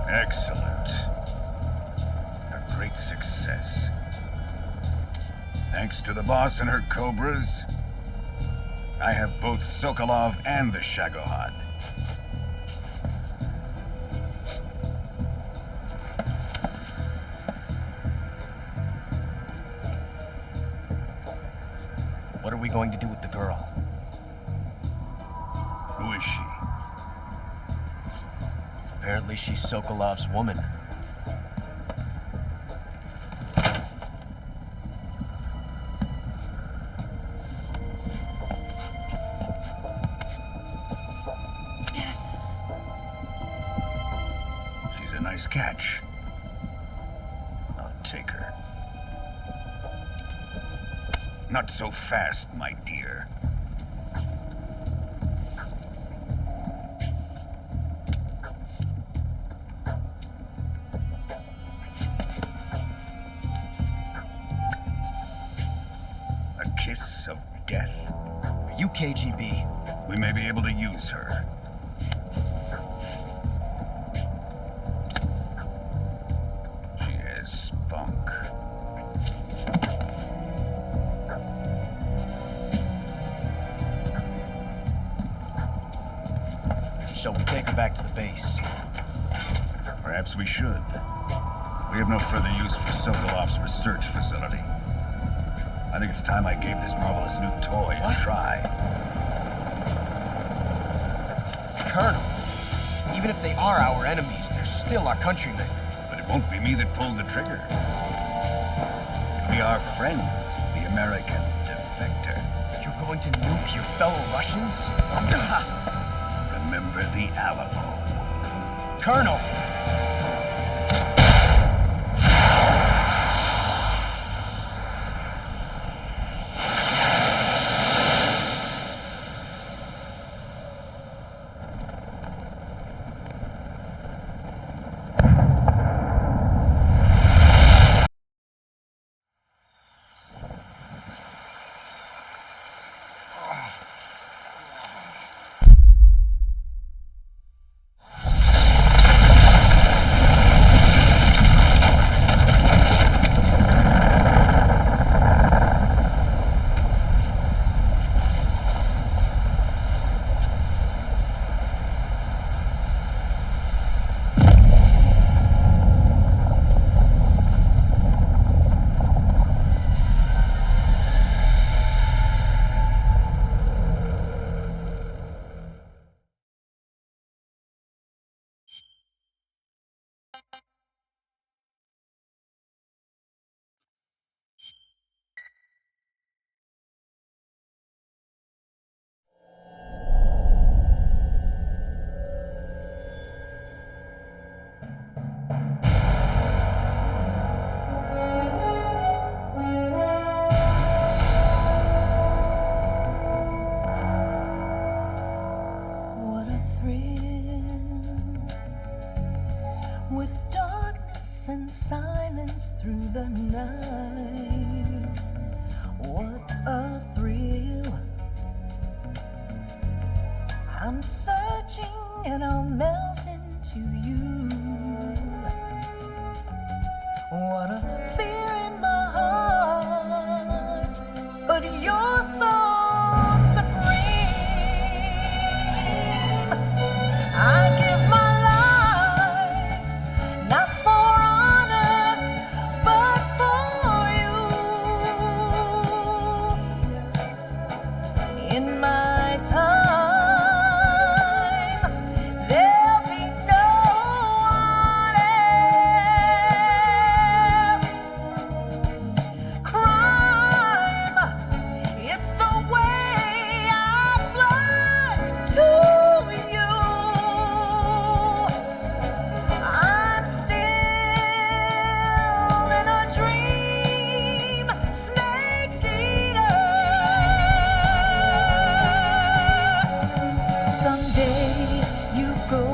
Excellent. A great success. Thanks to the boss and her cobras, I have both Sokolov and the Shagohod.
What are we going to do with the girl?
Who is she?
Apparently she's Sokolov's woman.
She's a nice catch. I'll take her. Not so fast, my dear. A kiss of death?
Are you KGB?
We may be able to use her. She has spunk.
Shall we take her back to the base?
Perhaps we should. We have no further use for Sokolov's research facility. I think it's time I gave this marvelous new toy a try.
Colonel, even if they are our enemies, they're still our countrymen.
But it won't be me that pulled the trigger. It'll be our friend, the American defector.
You're going to nuke your fellow Russians?
Remember the Alamo.
Colonel!
with darkness and silence through the night. What a thrill. I'm searching and I'll melt into you. What a fear in my heart, but you're so supreme. I give my life, not for honor, but for you. In my time, there'll be no one else. Crime, it's the way I fly to you. I'm still in a dream, snake eater. Someday you go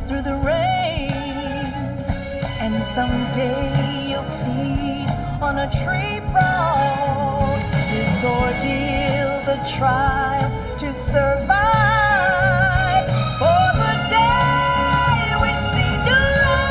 through the rain, and someday you'll feed on a tree frog. This ordeal, the trial to survive, for the day we see new light.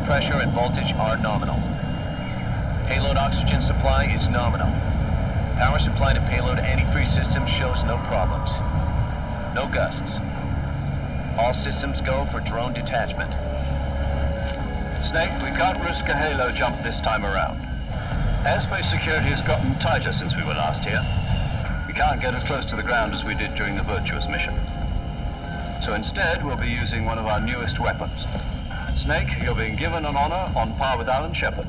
pressure and voltage are nominal. Payload oxygen supply is nominal. Power supply to payload antifreeze system shows no problems. No gusts. All systems go for drone detachment.
Snake, we can't risk a halo jump this time around. Airspace security has gotten tighter since we were last here. We can't get as close to the ground as we did during the Virtuous mission. So instead, we'll be using one of our newest weapons. Snake, you're being given an honor on par with Alan Shepard.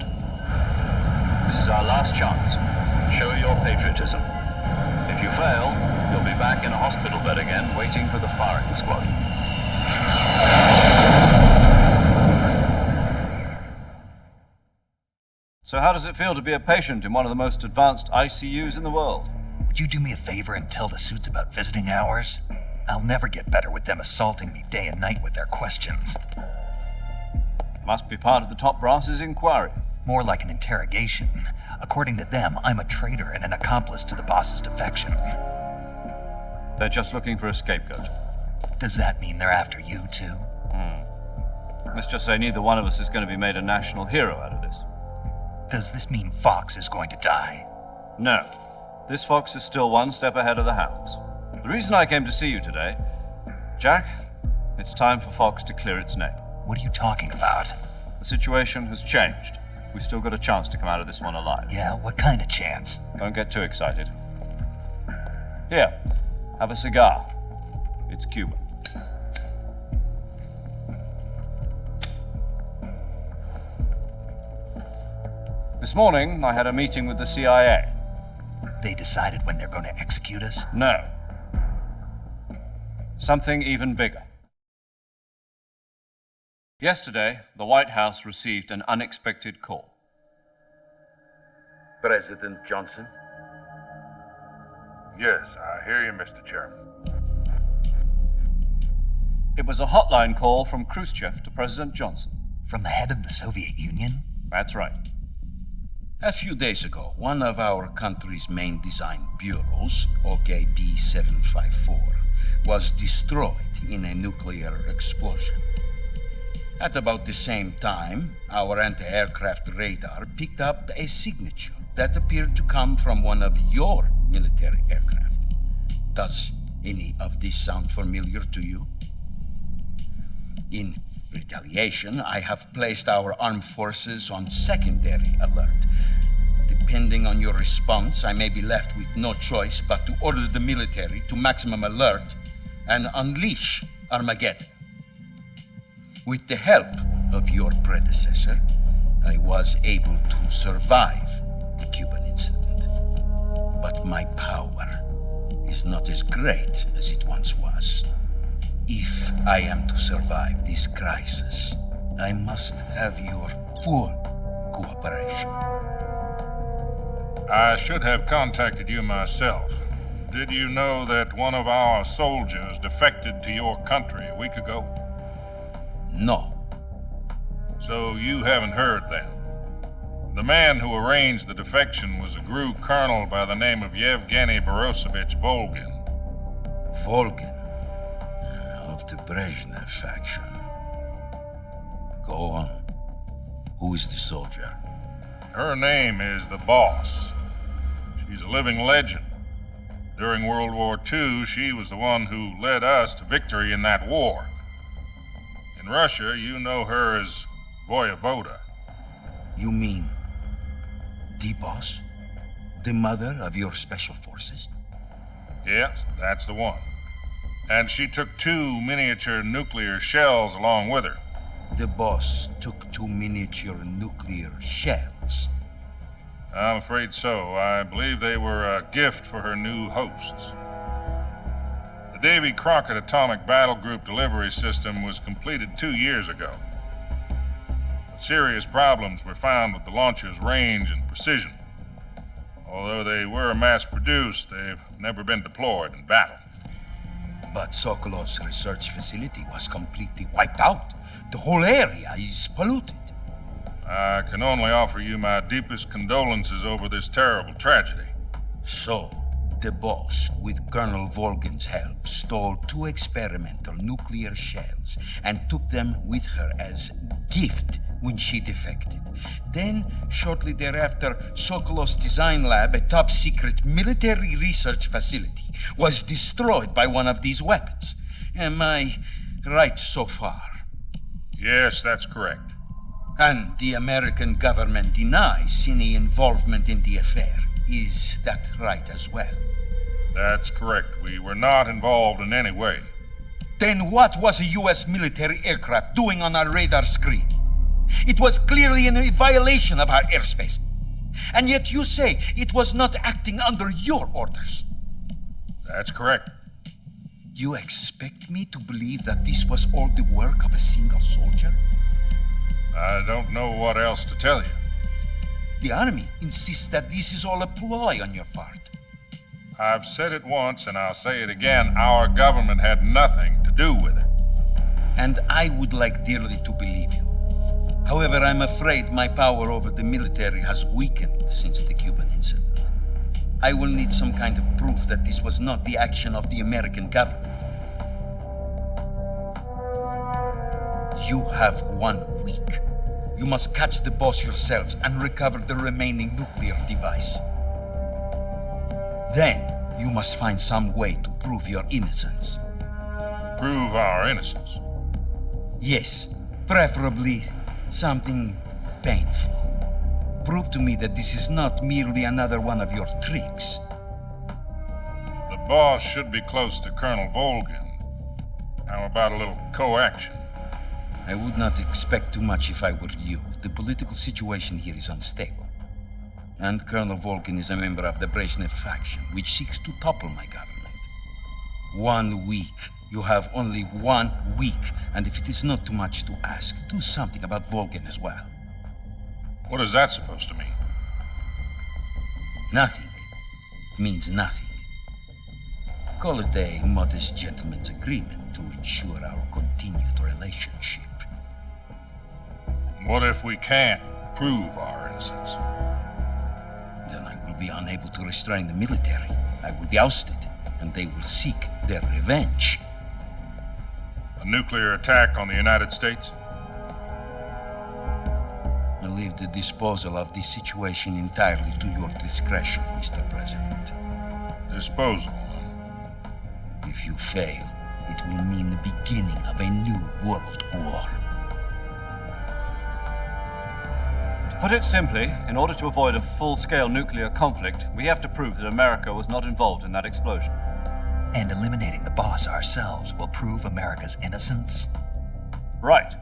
This is our last chance. Show your patriotism. If you fail, you'll be back in a hospital bed again, waiting for the firing squad. So how does it feel to be a patient in one of the most advanced ICUs in the world?
Would you do me a favor and tell the suits about visiting hours? I'll never get better with them assaulting me day and night with their questions.
Must be part of the top brass's inquiry.
More like an interrogation. According to them, I'm a traitor and an accomplice to the boss's defection.
They're just looking for a scapegoat.
Does that mean they're after you, too?
Let's just say neither one of us is going to be made a national hero out of this.
Does this mean Fox is going to die?
No. This Fox is still one step ahead of the hounds. The reason I came to see you today, Jack, it's time for Fox to clear its name.
What are you talking about?
The situation has changed. We've still got a chance to come out of this one alive.
Yeah, what kind of chance?
Don't get too excited. Here, have a cigar. It's Cuban. This morning, I had a meeting with the CIA.
They decided when they're going to execute us?
No. Something even bigger. Yesterday, the White House received an unexpected call.
President Johnson? Yes, I hear you, Mr. Chairman.
It was a hotline call from Khrushchev to President Johnson.
From the head of the Soviet Union?
That's right.
A few days ago, one of our country's main design bureaus, OKB 754, was destroyed in a nuclear explosion. At about the same time, our anti-aircraft radar picked up a signature that appeared to come from one of your military aircraft. Does any of this sound familiar to you? In retaliation, I have placed our armed forces on secondary alert. Depending on your response, I may be left with no choice but to order the military to maximum alert and unleash Armageddon. With the help of your predecessor, I was able to survive the Cuban incident. But my power is not as great as it once was. If I am to survive this crisis, I must have your full cooperation.
I should have contacted you myself. Did you know that one of our soldiers defected to your country a week ago?
No.
So you haven't heard then. The man who arranged the defection was a GRU colonel by the name of Yevgeny Borisovich Volgin.
Volgin? Of the Brezhnev faction. Go on. Who is the soldier?
Her name is the Boss. She's a living legend. During World War II, she was the one who led us to victory in that war. In Russia, you know her as Voyevoda.
You mean the Boss? The mother of your special forces?
Yes, that's the one. And she took 2 miniature nuclear shells along with her.
The Boss took 2 miniature nuclear shells?
I'm afraid so. I believe they were a gift for her new hosts. The Davy Crockett Atomic Battle Group delivery system was completed 2 years ago. But serious problems were found with the launcher's range and precision. Although they were mass-produced, they've never been deployed in battle.
But Sokolov's research facility was completely wiped out. The whole area is polluted.
I can only offer you my deepest condolences over this terrible tragedy.
So, the Boss, with Colonel Volgin's help, stole 2 experimental nuclear shells and took them with her as gift when she defected. Then, shortly thereafter, Sokolov's design lab, a top-secret military research facility, was destroyed by one of these weapons. Am I right so far?
Yes, that's correct.
And the American government denies any involvement in the affair. Is that right as well?
That's correct. We were not involved in any way.
Then what was a U.S. military aircraft doing on our radar screen? It was clearly in a violation of our airspace. And yet you say it was not acting under your orders.
That's correct.
You expect me to believe that this was all the work of a single soldier?
I don't know what else to tell you.
The Army insists that this is all a ploy on your part.
I've said it once and I'll say it again. Our government had nothing to do with it.
And I would like dearly to believe you. However, I'm afraid my power over the military has weakened since the Cuban incident. I will need some kind of proof that this was not the action of the American government. You have 1 week. You must catch the boss yourselves and recover the remaining nuclear device. Then, you must find some way to prove your innocence.
Prove our innocence?
Yes, preferably something painful. Prove to me that this is not merely another one of your tricks.
The boss should be close to Colonel Volgin. How about a little co-action?
I would not expect too much if I were you. The political situation here is unstable. And Colonel Volgin is a member of the Brezhnev faction, which seeks to topple my government. 1 week. You have only 1 week, and if it is not too much to ask, do something about Volgin as well.
What is that supposed to mean?
Nothing. It means nothing. Call it a modest gentleman's agreement to ensure our continued relationship.
What if we can't prove our innocence?
Then I will be unable to restrain the military. I will be ousted, and they will seek their revenge.
A nuclear attack on the United States?
I leave the disposal of this situation entirely to your discretion, Mr. President.
Disposal?
If you fail, it will mean the beginning of a new world war.
To put it simply, in order to avoid a full-scale nuclear conflict, we have to prove that America was not involved in that explosion.
And eliminating the boss ourselves will prove America's innocence?
Right.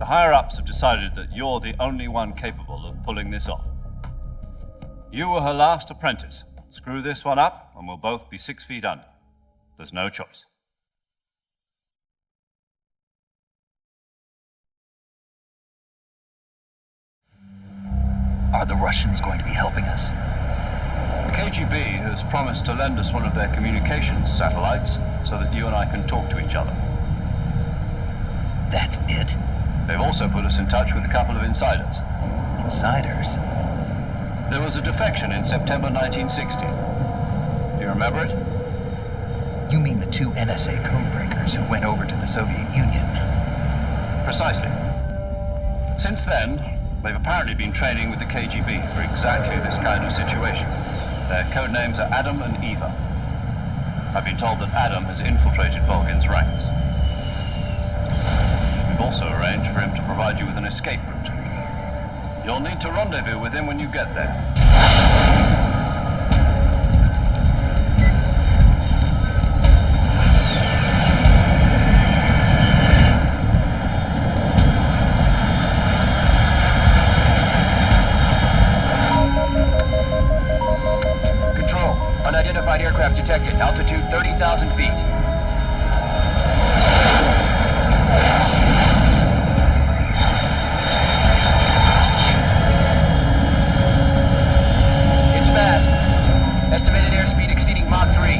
The higher-ups have decided that you're the only one capable of pulling this off. You were her last apprentice. Screw this one up, and we'll both be 6 feet under. There's no choice.
Are the Russians going to be helping us?
The KGB has promised to lend us one of their communications satellites so that you and I can talk to each other.
That's it?
They've also put us in touch with a couple of insiders.
Insiders?
There was a defection in September 1960. Do you remember it?
You mean the 2 NSA codebreakers who went over to the Soviet Union?
Precisely. Since then, they've apparently been training with the KGB for exactly this kind of situation. Their code names are Adam and Eva. I've been told that Adam has infiltrated Volgin's ranks. We've also arranged for him to provide you with an escape route. You'll need to rendezvous with him when you get there.
Unidentified aircraft detected. Altitude 30,000 feet. It's fast. Estimated airspeed exceeding Mach 3.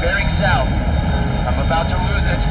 Bearing south. I'm about to lose it.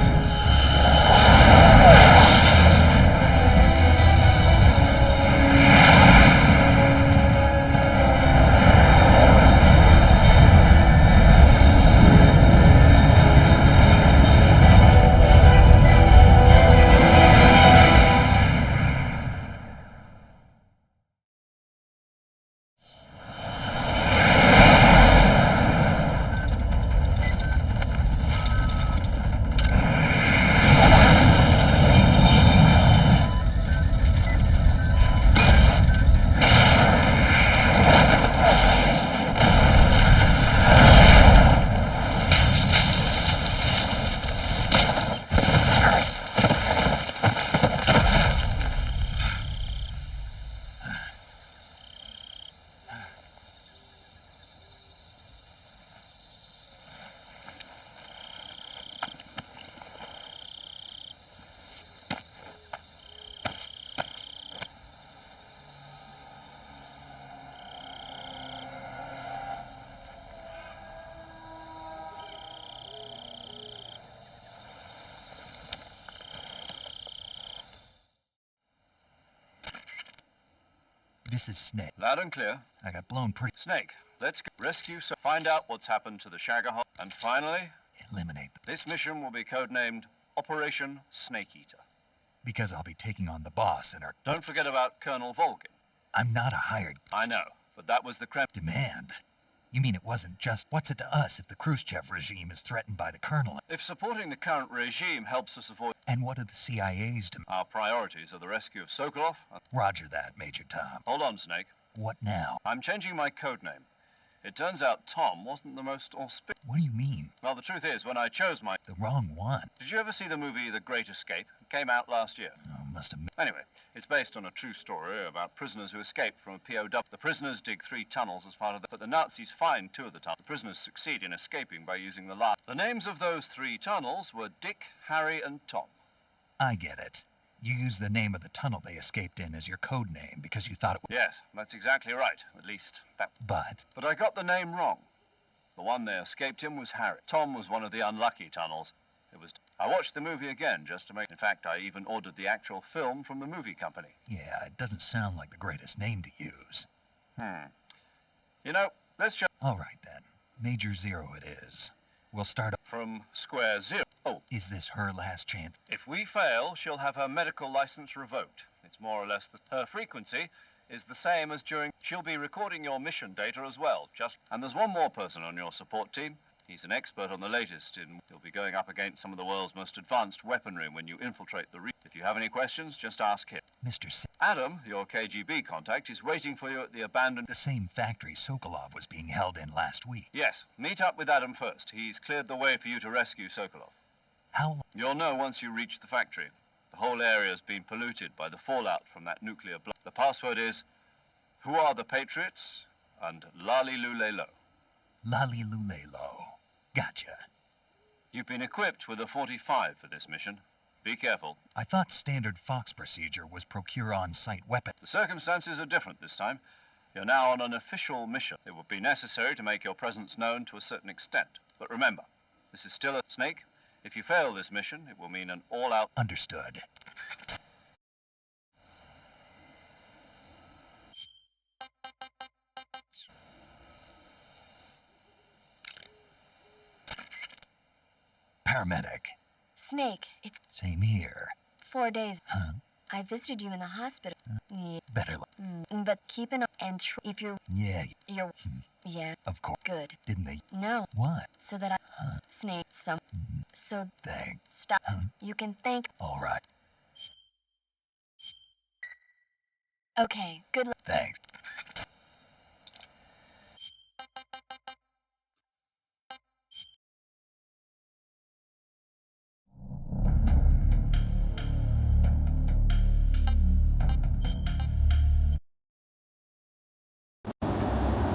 This is Snake.
Loud and clear.
I got blown pretty...
Snake, let's go rescue, so find out what's happened to the Shagahol. And finally,
eliminate them.
This mission will be codenamed Operation Snake Eater.
Because I'll be taking on the boss and our...
Don't forget about Colonel Volgin.
I'm not a hired...
I know, but that was the
demand. You mean it wasn't just... What's it to us if the Khrushchev regime is threatened by the colonel?
If supporting the current regime helps us avoid...
And what do the CIA's do?
Our priorities are the rescue of Sokolov...
Roger that, Major Tom.
Hold on, Snake.
What now?
I'm changing my code name. It turns out Tom wasn't the most auspicious.
What do you mean?
Well, the truth is, when I chose my...
The wrong one.
Did you ever see the movie The Great Escape? It came out last year.
Oh, must have...
Anyway, it's based on a true story about prisoners who escaped from a POW. The prisoners dig 3 tunnels as part of but the Nazis find 2 of the tunnels. The prisoners succeed in escaping by using the last. The names of those 3 tunnels were Dick, Harry, and Tom.
I get it. You used the name of the tunnel they escaped in as your code name because you thought it was...
Yes, that's exactly right. At least, that... But I got the name wrong. The one they escaped in was Harry. Tom was one of the unlucky tunnels. It was... I watched the movie again just to make... In fact, I even ordered the actual film from the movie company.
Yeah, it doesn't sound like the greatest name to use.
You know, let's just...
All right, then. Major Zero it is. We'll start up...
From square 0. Oh.
Is this her last chance?
If we fail, she'll have her medical license revoked. It's more or less her frequency is the same as during... She'll be recording your mission data as well. And there's one more person on your support team. He's an expert on the latest in... He'll be going up against some of the world's most advanced weaponry when you infiltrate the... If you have any questions, just ask him.
Mr.
Adam, your KGB contact, is waiting for you at the abandoned...
The same factory Sokolov was being held in last week.
Yes, meet up with Adam first. He's cleared the way for you to rescue Sokolov.
How long?
You'll know once you reach the factory. The whole area's been polluted by the fallout from that nuclear blast. The password is, who are the Patriots? And Lali Lulelo.
Lali Lulelo. Gotcha.
You've been equipped with a 45 for this mission. Be careful.
I thought standard Fox procedure was procure on-site weapon.
The circumstances are different this time. You're now on an official mission. It would be necessary to make your presence known to a certain extent. But remember, this is still a Snake. If you fail this mission, it will mean an all-out...
Understood. Paramedic.
Snake, it's...
Same here.
4 days.
Huh?
I visited you in the hospital. Yeah.
Better luck.
But keep an eye and if you're...
Yeah.
You're... Yeah.
Of course.
Good.
Didn't they?
No.
What?
So that I... Snake, some... So...
Thanks.
Stop. You can thank...
All right.
Okay, good luck.
Thanks.